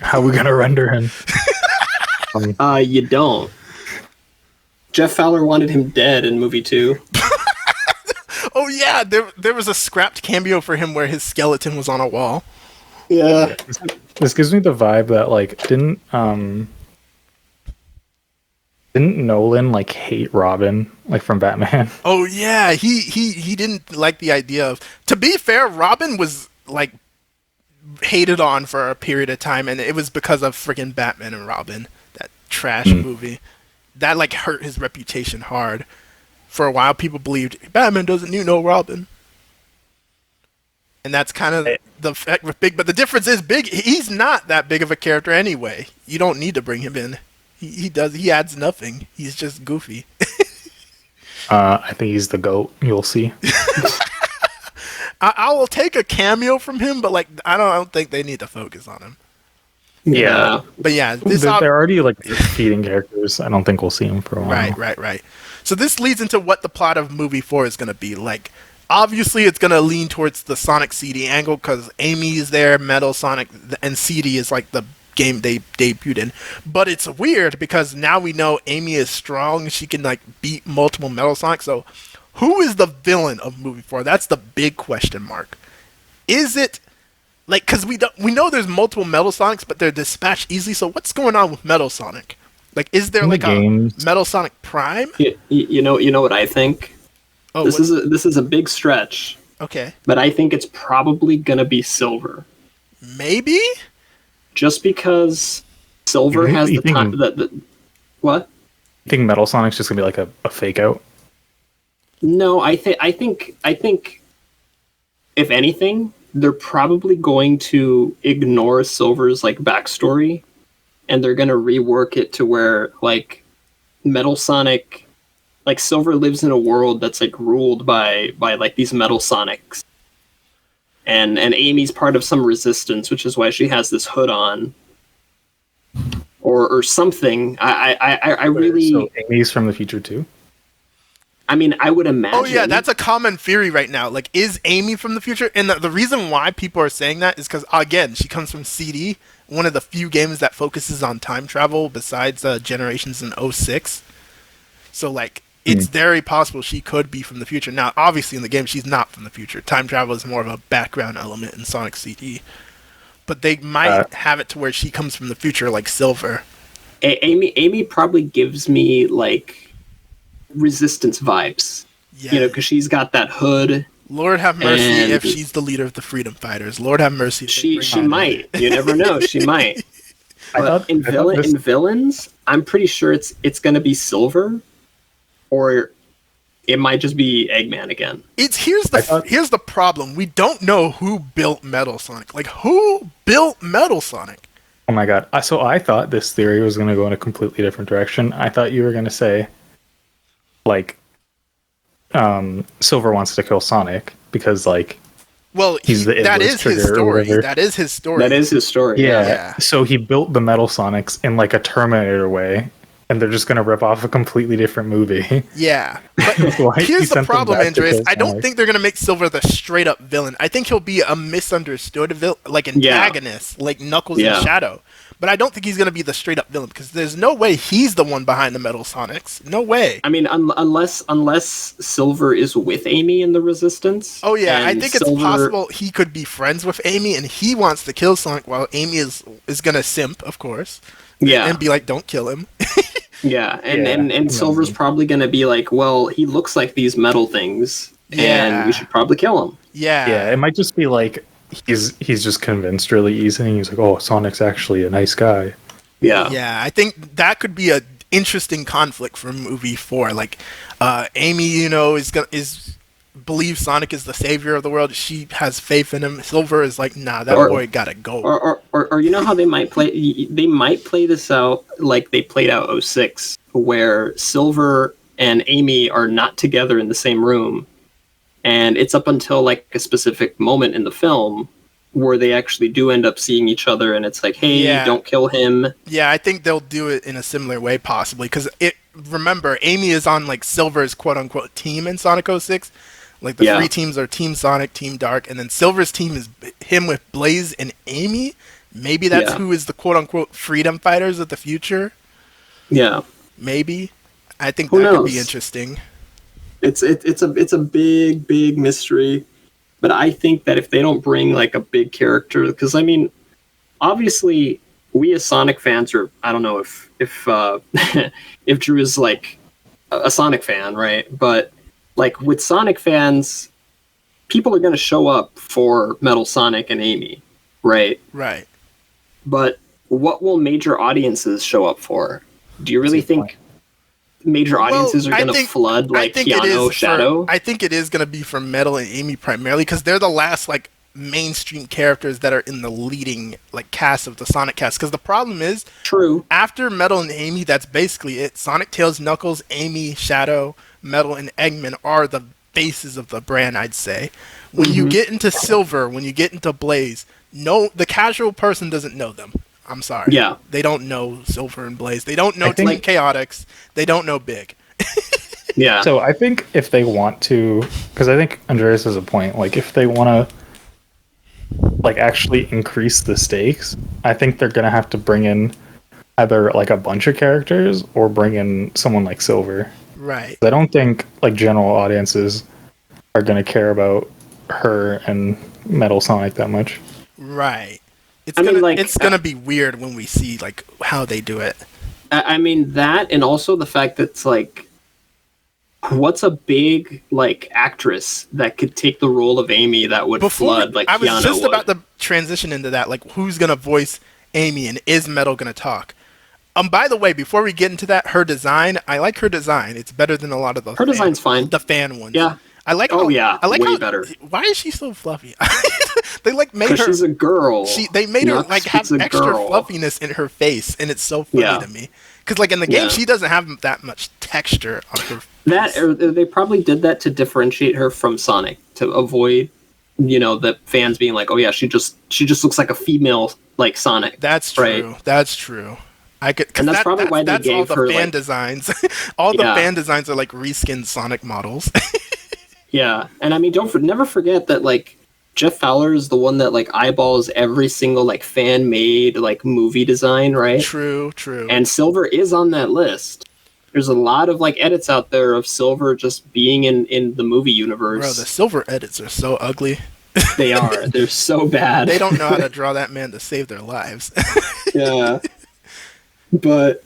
How are we going to render him? You don't. Jeff Fowler wanted him dead in movie 2. Oh yeah, there was a scrapped cameo for him where his skeleton was on a wall. Yeah. This gives me the vibe that like didn't Nolan like hate Robin like from Batman? Oh yeah, he didn't like the idea of. To be fair, Robin was like hated on for a period of time, and it was because of freaking Batman and Robin, that trash movie. That like hurt his reputation hard. For a while, people believed Batman doesn't need no Robin, and that's kind of the fact with Big. But the difference is Big. He's not that big of a character anyway. You don't need to bring him in. He does. He adds nothing. He's just goofy. I think he's the GOAT. You'll see. I will take a cameo from him, but like I don't think they need to focus on him. Yeah. But yeah, they're already like feeding characters. I don't think we'll see them for a while. Right. So this leads into what the plot of movie 4 is going to be. Like, obviously it's going to lean towards the Sonic CD angle because Amy is there, Metal Sonic, and CD is like the game they debuted in. But it's weird because now we know Amy is strong. She can like beat multiple Metal Sonic. So who is the villain of movie 4? That's the big question mark. Is it like, because we know there's multiple Metal Sonics, but they're dispatched easily. So what's going on with Metal Sonic? Like, is there like a Metal Sonic Prime? You know what I think? This is a big stretch. Okay. But I think it's probably gonna be Silver. Maybe. just because Silver has the time. What? You think Metal Sonic's just gonna be like a fake out? No, I think if anything, they're probably going to ignore Silver's like backstory, and they're gonna rework it to where like Metal Sonic, like Silver lives in a world that's like ruled by like these Metal Sonics, and Amy's part of some resistance, which is why she has this hood on, or something. I really. So Amy's from the future too. I mean, I would imagine. Oh yeah, that's a common theory right now. Like, is Amy from the future? And the reason why people are saying that is because, again, she comes from CD, one of the few games that focuses on time travel besides Generations in '06. So, like, it's very possible she could be from the future. Now, obviously, in the game, she's not from the future. Time travel is more of a background element in Sonic CD. But they might have it to where she comes from the future, like Silver. Amy probably gives me, like, Resistance vibes, you know, because she's got that hood. Lord have mercy if she's the leader of the freedom fighters. Lord have mercy. She might. You never know. She might. In villains, I'm pretty sure it's going to be Silver, or it might just be Eggman again. Here's the problem. We don't know who built Metal Sonic. Like, who built Metal Sonic? Oh my god! So I thought this theory was going to go in a completely different direction. I thought you were going to say, like, Silver wants to kill Sonic because, like, well, that is his story. That is his story. That is his story. Yeah. So he built the Metal Sonics in like a Terminator way, and they're just gonna rip off a completely different movie. Yeah. But here's the problem, Andres. I don't think they're gonna make Silver the straight up villain. I think he'll be a misunderstood like antagonist, like Knuckles and Shadow. But I don't think he's going to be the straight-up villain, because there's no way he's the one behind the Metal Sonics. No way. I mean, unless Silver is with Amy in the Resistance. Oh, yeah. I think it's possible he could be friends with Amy, and he wants to kill Sonic, while Amy is going to simp, of course. Yeah. And be like, don't kill him. Yeah, and Silver's probably going to be like, well, he looks like these metal things, and we should probably kill him. Yeah. Yeah, it might just be like, he's just convinced really easily. He's like, oh, Sonic's actually a nice guy. Yeah. Yeah, I think that could be a interesting conflict for movie 4. Like, Amy, you know, believes Sonic is the savior of the world. She has faith in him. Silver is like, nah, that boy gotta go. Or you know how they might play this out like they played out 06, where Silver and Amy are not together in the same room. And it's up until like a specific moment in the film where they actually do end up seeing each other, and it's like, hey, don't kill him. Yeah, I think they'll do it in a similar way, possibly, because remember, Amy is on like Silver's quote unquote team in Sonic 06. Like the three teams are Team Sonic, Team Dark, and then Silver's team is him with Blaze and Amy. Maybe that's who is the quote unquote freedom fighters of the future. Yeah, maybe. I think that could be interesting. It's a big mystery, but I think that if they don't bring like a big character, because I mean, obviously we as Sonic fans are, I don't know if if Drew is like a Sonic fan, right? But like with Sonic fans, people are going to show up for Metal Sonic and Amy, right? Right. But what will major audiences show up for? Do you really think major audiences are going to flood like Keanu Shadow? I think it is going to be for Metal and Amy primarily, because they're the last like mainstream characters that are in the leading like cast of the Sonic cast. Because the problem is, after Metal and Amy, that's basically it. Sonic, Tails, Knuckles, Amy, Shadow, Metal, and Eggman are the bases of the brand, I'd say. When you get into Silver, when you get into Blaze, the casual person doesn't know them. I'm sorry. Yeah. They don't know Silver and Blaze. They don't know Team Chaotix. They don't know Big. Yeah. So I think if they want to, because I think Andreas has a point, like if they want to like actually increase the stakes, I think they're going to have to bring in either like a bunch of characters or bring in someone like Silver. Right. I don't think like general audiences are going to care about her and Metal Sonic that much. Right. It's gonna be weird when we see like how they do it. I mean that, and also the fact that it's like, what's a big like actress that could take the role of Amy that would flood like I was Keanu just would. about to transition into that. Like, who's gonna voice Amy, and is Metal gonna talk? By the way, before we get into that, her design, I like her design. It's better than a lot of the design's fine. The fan ones. Yeah. I like. Oh yeah. I like way how, better. Why is she so fluffy? They like made her. She's a girl. They made her like have extra girl. fluffiness in her face, and it's so funny to me. Because like in the game, she doesn't have that much texture on her face. They probably did that to differentiate her from Sonic, to avoid, the fans being like, oh yeah, she just looks like a female like Sonic. That's true. Right? That's true. And that's probably why they gave all her the fan like, designs. All the fan designs are like reskinned Sonic models. Yeah, and I mean, never forget that like Jeff Fowler is the one that like eyeballs every single like fan made like movie design, right? True. And Silver is on that list. There's a lot of like edits out there of Silver just being in the movie universe. Bro, the Silver edits are so ugly. They are. They're so bad. They don't know how to draw that man to save their lives. Yeah. But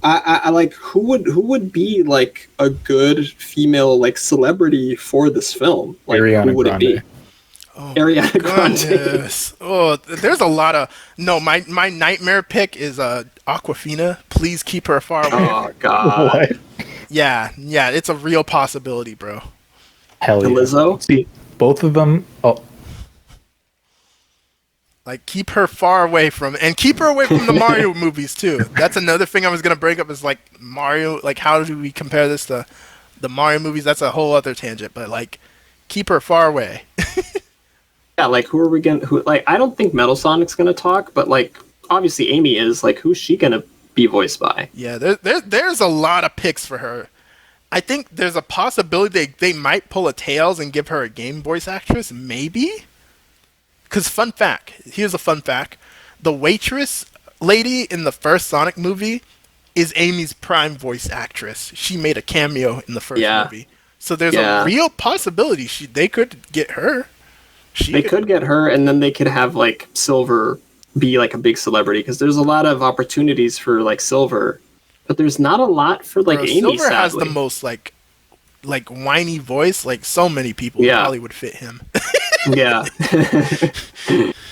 I like who would be like a good female like celebrity for this film? Like Ariana who would Grande. it be? Oh, Ariana Grande. Goodness. Oh, there's a lot of my nightmare pick is Awkwafina. Please keep her far away. Oh god. What? Yeah, it's a real possibility, bro. Hell yeah. Lizzo? See, both of them. Oh, Like keep her far away from the Mario movies too. That's another thing I was gonna bring up is like Mario. Like how do we compare this to the Mario movies? That's a whole other tangent. But like keep her far away. Yeah, like who are we gonna? I don't think Metal Sonic's gonna talk, but like obviously Amy is. Like who's she gonna be voiced by? Yeah, there's a lot of picks for her. I think there's a possibility they might pull a Tails and give her a game voice actress, maybe. Because here's a fun fact. The waitress lady in the first Sonic movie is Amy's prime voice actress. She made a cameo in the first movie. So there's a real possibility they could get her. They could get her, and then they could have like Silver be like a big celebrity, because there's a lot of opportunities for like Silver, but there's not a lot for like Amy. Silver sadly. has the most like whiny voice. Like so many people probably would fit him. Yeah.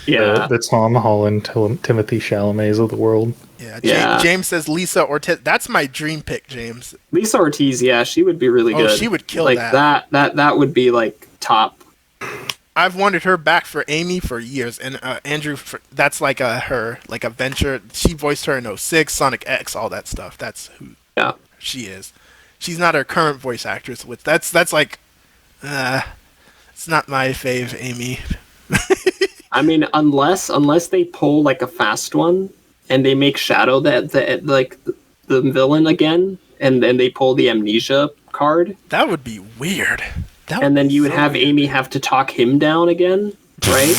Yeah. The Tom Holland, Timothy Chalamets of the world. Yeah. James says Lisa Ortiz. That's my dream pick, James. Lisa Ortiz, yeah, she would be really good. She would kill like that. That would be like top. I've wanted her back for Amy for years, and Andrew, that's like her venture. She voiced her in 06, Sonic X, all that stuff. That's who she is. She's not her current voice actress. That's like, it's not my fave, Amy. I mean, unless they pull like a fast one and they make Shadow the villain again, and then they pull the amnesia card. That would be weird. And then you would have Amy have to talk him down again, right?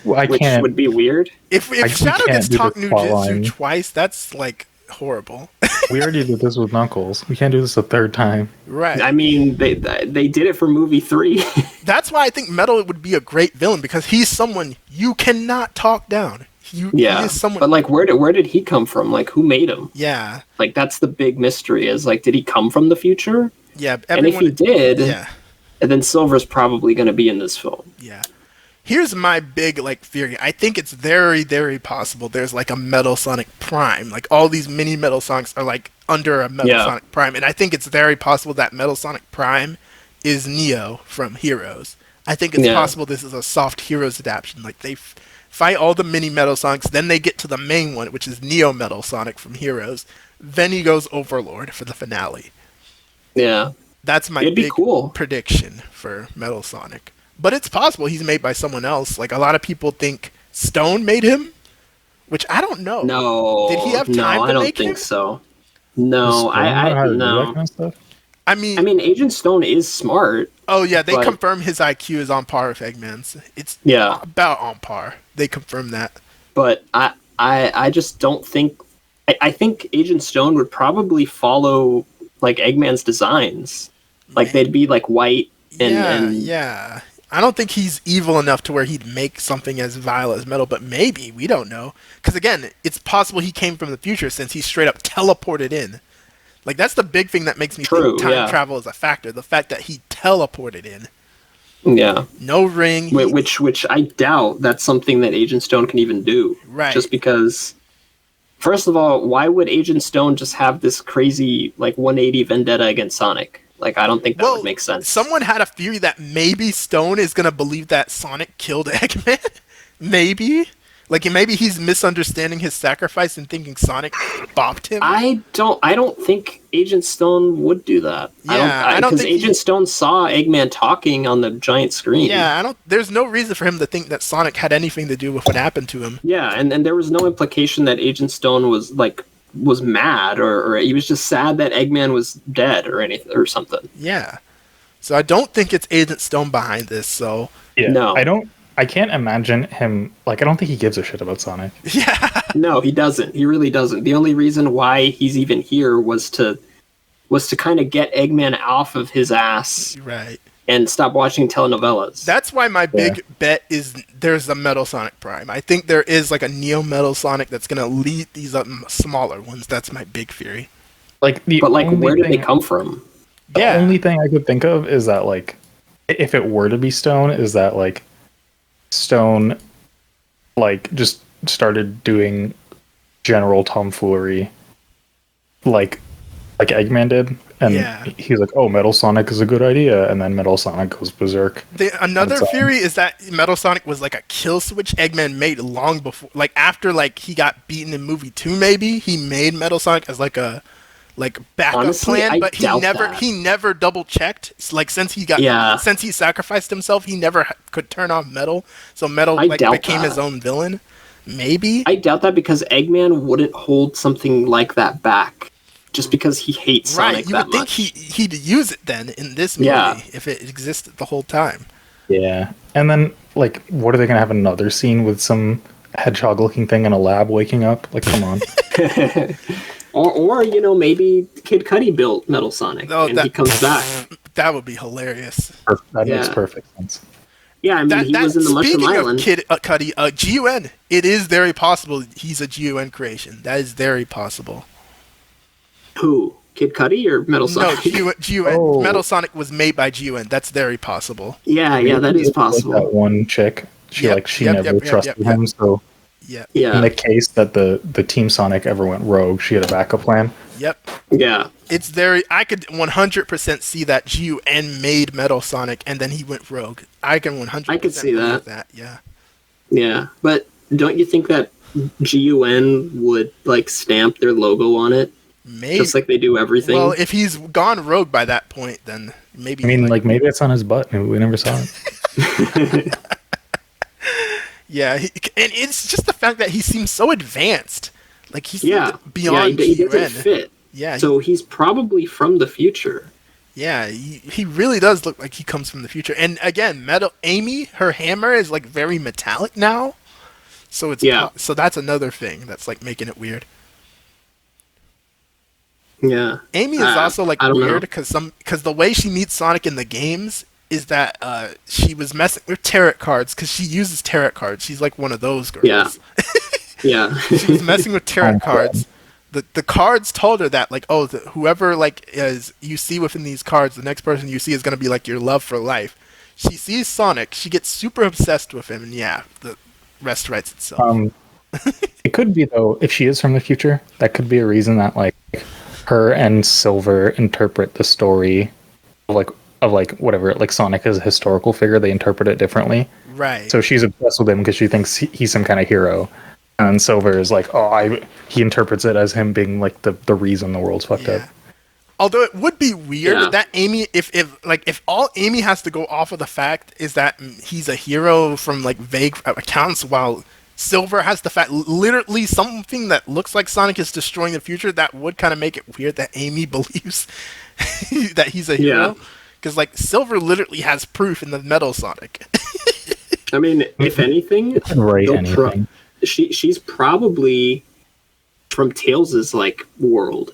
Which would be weird. If Shadow gets talked Nujutsu twice, that's like horrible. We already did this with Knuckles. We can't do this a third time. Right. I mean, they did it for movie 3. That's why I think Metal would be a great villain, because he's someone you cannot talk down. He is someone. But like, where did he come from? Like, who made him? Yeah. Like, that's the big mystery. Is like, did he come from the future? Yeah. And if he did, and then Silver's probably going to be in this film. Yeah. Here's my big theory. I think it's very, very possible there's like a Metal Sonic Prime. Like all these mini Metal Sonics are like under a Metal Sonic Prime, and I think it's very possible that Metal Sonic Prime is Neo from Heroes. I think it's possible this is a soft Heroes adaptation. Like they fight all the mini Metal Sonics, then they get to the main one, which is Neo Metal Sonic from Heroes. Then he goes Overlord for the finale. Yeah. That's my big prediction for Metal Sonic. But it's possible he's made by someone else. Like a lot of people think Stone made him, which I don't know. No. Did he have time to make him? I don't think so. No, I no. Kind of stuff? I mean, Agent Stone is smart. Oh yeah, they confirm his IQ is on par with Eggman's. It's about on par. They confirm that. But I just don't think. I think Agent Stone would probably follow like Eggman's designs. Like they'd be like white and yeah. I don't think he's evil enough to where he'd make something as vile as Metal, but maybe, we don't know. Because again, it's possible he came from the future since he straight up teleported in. Like that's the big thing that makes me think time travel is a factor. The fact that he teleported in. Yeah. No ring. Which I doubt that's something that Agent Stone can even do. Right. Just because, first of all, why would Agent Stone just have this crazy, like, 180 vendetta against Sonic? Like, I don't think that would make sense. Someone had a theory that maybe Stone is going to believe that Sonic killed Eggman. Maybe. Like, maybe he's misunderstanding his sacrifice and thinking Sonic bopped him. I don't think Agent Stone would do that. Yeah, I don't because think Agent Stone saw Eggman talking on the giant screen. Yeah, there's no reason for him to think that Sonic had anything to do with what happened to him. Yeah, and there was no implication that Agent Stone was mad or he was just sad that Eggman was dead or anything or something. Yeah. So I don't think it's Agent Stone behind this, so yeah. No. I can't imagine him, like, I don't think he gives a shit about Sonic. Yeah. No, he doesn't. He really doesn't. The only reason why he's even here was to kind of get Eggman off of his ass. Right. And stop watching telenovelas. That's why my big bet is there's a Metal Sonic Prime. I think there is like a Neo Metal Sonic that's going to lead these smaller ones. That's my big theory. Like, where did they come from? The only thing I could think of is that, like, if it were to be Stone, is that, like, Stone, like, just started doing general tomfoolery, like Eggman did, and he was like, "Oh, Metal Sonic is a good idea," and then Metal Sonic goes berserk. Another theory is that Metal Sonic was like a kill switch Eggman made long before, like after like he got beaten in movie 2. Maybe he made Metal Sonic as like a backup plan, but he never double checked. Like since he sacrificed himself, he never could turn off Metal, so Metal became his own villain. Maybe I doubt that because Eggman wouldn't hold something like that back just because he hates Sonic that much. You would think he'd use it then in this movie if it existed the whole time. Yeah, and then like, what are they gonna have another scene with some hedgehog-looking thing in a lab waking up? Like, come on. Or maybe Kid Cudi built Metal Sonic and he comes back. That would be hilarious. That makes perfect sense. Yeah, I mean, he was in the Mushroom Island. Speaking of Kid Cudi, GUN, it is very possible he's a GUN creation. That is very possible. Who? Kid Cudi or Metal Sonic? No, GUN. Oh. Metal Sonic was made by GUN. That's very possible. Yeah, that is possible. Like that one chick, she never trusted him, so... Yeah. In the case that the Team Sonic ever went rogue, she had a backup plan. Yep. Yeah. It's I could 100% see that GUN made Metal Sonic and then he went rogue. I can 100% I could see that. Yeah. Yeah, but don't you think that GUN would like stamp their logo on it? Maybe. Just like they do everything. Well, if he's gone rogue by that point, then maybe. I mean, like maybe it's on his butt. Maybe we never saw it. Yeah, and it's just the fact that he seems so advanced. Like he's beyond he doesn't fit. Yeah. So he's probably from the future. Yeah, he really does look like he comes from the future. And again, Amy, her hammer is like very metallic now. So so that's another thing that's like making it weird. Yeah. Amy is also like weird because the way she meets Sonic in the games is that she was messing with tarot cards because she uses tarot cards. She's like one of those girls. Yeah. Yeah. She was messing with tarot cards. The cards told her that like, whoever like is you see within these cards, the next person you see is gonna be like your love for life. She sees Sonic, she gets super obsessed with him, and the rest writes itself. It could be though, if she is from the future, that could be a reason that like her and Silver interpret the story of whatever, like Sonic as a historical figure, they interpret it differently. Right. So she's obsessed with him because she thinks he's some kind of hero. And Silver is like, he interprets it as him being like the reason the world's fucked up. Although it would be weird that Amy, if all Amy has to go off of the fact is that he's a hero from like vague accounts, while Silver has the fact literally something that looks like Sonic is destroying the future, that would kind of make it weird that Amy believes that he's a hero. Because like Silver literally has proof in the Metal Sonic. I mean, if anything, she's probably from Tails' like world.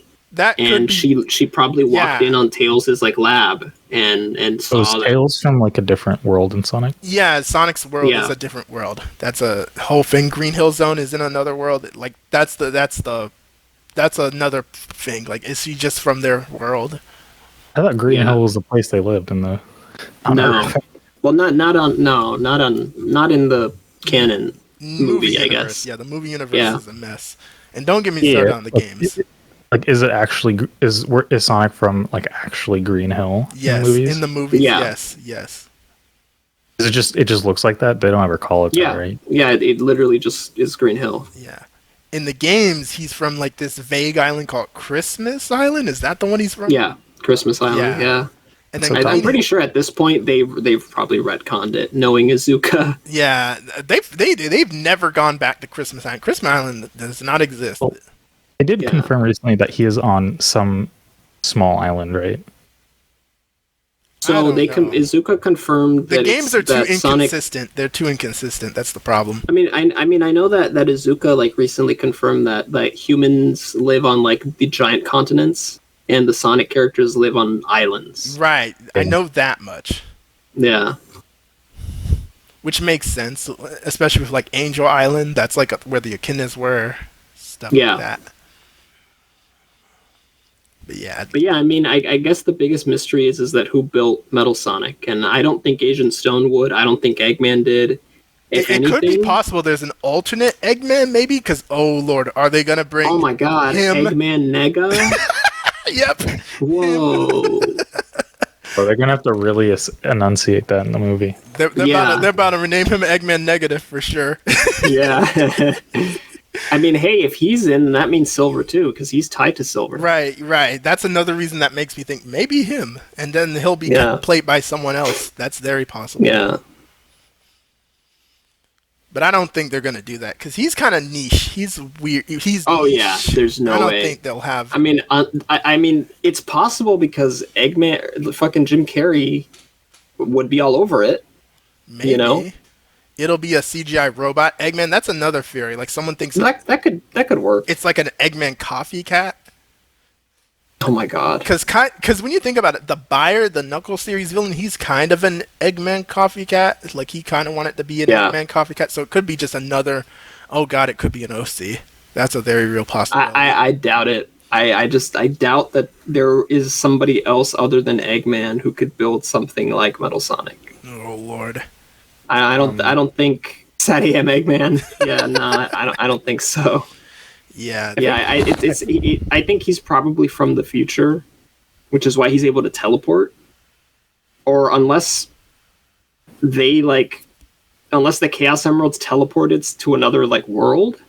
She probably walked in on Tails' like lab and saw Tails from like a different world in Sonic. Yeah, Sonic's world is a different world. That's a whole thing. Green Hill Zone is in another world. Like that's another thing. Like, is she just from their world? I thought Green Hill was the place they lived in the. No. Well, not in the canon movie, I universe. guess. Yeah, the movie universe is a mess. And don't get me started on the games. Like, is Sonic from like actually Green Hill? Yes, in the movies. Yes. Is it just looks like that? They don't ever call it that, right? Yeah, it literally just is Green Hill. Yeah. In the games, he's from like this vague island called Christmas Island. Is that the one he's from? Yeah, Christmas Island. Yeah. And then I'm pretty sure at this point they've probably retconned it, knowing Iizuka. Yeah, they've never gone back to Christmas Island. Christmas Island does not exist. Well, I did confirm recently that he is on some small island, right? So Iizuka confirmed the that games are too inconsistent. Sonic... They're too inconsistent. That's the problem. I mean, I know that Iizuka like recently confirmed that humans live on like the giant continents, and the Sonic characters live on islands. Right. I know that much. Yeah. Which makes sense, especially with like Angel Island. That's like where the echidnas were. Stuff like that. But yeah, I mean, I guess the biggest mystery is that who built Metal Sonic, and I don't think Agent Stone would. I don't think Eggman did. It could be possible there's an alternate Eggman, maybe, because oh lord, are they gonna bring? Oh my god, him? Eggman Nega. Yep. Whoa. Well, they're gonna have to really enunciate that in the movie. They're about to rename him Eggman Negative for sure. Yeah. I mean, hey, if he's in, that means Silver too, because he's tied to Silver. Right. That's another reason that makes me think maybe him, and then he'll be played by someone else. That's very possible. Yeah. But I don't think they're gonna do that because he's kind of niche. He's weird. He's niche. Yeah. There's no way. I don't think they'll have. I mean, it's possible because Eggman, fucking Jim Carrey, would be all over it. Maybe. You know. It'll be a CGI robot Eggman. That's another theory. Like someone thinks that could work. It's like an Eggman coffee cat. Oh my god! Because when you think about it, the buyer, the Knuckles series villain, he's kind of an Eggman coffee cat. Like he kind of wanted to be an Eggman coffee cat. So it could be just another. Oh god, it could be an OC. That's a very real possibility. I doubt it. I doubt that there is somebody else other than Eggman who could build something like Metal Sonic. Oh lord. I don't think Sadie M. Eggman. Yeah, no, I don't think so. Yeah. I think he's probably from the future, which is why he's able to teleport. Or unless the Chaos Emeralds teleported to another like world.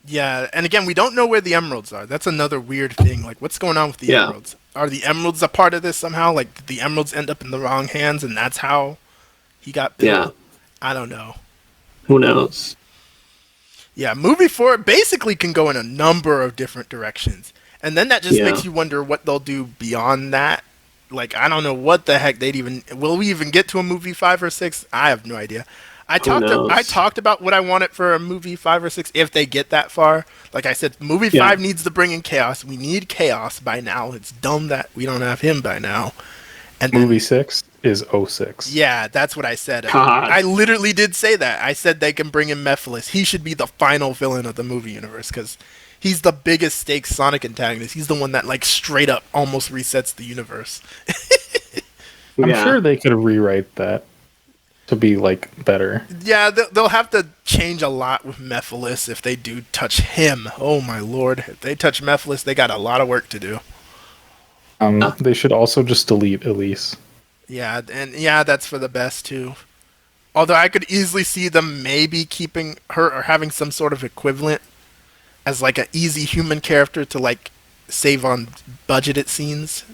Yeah, and again, we don't know where the emeralds are. That's another weird thing. Like, what's going on with the emeralds? Are the emeralds a part of this somehow? Like, did the emeralds end up in the wrong hands, and that's how he got bit? Yeah. I don't know. Who knows? Yeah, movie 4 basically can go in a number of different directions. And then that just makes you wonder what they'll do beyond that. Like, I don't know what the heck they'd even... Will we even get to a movie 5 or 6? I have no idea. I talked about what I wanted for a movie 5 or 6 if they get that far. Like I said, movie 5 needs to bring in Chaos. We need Chaos by now. It's dumb that we don't have him by now. And movie 6 is 06. Yeah, that's what I said. God. I literally did say that. I said they can bring in 𝗵𝗲𝗻. He should be the final villain of the movie universe because he's the biggest stakes Sonic antagonist. He's the one that like straight up almost resets the universe. I'm sure they could rewrite that to be like better. Yeah, they'll have to change a lot with 𝗵𝗲𝗻 if they do touch him. Oh my lord. If they touch 𝗵𝗲𝗻, they got a lot of work to do. They should also just delete Elise. Yeah, and that's for the best too. Although I could easily see them maybe keeping her or having some sort of equivalent as like an easy human character to like save on budgeted scenes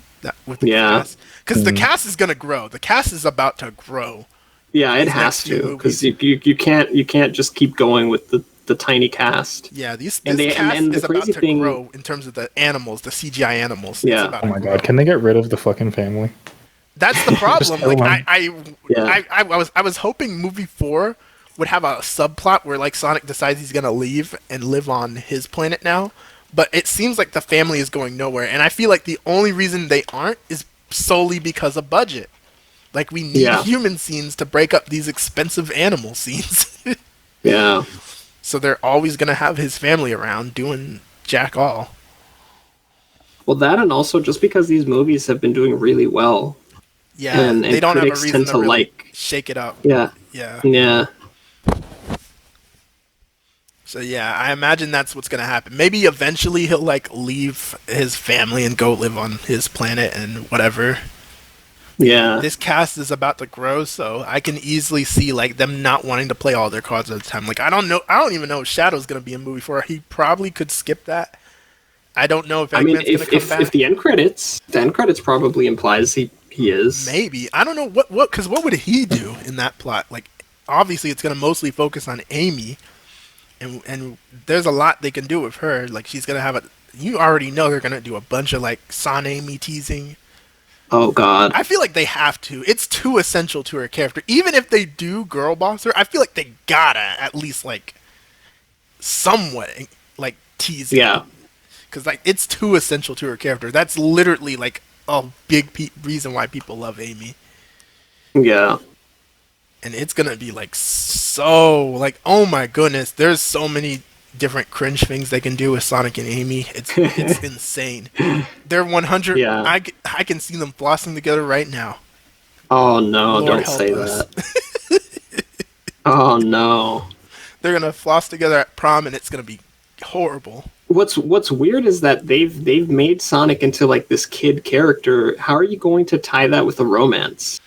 with the cast. Because the cast is gonna grow. The cast is about to grow. Yeah, it has to because you can't just keep going with the tiny cast. Yeah, this cast is about to grow in terms of the animals, the CGI animals. Yeah. Oh my god, can they get rid of the fucking family? That's the problem. Like I was hoping movie 4 would have a subplot where like Sonic decides he's gonna leave and live on his planet now, but it seems like the family is going nowhere, and I feel like the only reason they aren't is solely because of budget. Like we need human scenes to break up these expensive animal scenes. Yeah. So they're always gonna have his family around doing jack all. Well, that and also just because these movies have been doing really well. Yeah, and they don't have a critics reason tend to to really like. shake it up. Yeah, Yeah. yeah. So yeah, I imagine that's what's gonna happen. Maybe eventually he'll like leave his family and go live on his planet and whatever. Yeah. This cast is about to grow, so I can easily see like them not wanting to play all their cards at the time. Like I don't even know if Shadow's gonna be in movie 4. He probably could skip that. I don't know if Eggman's gonna come back. If the end credits probably implies he is. Maybe. I don't know what because what would he do in that plot? Like obviously it's gonna mostly focus on Amy. And there's a lot they can do with her. Like she's gonna have you already know they're gonna do a bunch of like Son Amy teasing. Oh God. I feel like they have to. It's too essential to her character. Even if they do girl boss her, I feel like they gotta at least like somewhat like tease. Yeah. Because like it's too essential to her character. That's literally like a big reason why people love Amy. Yeah. And it's gonna be like so like oh my goodness, there's so many different cringe things they can do with Sonic and Amy. It's insane. They're 100. Yeah. I can see them flossing together right now. Oh no! Lord don't help say us. that. Oh no! They're gonna floss together at prom, and it's gonna be horrible. What's weird is that they've made Sonic into like this kid character. How are you going to tie that with a romance?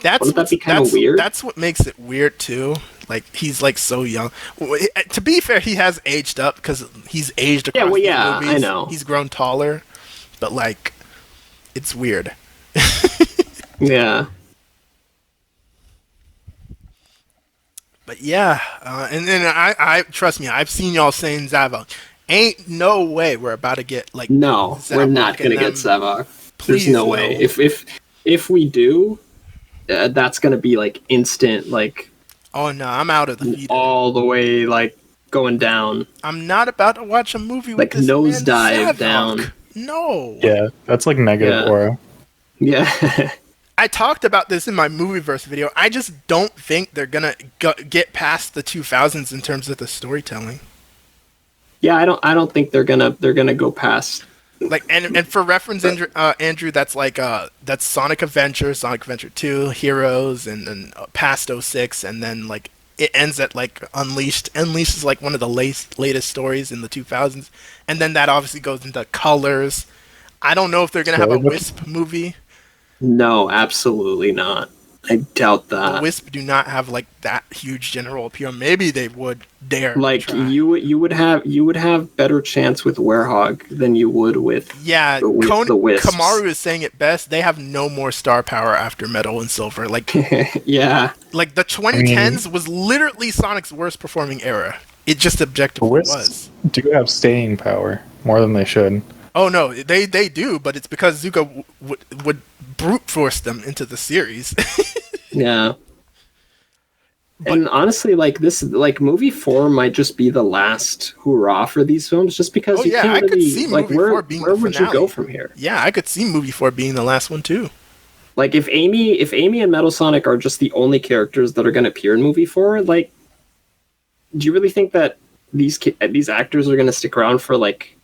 Wouldn't that be kind of weird? That's what makes it weird too. Like he's like so young. To be fair, he has aged up because he's aged across yeah, well, these yeah, movies. I know. He's grown taller, but like, it's weird. Yeah. But yeah, and then I trust me, I've seen y'all saying Zavok. Ain't no way we're about to get like. No, Zavok we're not gonna get Zavok. There's Please no way. If we do, that's gonna be like instant, like. Oh no, I'm out of the feeder. All the way, like going down. I'm not about to watch a movie like with this nosedive man, down. No. Yeah, that's like negative aura. Yeah. I talked about this in my Movieverse video. I just don't think they're gonna get past the 2000s in terms of the storytelling. Yeah, I don't think they're gonna go past. Like and for reference, Andrew, that's like that's Sonic Adventure, Sonic Adventure 2, Heroes, and then past 06, and then like it ends at like Unleashed. Unleashed is like one of the latest stories in the 2000s, and then that obviously goes into Colors. I don't know if they're gonna have a Wisp movie. No, absolutely not. I doubt that. The Wisp do not have like that huge general appeal. Maybe they would dare. Like try. you would have better chance with Werehog than you would with the Wisp. Kamaru is saying it best. They have no more star power after Metal and Silver. Like yeah, like the 2010s was literally Sonic's worst performing era. It just objectively was. Do have staying power more than they should. Oh no, they do, but it's because Zuko would brute force them into the series. Yeah. And honestly, like this, like movie 4 might just be the last hurrah for these films, just because you can't really, I could see like movie 4 being where the would finale. you go from here? Yeah, I could see movie 4 being the last one too. Like if Amy and Metal Sonic are just the only characters that are going to appear in movie 4, like, do you really think that these actors are going to stick around for like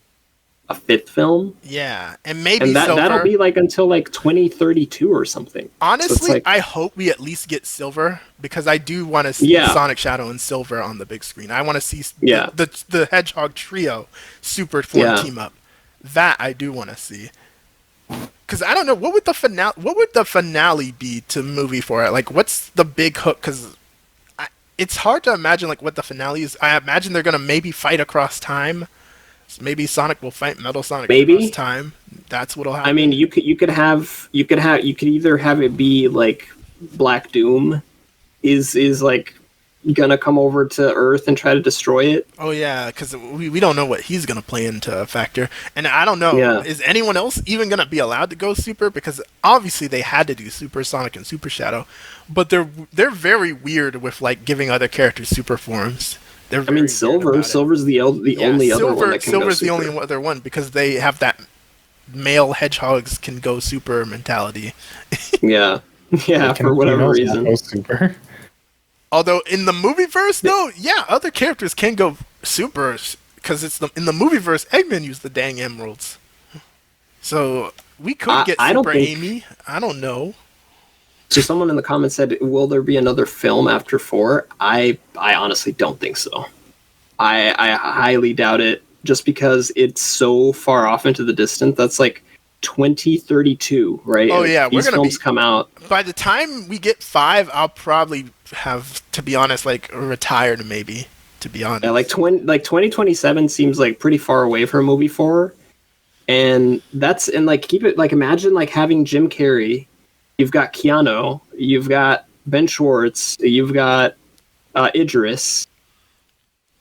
a 5th film? Yeah, and maybe that'll be like until like 2032 or something. Honestly, so like, I hope we at least get Silver, because I do want to see Sonic, Shadow, and Silver on the big screen. I want to see the Hedgehog trio super form team up. That I do want to see. Because I don't know, what would the finale be to movie 4? Like, what's the big hook? Because it's hard to imagine like what the finale is. I imagine they're gonna maybe fight across time. So maybe Sonic will fight Metal Sonic across time. That's what'll happen. I mean, you could either have it be like Black Doom is like gonna come over to Earth and try to destroy it. Oh yeah, because we don't know what he's gonna play into a factor, and I don't know, is anyone else even gonna be allowed to go Super? Because obviously they had to do Super Sonic and Super Shadow, but they're very weird with like giving other characters super forms. I mean, Silver's the only other one that can go Silver's super. the only other one because they have that male hedgehogs can go super mentality. Yeah, for whatever reason. Go super. Although in the movieverse, though, other characters can go super because in the movieverse, Eggman used the dang emeralds, so we could get Super Amy. I don't know. So someone in the comments said, "Will there be another film after 4?" I honestly don't think so. I highly doubt it, just because it's so far off into the distance. That's like 2032, right? Oh yeah, these films come out. By the time we get 5, I'll probably have, to be honest, like retired maybe. To be honest, Yeah, like 2027 seems like pretty far away for a movie 4, and keep it like, imagine like having Jim Carrey, you've got Keanu, you've got Ben Schwartz, you've got Idris.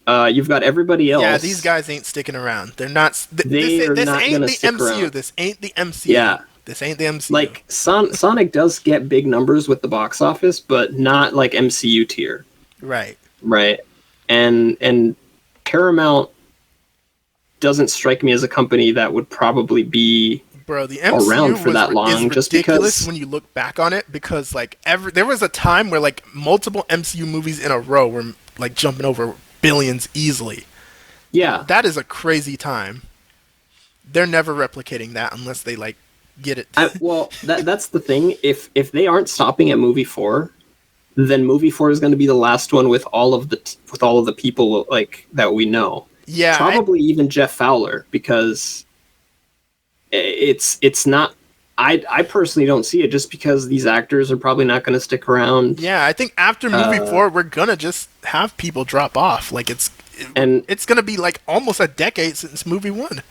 You've got everybody else. Yeah, these guys ain't sticking around. They're not. They are not going to stick MCU. around. This ain't the MCU. Yeah. This ain't the MCU. Like, Sonic does get big numbers with the box office, but not like MCU tier. Right. Right. And Paramount doesn't strike me as a company that would probably be Bro, the MCU around for that long, just ridiculous because when you look back on it, because like there was a time where like multiple MCU movies in a row were like jumping over billions easily. Yeah. That is a crazy time. They're never replicating that unless they like get it. Well, that's the thing. If they aren't stopping at movie 4, then movie 4 is going to be the last one with all of the people like that we know. Yeah. Probably even Jeff Fowler, because it's not. I personally don't see it, just because these actors are probably not going to stick around. Yeah, I think after movie 4, we're gonna just have people drop off. Like it's gonna be like almost a decade since movie 1.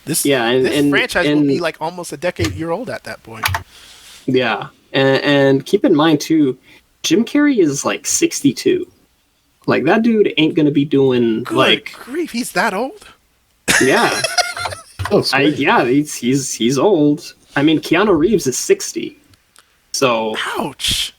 This franchise will be like almost a decade-year old at that point. Yeah, and keep in mind too, Jim Carrey is like 62. Like, that dude ain't gonna be doing Good grief, he's that old? Yeah. He's old. I mean, Keanu Reeves is 60. So ouch.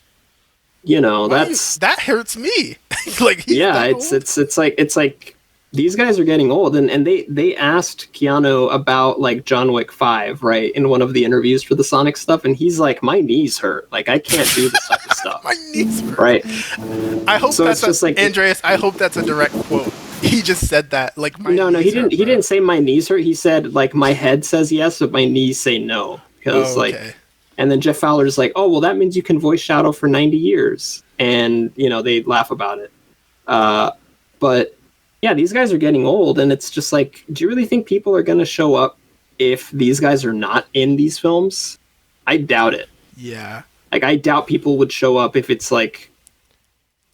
You know, that hurts me. Like, it's like these guys are getting old, and they asked Keanu about like John Wick 5, right, in one of the interviews for the Sonic stuff, and he's like, my knees hurt. Like, I can't do this type of stuff. My knees hurt. Right. I hope that's Andreas, I hope that's a direct quote. He just said that. Like, he didn't say my knees hurt. He said like, my head says yes, but my knees say no. Because and then Jeff Fowler's like, oh, well, that means you can voice Shadow for 90 years. And, you know, they laugh about it. But yeah, these guys are getting old, and it's just like, do you really think people are going to show up if these guys are not in these films? I doubt it. Yeah. Like, I doubt people would show up if it's like,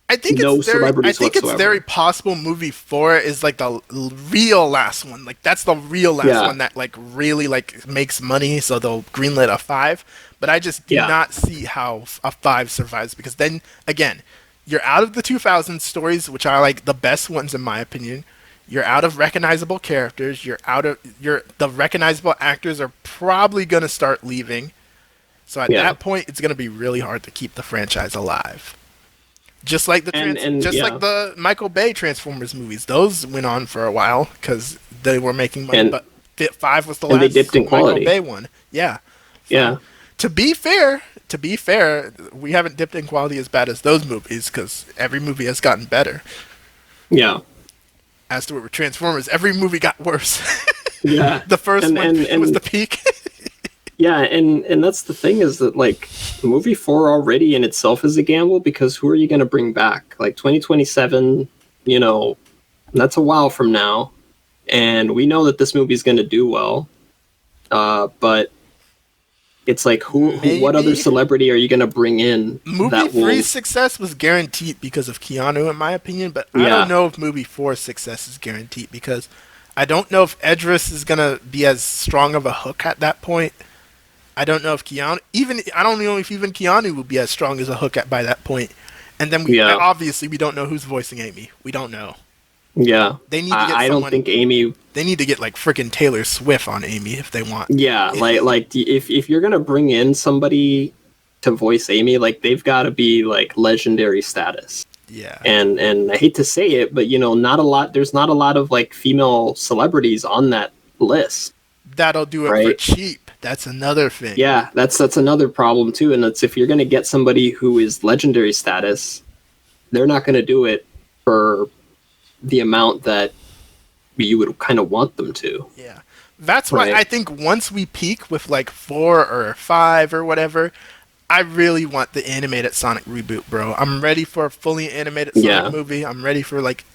I think it's very possible movie 4 is like the real last one. Like, that's the real last one that like really like makes money, so they'll greenlit a 5. But I just do not see how a 5 survives, because then again, you're out of the 2000 stories, which are like the best ones in my opinion. You're out of recognizable characters. The recognizable actors are probably gonna start leaving. So at that point, it's gonna be really hard to keep the franchise alive. Just like like the Michael Bay Transformers movies, those went on for a while because they were making money. But 5 was the last they dipped in quality. Michael Bay one. Yeah. Yeah. To be fair, we haven't dipped in quality as bad as those movies, because every movie has gotten better. Yeah. As to it with Transformers, every movie got worse. Yeah. The first one was the peak. Yeah, and that's the thing, is that like movie 4 already in itself is a gamble, because who are you going to bring back? Like 2027, you know, that's a while from now, and we know that this movie is going to do well. But it's like, what other celebrity are you going to bring in? Movie 3's success was guaranteed because of Keanu, in my opinion, but I don't know if movie 4's success is guaranteed, because I don't know if Idris is going to be as strong of a hook at that point. I don't know if even Keanu will be as strong as a hook by that point. And then obviously we don't know who's voicing Amy. We don't know. Yeah. They need to get I don't think Amy. They need to get like freaking Taylor Swift on Amy if they want. Yeah, like if you're gonna bring in somebody to voice Amy, like, they've got to be like legendary status. Yeah. And I hate to say it, but you know, there's not a lot of like female celebrities on that list. That'll do it for cheap. That's another thing. Yeah, that's another problem too. And that's, if you're going to get somebody who is legendary status, they're not going to do it for the amount that you would kind of want them to. Yeah. That's why I think once we peak with like 4 or 5 or whatever, I really want the animated Sonic reboot, bro. I'm ready for a fully animated Sonic movie. I'm ready for like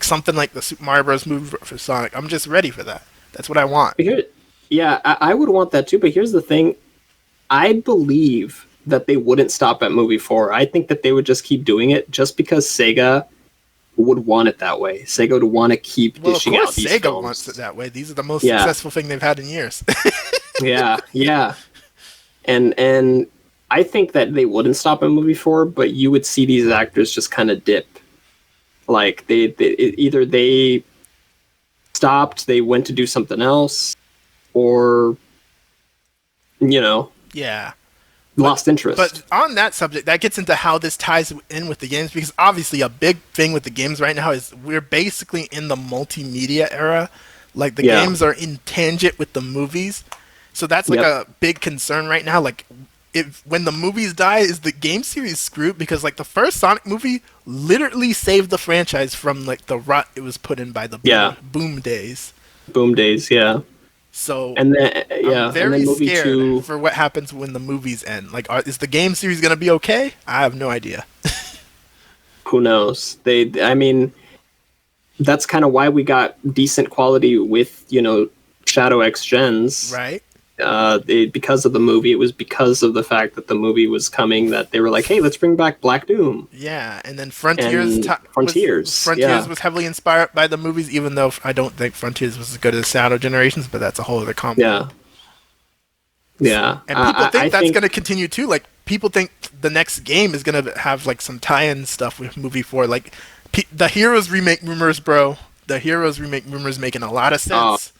something like the Super Mario Bros. Movie for Sonic. I'm just ready for that. That's what I want. I would want that too. But here's the thing: I believe that they wouldn't stop at movie 4. I think that they would just keep doing it, just because Sega would want it that way. Sega would want to keep dishing out these Sega films. wants it that way. These are the most successful thing they've had in years. yeah. And I think that they wouldn't stop at movie 4, but you would see these actors just kind of dip. Like either they stopped, they went to do something else, or lost interest. But on that subject, that gets into how this ties in with the games, because obviously a big thing with the games right now is we're basically in the multimedia era. Like the games are in tangent with the movies. So that's like a big concern right now. Like when the movies die, is the game series screwed? Because like the first Sonic movie literally saved the franchise from like the rut it was put in by the boom days. Boom days, yeah. So and then I'm very scared for what happens when the movies end. Like, is the game series going to be okay? I have no idea. Who knows? I mean, that's kind of why we got decent quality with Shadow X Gens, right? Because of the movie. It was because of the fact that the movie was coming that they were like, hey, let's bring back Black Doom. Yeah, and then Frontiers was heavily inspired by the movies, even though I don't think Frontiers was as good as Shadow Generations, but that's a whole other combo. Yeah. And people think that's going to continue too. Like, people think the next game is going to have like some tie-in stuff with movie 4. Like, the Heroes remake rumors, bro. The Heroes remake rumors making a lot of sense.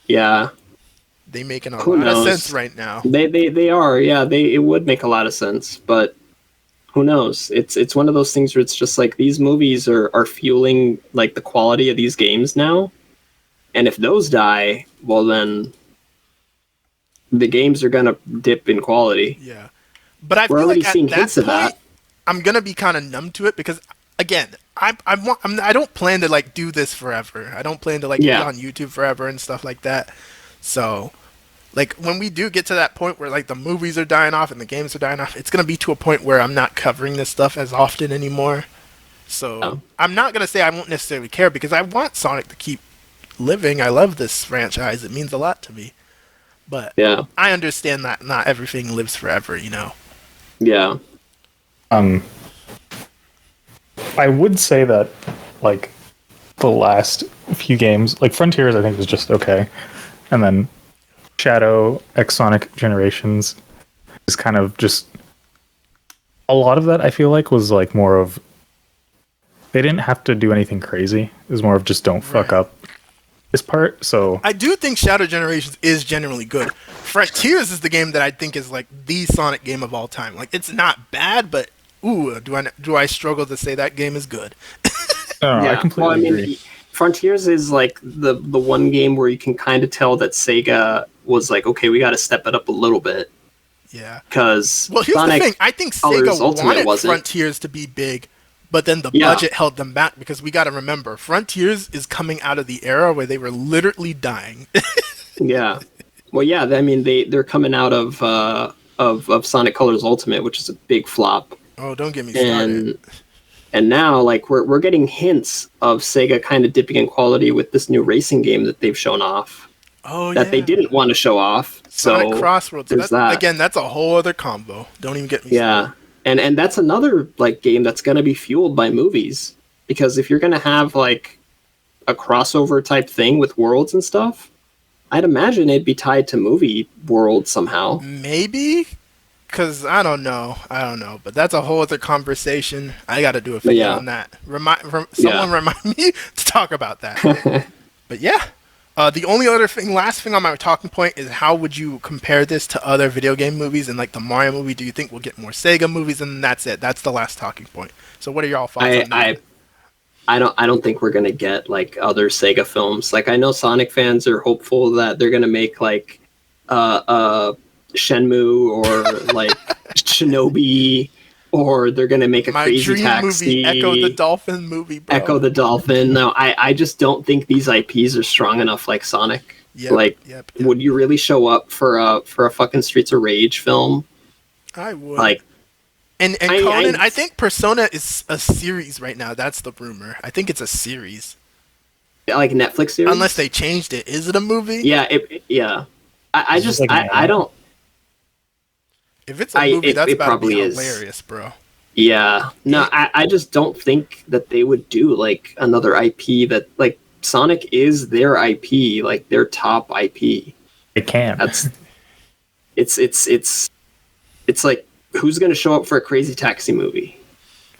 Yeah. They making a lot of sense right now. They are, yeah. It would make a lot of sense, but who knows? It's one of those things where it's just like these movies are fueling like the quality of these games now, and if those die, well then the games are gonna dip in quality. Yeah, but we're already seeing hints of that. I'm gonna be kind of numb to it because again, I don't plan to like do this forever. I don't plan to like be on YouTube forever and stuff like that. So, like, when we do get to that point where, like, the movies are dying off and the games are dying off, it's going to be to a point where I'm not covering this stuff as often anymore. So, I'm not going to say I won't necessarily care because I want Sonic to keep living. I love this franchise. It means a lot to me. But I understand that not everything lives forever, Yeah. I would say that, like, the last few games, like, Frontiers, I think, was just okay. And then Shadow X Sonic Generations is kind of just a lot of that. I feel like was like more of they didn't have to do anything crazy. It was more of just don't fuck up this part. So I do think Shadow Generations is generally good. Frontiers is the game that I think is like the Sonic game of all time. Like it's not bad, but do I struggle to say that game is good? I completely agree. Frontiers is like the one game where you can kind of tell that Sega was like, okay, we got to step it up a little bit. Yeah. Because here's the thing. I think Sega wanted Frontiers to be big, but then the budget held them back because we got to remember, Frontiers is coming out of the era where they were literally dying. Yeah. Well, yeah. I mean, they're coming out of Sonic Colors Ultimate, which is a big flop. Oh, don't get me started. And now, like, we're getting hints of Sega kind of dipping in quality with this new racing game that they've shown off. Oh, that they didn't want to show off. Sonic so Crossroads. There's that. Again, that's a whole other combo. Don't even get me started. And that's another, like, game that's going to be fueled by movies. Because if you're going to have, like, a crossover type thing with worlds and stuff, I'd imagine it'd be tied to movie worlds somehow. Maybe? Because I don't know, but that's a whole other conversation. I got to do a video on that. Someone remind me to talk about that. But yeah, the only other last thing on my talking point is how would you compare this to other video game movies and like the Mario movie? Do you think we'll get more Sega movies? And that's it. That's the last talking point. So what are y'all thoughts on that? I don't think we're gonna get like other Sega films. Like I know Sonic fans are hopeful that they're gonna make like Shenmue or like Shinobi, or they're gonna make a Crazy Taxi, movie, Echo the Dolphin movie, bro. Echo the Dolphin. No, I just don't think these IPs are strong enough like Sonic. Yep, Like, yep. would you really show up for a fucking Streets of Rage film? I would. Like, and Conan, I think Persona is a series right now. That's the rumor. I think it's a series. like Netflix series? Unless they changed it. Is it a movie? Yeah, yeah. I just, like I don't... If it's a movie, that's it about to probably be is. hilarious, bro. Yeah. No, I just don't think that they would do, like, another IP that, like, Sonic is their IP, like, their top IP. It can. That's... It's like, who's going to show up for a Crazy Taxi movie?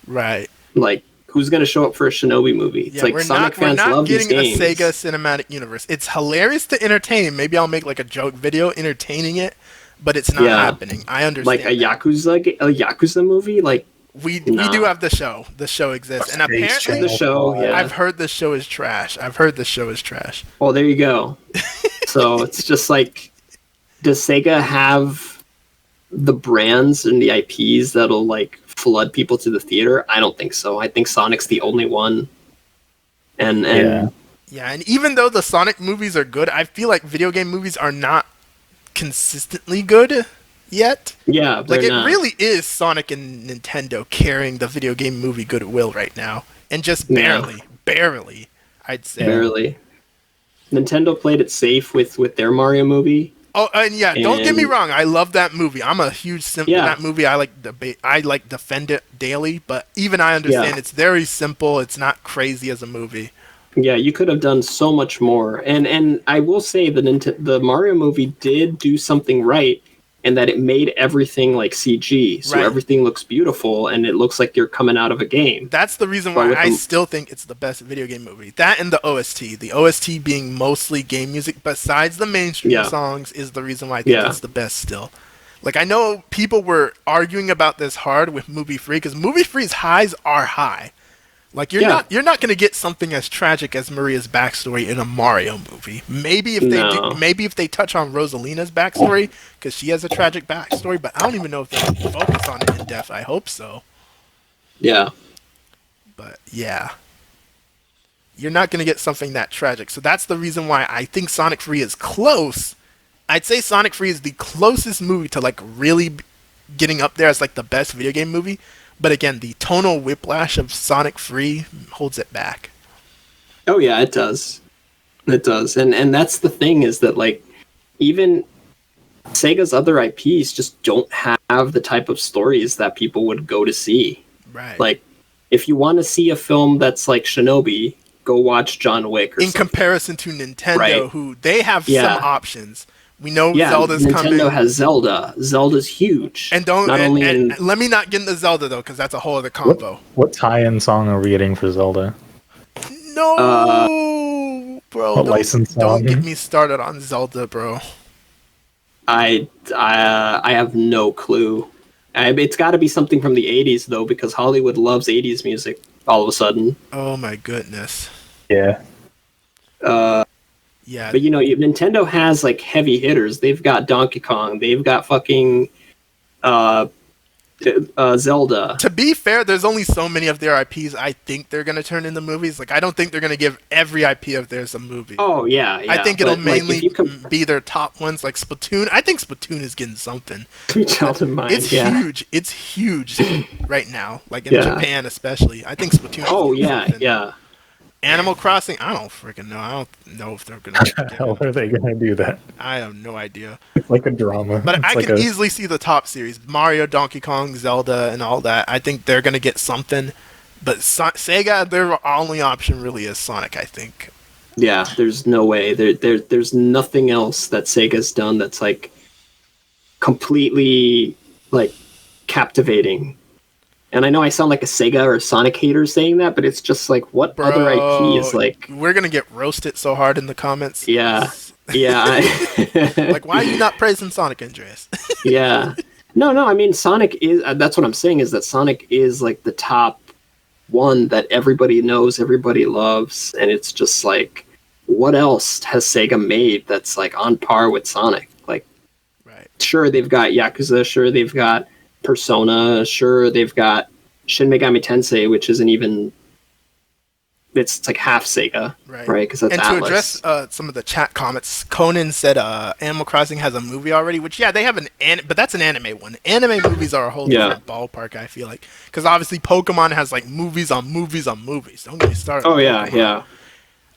Right. Like, who's going to show up for a Shinobi movie? It's like Sonic fans love these games. We're not getting a Sega cinematic universe. It's hilarious to entertain. Maybe I'll make like a joke video entertaining it, but it's not happening. I understand. Like a Yakuza movie? Like, we do have the show. The show exists. And apparently the show, I've heard the show is trash. Well, there you go. So it's just like, does Sega have the brands and the IPs that'll like flood people to the theater? I don't think so. I think Sonic's the only one. And and even though the Sonic movies are good, I feel like video game movies are not consistently good yet. Yeah, like it not. really is Sonic and Nintendo carrying the video game movie goodwill right now, and just barely, I'd say. Barely. Nintendo played it safe with their Mario movie. Oh, and don't get me wrong. I love that movie. I'm a huge simp for that movie. I like defend it daily, but even I understand it's very simple. It's not crazy as a movie. Yeah, you could have done so much more. And I will say the Mario movie did do something right, in that it made everything like CG, so everything looks beautiful and it looks like you're coming out of a game. That's the reason why I still think it's the best video game movie. That and the OST. The OST being mostly game music besides the mainstream songs is the reason why I think it's the best still. Like, I know people were arguing about this hard with Movie Free, because Movie Free's highs are high. Like, you're not going to get something as tragic as Maria's backstory in a Mario movie. Maybe if they touch on Rosalina's backstory, because she has a tragic backstory, but I don't even know if they focus on it in depth. I hope so. Yeah. But yeah, you're not going to get something that tragic. So that's the reason why I think Sonic Free is close. I'd say Sonic Free is the closest movie to like really getting up there as like the best video game movie. But again, the tonal whiplash of Sonic Free holds it back. Oh yeah, it does. It does. And that's the thing, is that like even Sega's other IPs just don't have the type of stories that people would go to see. Right. Like, if you want to see a film that's like Shinobi, go watch John Wick or something. Comparison to Nintendo, who they have some options. We know Zelda's coming. Nintendo has Zelda. Zelda's huge. And let me not get into Zelda, though, because that's a whole other combo. What tie-in song are we getting for Zelda? No, bro. What license song? Don't get me started on Zelda, bro. I have no clue. It's got to be something from the 80s, though, because Hollywood loves 80s music all of a sudden. Oh, my goodness. Yeah. Yeah. But, Nintendo has, like, heavy hitters. They've got Donkey Kong. They've got fucking Zelda. To be fair, there's only so many of their IPs I think they're going to turn into movies. Like, I don't think they're going to give every IP of theirs a movie. Oh, yeah. I think it'll mainly be their top ones, like Splatoon. I think Splatoon is getting something. It's huge. It's huge right now, like in Japan especially. I think Splatoon is something. Yeah. Animal Crossing, I don't freaking know. I don't know if they're going to... How the hell are they going to do that? I have no idea. It's like a drama. But I can easily see the top series. Mario, Donkey Kong, Zelda, and all that. I think they're going to get something. But Sega, their only option really is Sonic, I think. Yeah, there's no way. There's nothing else that Sega's done that's, like, completely, like, captivating. And I know I sound like a Sega or a Sonic hater saying that, but it's just like, what other IP is like... We're going to get roasted so hard in the comments. Yeah. Like, why are you not praising Sonic, Andrés? Yeah. No, I mean, Sonic is... that's what I'm saying, is that Sonic is like the top one that everybody knows, everybody loves, and it's just like, what else has Sega made that's like on par with Sonic? Like, sure, they've got Yakuza, sure, they've got Persona, sure, they've got Shin Megami Tensei, which isn't even it's like half Sega, right? Because that's and Atlas. to address some of the chat comments, Konon said Animal Crossing has a movie already, which they have but that's an anime one. Anime movies are a whole different ballpark, I feel like, because obviously Pokemon has like movies on movies on movies. Don't get me started. Oh yeah.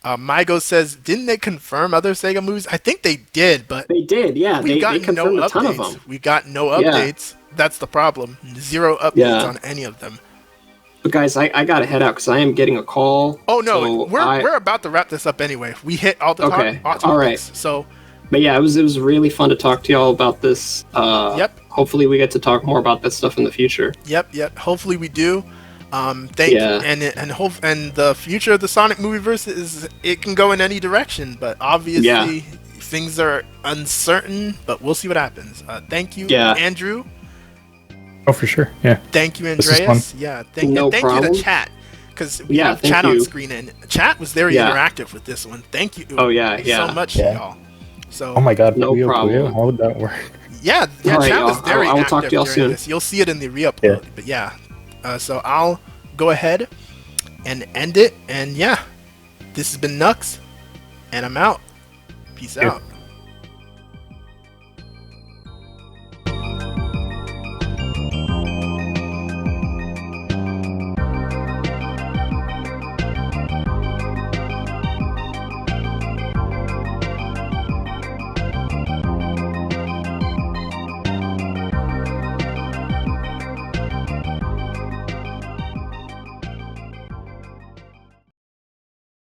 Mygo says, didn't they confirm other Sega movies? I think they did, but they did. Yeah, they confirmed a ton of them. We got no updates. That's the problem. 0 updates on any of them. But guys, I gotta head out because I am getting a call. Oh no, so we're about to wrap this up anyway. We hit all the topics. All right. So, but yeah, it was really fun to talk to y'all about this. Hopefully, we get to talk more about that stuff in the future. Yep. Hopefully, we do. Thank you. And the future of the Sonic movieverse it can go in any direction, but obviously things are uncertain. But we'll see what happens. Thank you, Andrew. Oh, for sure. Yeah. Thank you, Andreas. Yeah. Thank you to chat, because we have chat on screen, and chat was very interactive with this one. Thank you. So much, y'all. So. Oh my God. No problem. How would that work? Yeah. Chat was very active. I will talk to y'all soon. This. You'll see it in the re-upload. But so I'll go ahead and end it. And this has been Nux, and I'm out. Peace out.